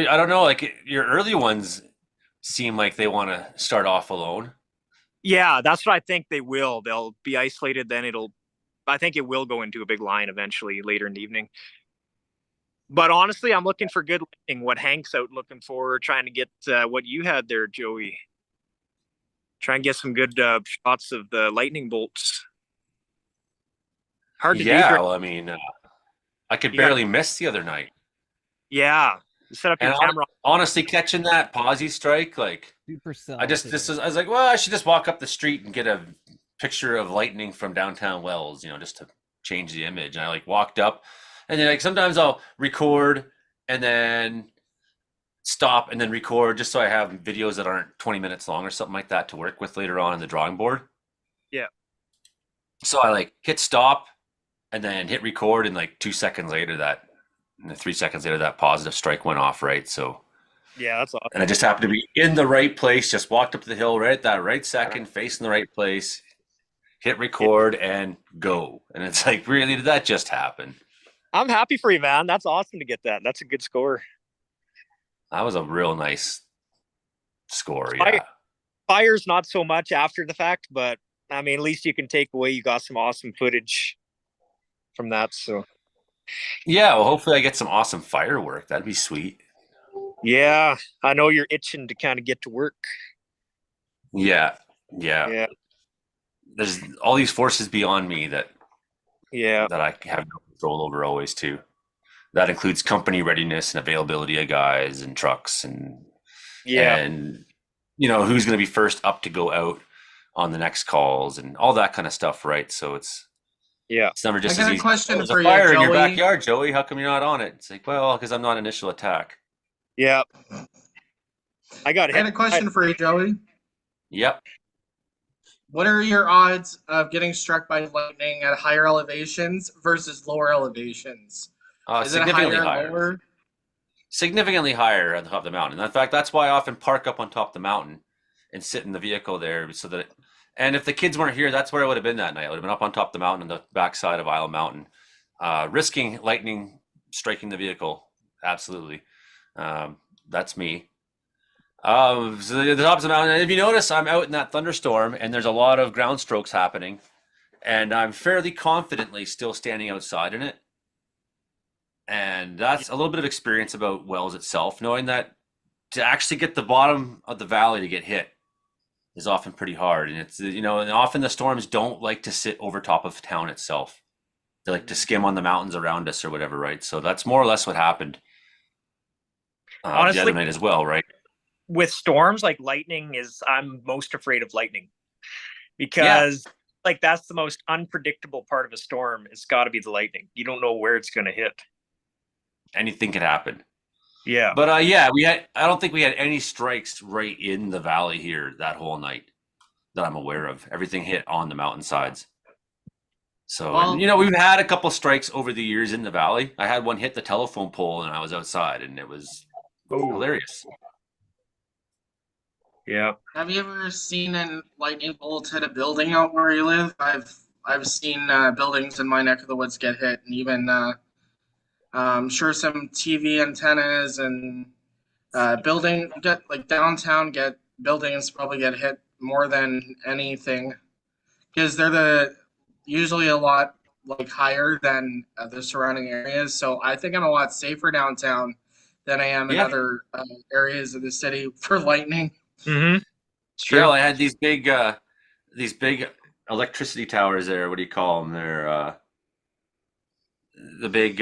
S1: I don't know. Like your early ones seem like they want to start off alone.
S8: Yeah, that's what I think they will. They'll be isolated. Then I think it will go into a big line eventually later in the evening. But honestly, I'm looking for good lightning. What Hank's out looking for, trying to get what you had there, Joey. Try and get some good shots of the lightning bolts. Hard to do.
S1: Yeah, well, I mean, I could
S8: You gotta-
S1: barely miss the other night.
S8: Yeah, set up your
S1: And
S8: camera.
S1: honestly, catching that posy strike, like
S3: Super
S1: I was like, well, I should just walk up the street and get a picture of lightning from downtown Wells, just to change the image. And I like walked up, and then like sometimes I'll record and then stop and then record just so I have videos that aren't 20 minutes long or something like that to work with later on in the drawing board.
S8: Yeah.
S1: So I like hit stop and then hit record, and like 2 seconds later and 3 seconds later that positive strike went off, right? So
S8: Yeah, that's awesome.
S1: and I just happened to be in the right place, just walked up the hill right at that right second, facing the right place, hit record and go. And it's like, really, did that just happen?
S8: I'm happy for you, man. That's awesome to get that. That's a good score.
S1: That was a real nice score,
S8: Fire-
S1: yeah.
S8: Fire's not so much after the fact, but I mean, at least you can take away you got some awesome footage from that. So
S1: Yeah, well, hopefully I get some awesome firework. That'd be sweet.
S8: yeah, I know you're itching to kind of get to work.
S1: Yeah.
S8: Yeah,
S1: There's all these forces beyond me that
S8: yeah,
S1: I have no control over always too. That includes company readiness and availability of guys and trucks and
S8: yeah.
S1: and who's going to be first up to go out on the next calls and all that kind of stuff, right? So it's never just
S4: I got
S1: as
S4: a
S1: easy.
S4: question
S1: There's
S4: for
S1: a
S4: you,
S1: fire in your
S4: Joey.
S1: backyard, Joey. How come you're not on it? It's like, well, because I'm not initial attack.
S8: Yeah. I got
S4: I had a question for you, Joey.
S1: Yep.
S4: What are your odds of getting struck by lightning at higher elevations versus lower elevations? Is it
S1: Significantly
S4: higher,
S1: higher.
S4: lower?
S1: Significantly higher on top of the mountain. In fact, that's why I often park up on top of the mountain and sit in the vehicle there so that and if the kids weren't here, that's where I would have been that night. I would have been up on top of the mountain on the backside of Isle Mountain, risking lightning striking the vehicle. Absolutely. That's me. So the top of the mountain, and if you notice, I'm out in that thunderstorm and there's a lot of ground strokes happening, and I'm fairly confidently still standing outside in it. And that's a little bit of experience about Wells itself, knowing that to actually get the bottom of the valley to get hit is often pretty hard. And it's, and often the storms don't like to sit over top of town itself. They like to skim on the mountains around us or whatever, right? So that's more or less what happened the
S8: Honestly,
S1: other night as well, right?
S8: with storms, like lightning I'm most afraid of lightning because like that's the most unpredictable part of a storm. It's got to be the lightning. You don't know where it's going to hit.
S1: Anything could happen.
S8: Yeah.
S1: But I don't think we had any strikes right in the valley here that whole night that I'm aware of. Everything hit on the mountainsides. So,
S4: Well-
S1: and, we've had a couple strikes over the years in the valley. I had one hit the telephone pole and I was outside and it was hilarious.
S8: Yeah.
S4: Have you ever seen a lightning bolt hit a building out where you live? I've seen buildings in my neck of the woods get hit, and even I'm sure some TV antennas and building get like downtown get buildings probably get hit more than anything because they're usually a lot like higher than the surrounding areas. So I think I'm a lot safer downtown than I am in other areas of the city for lightning.
S8: Mm-hmm. Sure.
S1: Yeah, well, I had these big electricity towers there. What do you call them? They're the big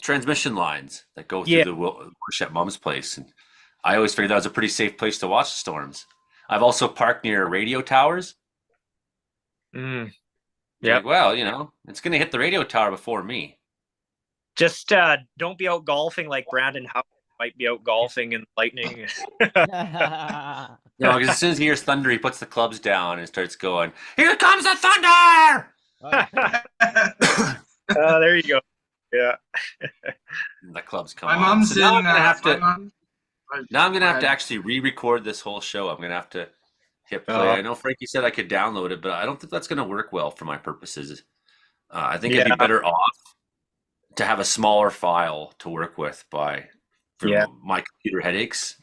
S1: transmission lines that go through the worship mom's place. And I always figured that was a pretty safe place to watch the storms. I've also parked near radio towers.
S8: Mm.
S1: Yeah. Like, well, it's going to hit the radio tower before me.
S8: Just don't be out golfing like Brandon Howe might be out golfing in lightning.
S1: Because as soon as he hears thunder, he puts the clubs down and starts going, "Here comes the thunder!"
S8: There you go. Yeah.
S1: The clubs come
S4: My
S1: on.
S4: mom's
S1: So now I'm
S4: in.
S1: going to have to.
S4: Mom,
S1: Now I'm going to have
S4: Go
S1: to
S4: ahead.
S1: actually re-record this whole show. I'm going to have to hit play. I know Frankie said I could download it, but I don't think that's going to work well for my purposes. I think it'd be better off to have a smaller file to work with for my computer headaches.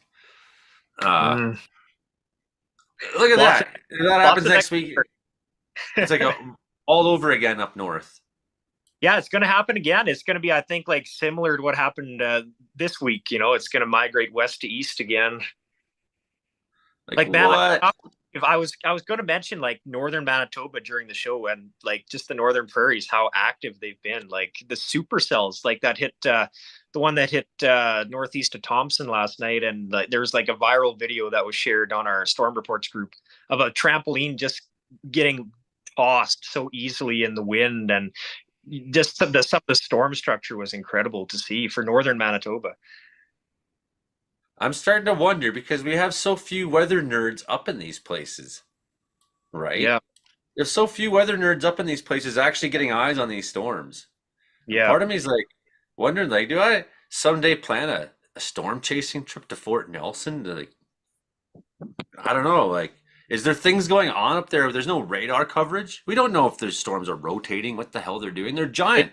S1: Look at that. If that happens next week, it's like all over again up north.
S8: Yeah, it's going to happen again. It's going to be, I think, like similar to what happened this week. It's going to migrate west to east again. Like man,
S1: what?
S8: if I was going to mention like northern Manitoba during the show, and like just the northern prairies, how active they've been. Like the supercells, like that hit the one that hit northeast of Thompson last night, and there was like a viral video that was shared on our storm reports group of a trampoline just getting tossed so easily in the wind, and just some of the storm structure was incredible to see for northern Manitoba.
S1: I'm starting to wonder because we have so few weather nerds up in these places, right?
S8: Yeah,
S1: There's so few weather nerds up in these places actually getting eyes on these storms. And
S8: yeah.
S1: part of me is like wondering, like, do I someday plan a storm chasing trip to Fort Nelson? To like, I don't know, like, is there things going on up there? There's no radar coverage. We don't know if those storms are rotating. What the hell they're doing? They're giant.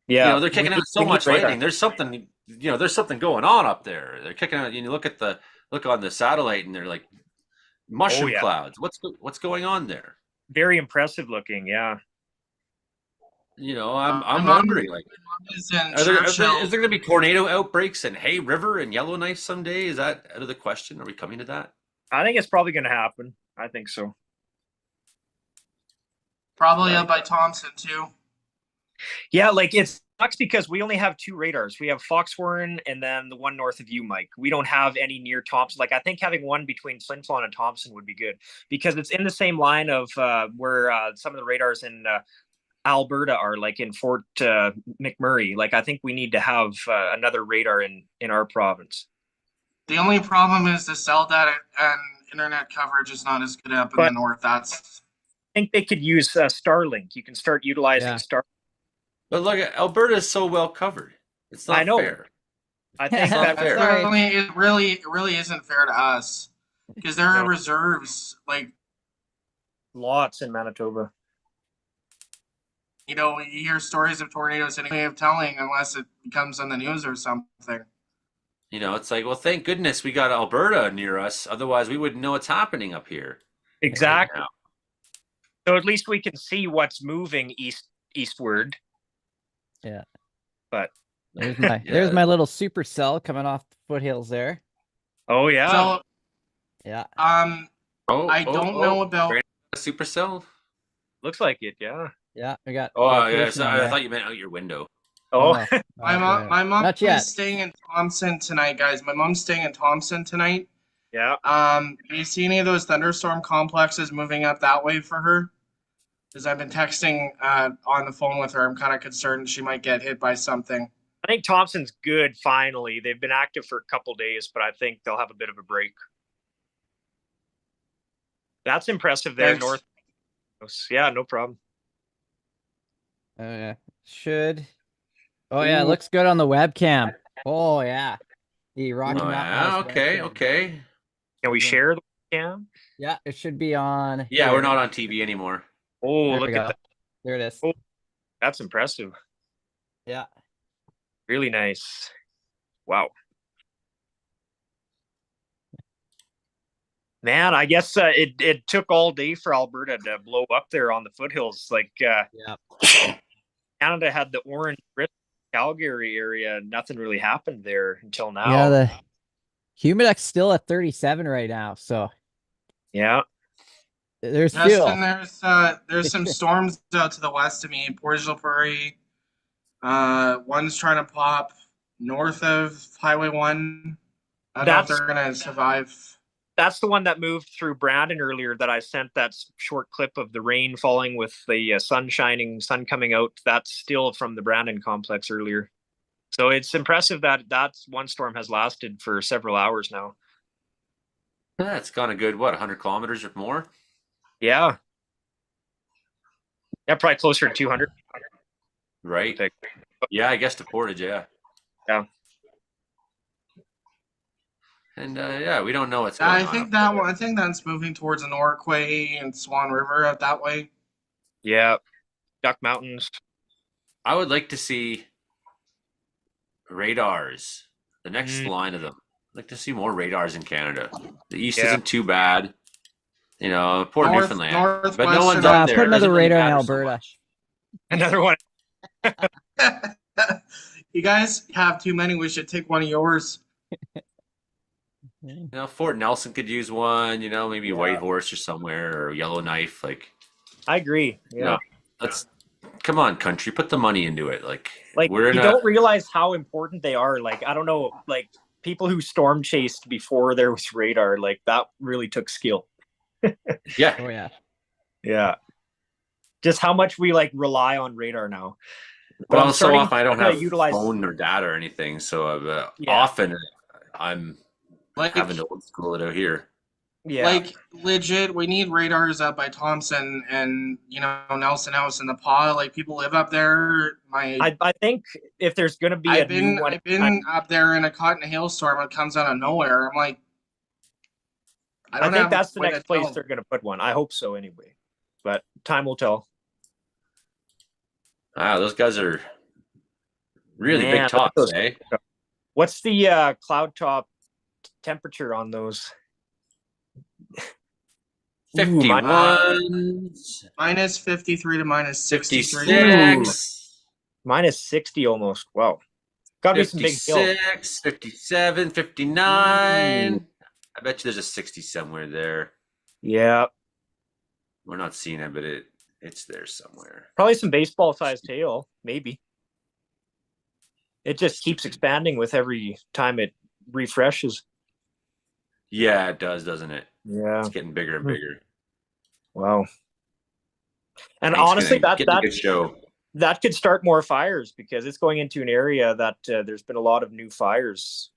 S8: Yeah,
S1: They're kicking out so much lightning. There's something, there's something going on up there. They're kicking out. You look on the satellite, and they're like mushroom clouds. What's going on there?
S8: Very impressive looking. Yeah.
S1: I'm wondering, like, is there going to be tornado outbreaks in Hay River and Yellowknife someday? Is that out of the question? Are we coming to that?
S8: I think it's probably going to happen. I think so.
S4: Probably up by Thompson too.
S8: Yeah, like it sucks because we only have 2 radars. We have Foxhorn and then the one north of you, Mike. We don't have any near Thompson. Like I think having one between Flin Flon and Thompson would be good because it's in the same line of where some of the radars in Alberta are, like in Fort McMurray. Like I think we need to have another radar in our province.
S4: The only problem is the cell data and internet coverage is not as good up in the north. I
S8: think they could use Starlink. You can start utilizing Starlink.
S1: But look, Alberta is so well covered. It's not fair.
S8: I think that
S4: it really isn't fair to us because there are reserves, like
S8: lots in Manitoba.
S4: You hear stories of tornadoes and way of telling unless it becomes on the news or something.
S1: It's like, well, thank goodness we got Alberta near us. Otherwise, we wouldn't know what's happening up here.
S8: Exactly. Right, so at least we can see what's moving eastward.
S3: Yeah.
S8: But
S3: there's my little supercell coming off the foothills there.
S8: Oh yeah.
S4: So
S3: yeah.
S4: I don't know about
S1: supercell.
S8: Looks like it. Yeah.
S3: Yeah, we got.
S1: Oh yeah. So I thought you meant out your window.
S8: Oh.
S4: My mom is staying in Thompson tonight, guys. My mom's staying in Thompson tonight.
S8: Yeah.
S4: Do you see any of those thunderstorm complexes moving up that way for her? Because I've been texting on the phone with her. I'm kind of concerned she might get hit by something.
S8: I think Thompson's good, finally. They've been active for a couple days, but I think they'll have a bit of a break. That's impressive there, north. Yeah, no problem.
S3: Yeah. Oh, yeah, it looks good on the webcam. Oh, yeah. The Rocky Mountain.
S1: Okay.
S8: Can we share the webcam?
S3: Yeah, it should be on.
S1: Yeah, we're not on TV anymore.
S8: Oh, look at that.
S3: There it is.
S8: Oh, that's impressive.
S3: Yeah.
S8: Really nice. Wow. Man, I guess it took all day for Alberta to blow up there on the foothills. Like, Canada had the orange Calgary area. Nothing really happened there until now.
S3: Yeah, the Humidex's still at 37 right now. So,
S8: yeah.
S3: There's
S4: some storms out to the west of me. Port de la Prairie. One's trying to pop north of Highway 1. I don't know if they're gonna survive.
S8: That's the one that moved through Brandon earlier that I sent that short clip of the rain falling with the sun coming out. That's still from the Brandon complex earlier. So it's impressive that one storm has lasted for several hours now.
S1: That's gone a good, 100 kilometers or more?
S8: Yeah. Yeah, probably closer to 200.
S1: Right. Yeah, I guess to Portage, yeah.
S8: Yeah.
S1: And we don't know what's going on.
S4: I think that's moving towards the Norquay and Swan River out that way.
S8: Yeah. Duck Mountains.
S1: I would like to see radars. The next line of them. I'd like to see more radars in Canada. The east isn't too bad. Poor Newfoundland. But no one's up there.
S3: Put another radar in Alberta.
S8: Another one.
S4: You guys have too many. We should take one of yours.
S1: You know, Fort Nelson could use one. You know, maybe
S8: Yeah.
S1: Whitehorse or somewhere, or Yellowknife. Like,
S8: I agree.
S1: you
S8: Yeah.
S1: know, let's come on, country, put the money into it. Like,
S8: Like
S1: we're in
S8: you
S1: a
S8: don't realize how important they are. Like I don't know, like people who storm chased before there was radar, like that really took skill.
S1: yeah.
S3: Oh yeah.
S8: Yeah. Just how much we like rely on radar now. But
S1: Well,
S8: I'm
S1: so
S8: starting
S1: often I don't
S8: to
S1: have
S8: utilize.
S1: phone or data or anything, so
S8: Yeah.
S1: often I'm
S4: Like,
S1: having to old school it out here.
S8: Yeah.
S4: like legit, we need radars up by Thompson and Nelson House and the Paw. Like people live up there.
S8: I think if there's gonna be a new one,
S4: I've been up there in a caught in a hailstorm. It comes out of nowhere. I'm like, I
S8: I
S4: don't
S8: think
S4: have
S8: that's the
S4: a way
S8: next
S4: to
S8: place
S4: tell.
S8: they're gonna put one. I hope so anyway. But time will tell.
S1: Wow, those guys are really
S8: Man,
S1: big
S8: look at
S1: tops,
S8: those.
S1: eh?
S8: What's the cloud top temperature on those? Ooh, my-
S1: 51,
S4: Minus 53 to minus 63.
S1: 56,
S8: minus 60 almost. Wow. Gotta be some big hill.
S1: 56, 57, 59. I bet you there's a 60 somewhere there.
S8: Yeah.
S1: We're not seeing it, but it's there somewhere.
S8: Probably some baseball sized hail, maybe. It just keeps expanding with every time it refreshes.
S1: Yeah, it does, doesn't it?
S8: Yeah.
S1: It's getting bigger and bigger.
S8: Wow. And
S1: Thanks,
S8: honestly,
S1: getting a good show.
S8: that could start more fires because it's going into an area that there's been a lot of new fires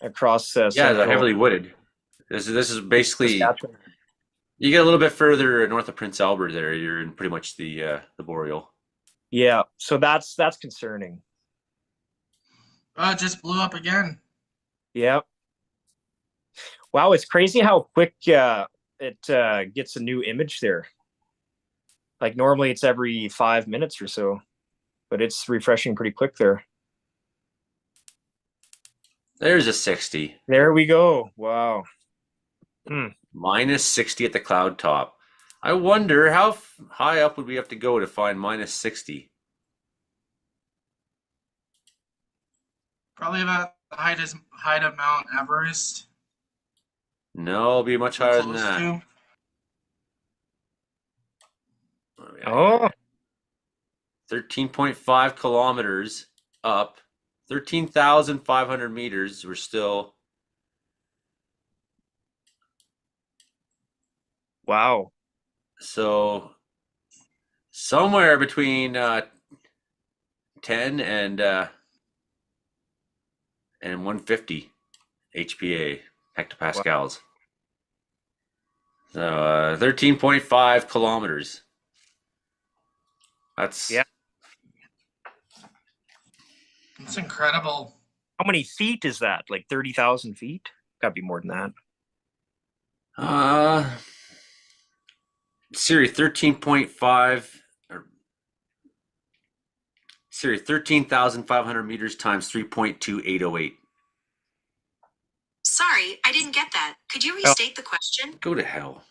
S8: across
S1: Yeah, they're
S8: central
S1: heavily wooded. This is basically
S8: Saskatchewan.
S1: you get a little bit further north of Prince Albert. There, you're in pretty much the boreal.
S8: Yeah, so that's concerning.
S4: It just blew up again.
S8: Yeah. Wow, it's crazy how quick it gets a new image there. Like normally it's every 5 minutes or so, but it's refreshing pretty quick there.
S1: There's a 60.
S8: There we go. Wow.
S1: Minus 60 at the cloud top. I wonder how high up would we have to go to find minus 60?
S4: Probably about the height of Mount Everest.
S1: No, it'll be much
S4: We're
S1: higher than
S4: close
S1: that.
S4: to.
S8: Oh,
S1: 13.5 kilometers up, 13,500 meters. We're still
S8: wow.
S1: so somewhere between 10 and 150 HPA hectopascals. So 13.5 kilometers. That's
S8: Yeah.
S4: It's incredible.
S8: How many feet is that? Like 30,000 feet? Gotta be more than that.
S1: Siri 13.5 or Siri 13,500 meters times 3.2808.
S11: Sorry, I didn't get that. Could you restate the question?
S1: Go to hell.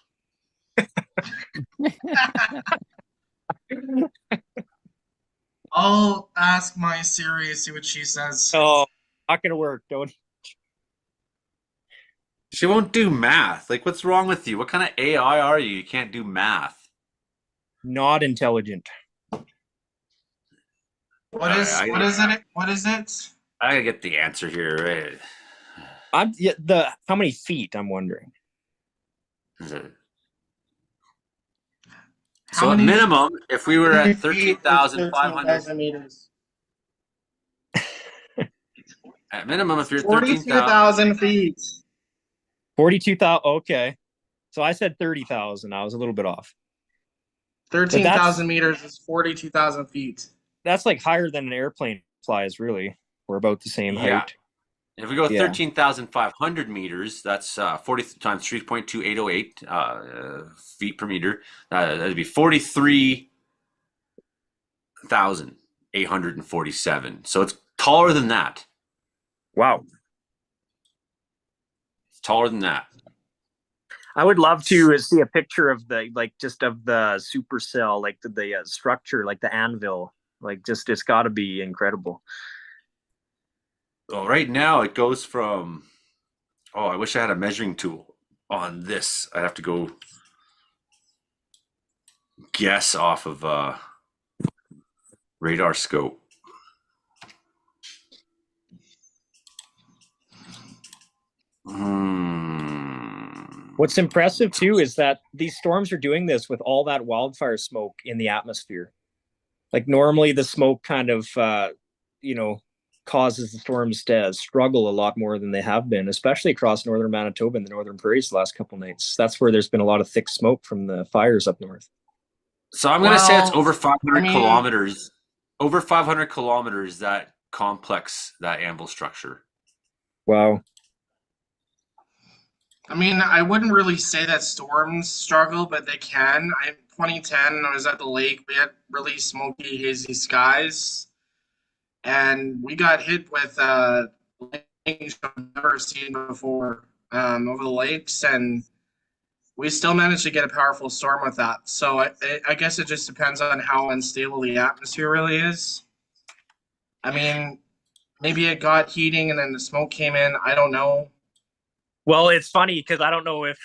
S4: I'll ask my Siri, see what she says.
S8: Oh, not gonna work. Don't.
S1: She won't do math. Like, what's wrong with you? What kind of AI are you? You can't do math.
S8: Not intelligent.
S4: What is it? What is it?
S1: I gotta get the answer here. Right?
S8: How many feet? I'm wondering.
S1: So at minimum, if we were at 13,500
S4: meters.
S1: At minimum, if you're at
S4: 42,000 feet.
S8: 42,000. Okay. So I said 30,000. I was a little bit off.
S4: 13,000 meters is 42,000 feet.
S8: That's like higher than an airplane flies, really. We're about the same height.
S1: If we go 13,500 meters, that's 40 times 3.2808 feet per meter. That'd be 43,847. So it's taller than that.
S8: Wow.
S1: It's taller than that.
S8: I would love to see a picture of the supercell, like the structure, like the anvil. Like just it's got to be incredible.
S1: Well, right now it goes from Oh, I wish I had a measuring tool on this. I'd have to go guess off of radar scope.
S8: What's impressive too is that these storms are doing this with all that wildfire smoke in the atmosphere. Like normally the smoke kind of, causes the storms to struggle a lot more than they have been, especially across northern Manitoba and the northern prairies the last couple of nights. That's where there's been a lot of thick smoke from the fires up north.
S1: So I'm going to say it's
S4: Well,
S1: over 500
S4: I mean,
S1: kilometers. Over 500 kilometers, that complex, that anvil structure.
S8: Wow.
S4: I mean, I wouldn't really say that storms struggle, but they can. In 2010, I was at the lake. We had really smoky, hazy skies, and we got hit with lightning I've never seen before over the lakes, and we still managed to get a powerful storm with that. So I guess it just depends on how unstable the atmosphere really is. I mean, maybe it got heating and then the smoke came in. I don't know.
S8: Well, it's funny because I don't know if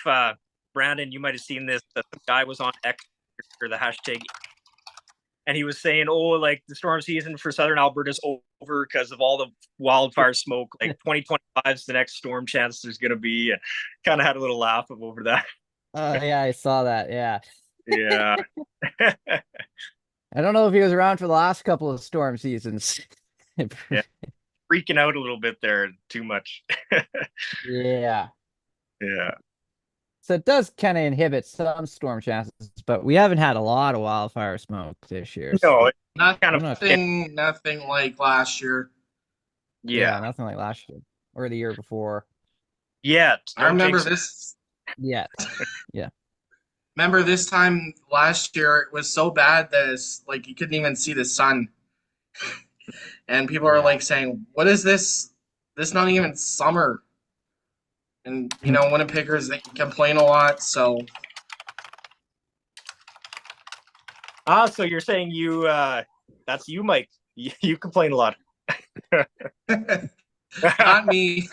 S8: Brandon, you might have seen this. The guy was on X or the hashtag, and he was saying, "Oh, like the storm season for Southern Alberta is over because of all the wildfire smoke. Like 2025 is the next storm chance there's going to be." And kind of had a little laugh over that.
S3: Yeah, I saw that. Yeah.
S8: Yeah.
S3: I don't know if he was around for the last couple of storm seasons.
S8: Yeah. Freaking out a little bit there, too much.
S3: Yeah.
S8: Yeah.
S3: So it does kind of inhibit some storm chances, but we haven't had a lot of wildfire smoke this year.
S8: No,
S4: nothing like last year.
S3: Yeah, nothing like last year or the year before.
S8: Yeah,
S4: I remember this.
S3: Yeah, yeah.
S4: Remember this time last year, it was so bad that it's like you couldn't even see the sun. And people are like saying, "What is this? This not even summer." And Winnipeggers, they complain a lot. So,
S8: so you're saying that's you, Mike. You complain a lot.
S4: not me.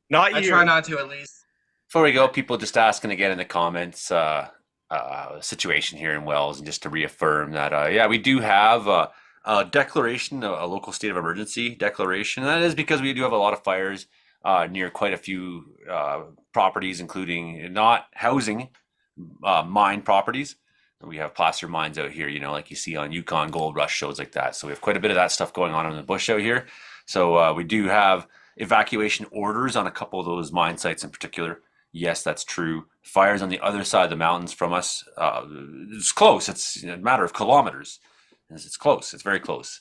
S8: Not you.
S4: I try not to, at least.
S1: Before we go, people just asking again in the comments, situation here in Wells, and just to reaffirm that, we do have a declaration, a local state of emergency declaration. And that is because we do have a lot of fires near quite a few properties, including not housing mine properties. We have placer mines out here, like you see on Yukon Gold Rush shows like that. So we have quite a bit of that stuff going on in the bush out here. So we do have evacuation orders on a couple of those mine sites in particular. Yes, that's true. Fires on the other side of the mountains from us, it's close. It's a matter of kilometers. It's close. It's very close.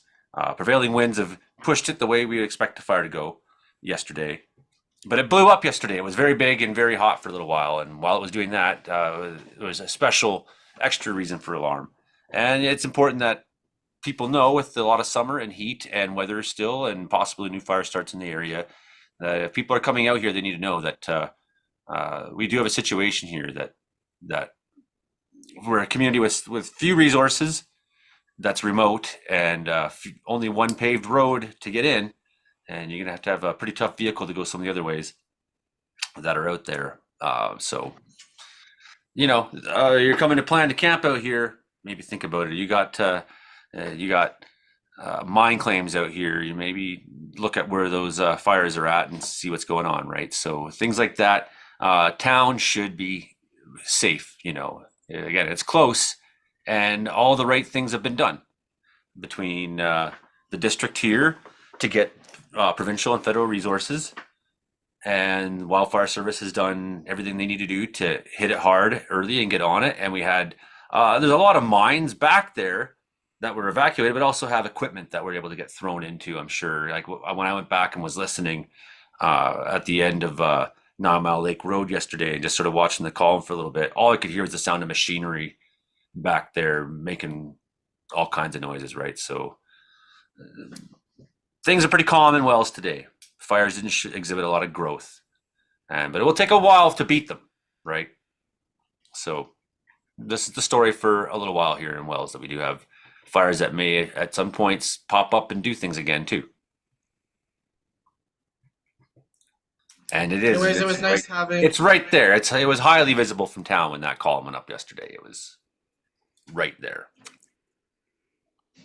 S1: Prevailing winds have pushed it the way we expect the fire to go yesterday. But it blew up yesterday. It was very big and very hot for a little while. And while it was doing that, it was a special extra reason for alarm. And it's important that people know, with a lot of summer and heat and weather still, and possibly new fire starts in the area, that if people are coming out here, they need to know that we do have a situation here that we're a community with few resources, that's remote, and only one paved road to get in, and you're gonna have to have a pretty tough vehicle to go some of the other ways that are out there. So you're coming to plan to camp out here, maybe think about it. You got mine claims out here. You maybe look at where those fires are at and see what's going on, right? So things like that. Town should be safe. Again, it's close, and all the right things have been done between the district here to get provincial and federal resources, and Wildfire Service has done everything they need to do to hit it hard early and get on it. And we had there's a lot of mines back there that were evacuated, but also have equipment that we're able to get thrown into. I'm sure, like when I went back and was listening at the end of 9 Mile Lake Road yesterday, and just sort of watching the column for a little bit, all I could hear was the sound of machinery back there making all kinds of noises, right? So things are pretty calm in Wells today. Fires didn't exhibit a lot of growth, but it will take a while to beat them, right? So this is the story for a little while here in Wells, that we do have fires that may at some points pop up and do things again too. And it is.
S4: Anyways, it
S1: It's
S4: was nice
S1: right,
S4: having.
S1: it's right there. It was highly visible from town when that column went up yesterday. It was right there.
S4: It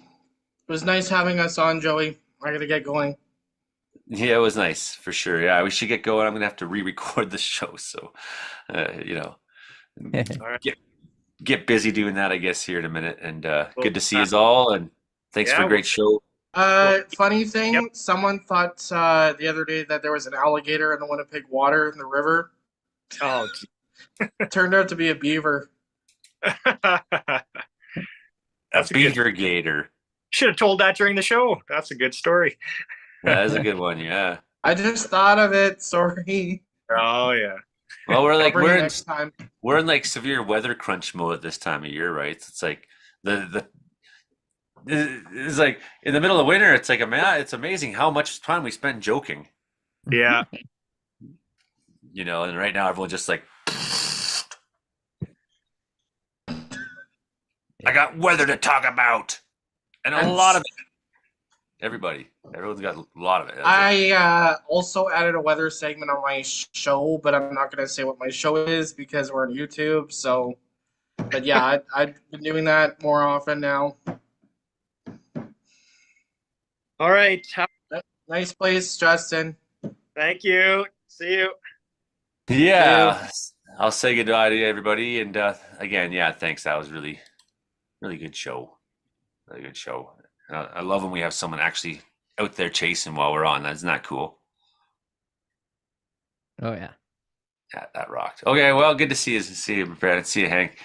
S4: was nice having us on, Joey. I gotta get going.
S1: Yeah, it was nice for sure. Yeah, we should get going. I'm gonna have to re-record the show, so you know,
S8: All right.
S1: get busy doing that, I guess, here in a minute. And good to see
S8: uh,
S1: us all, and thanks for a
S8: yeah,
S1: great show.
S4: Funny thing,
S8: Yep.
S4: someone thought the other day that there was an alligator in the Winnipeg water in the river.
S8: Oh,
S4: It turned out to be a beaver.
S1: A
S8: that's a good.
S1: beaver gator.
S8: Should have told that during the show. That's a good story.
S1: That is a good one. Yeah.
S4: I just thought of it. Sorry.
S8: Oh yeah.
S1: Well,
S4: I'll bring it next time.
S1: we're in like severe weather crunch mode at this time of year, right? It's like the it's like in the middle of winter. It's like it's amazing how much time we spend joking,
S8: Yeah.
S1: you know. And right now, everyone's just like, I got weather to talk about, and a lot of it. Everyone's got a lot of it.
S4: I also added a weather segment on my show, but I'm not going to say what my show is because we're on YouTube. So, but yeah, I've been doing that more often now.
S8: All right.
S4: Nice place, Justin.
S8: Thank you. See you.
S1: Yeah, I'll say goodbye to everybody, and again, yeah, thanks. That was really, really good show. Really good show. I love when we have someone actually out there chasing while we're on. Isn't that cool?
S3: Oh yeah.
S1: Yeah, that rocked. Okay, well, good to see you, Brandon. See you, Hank.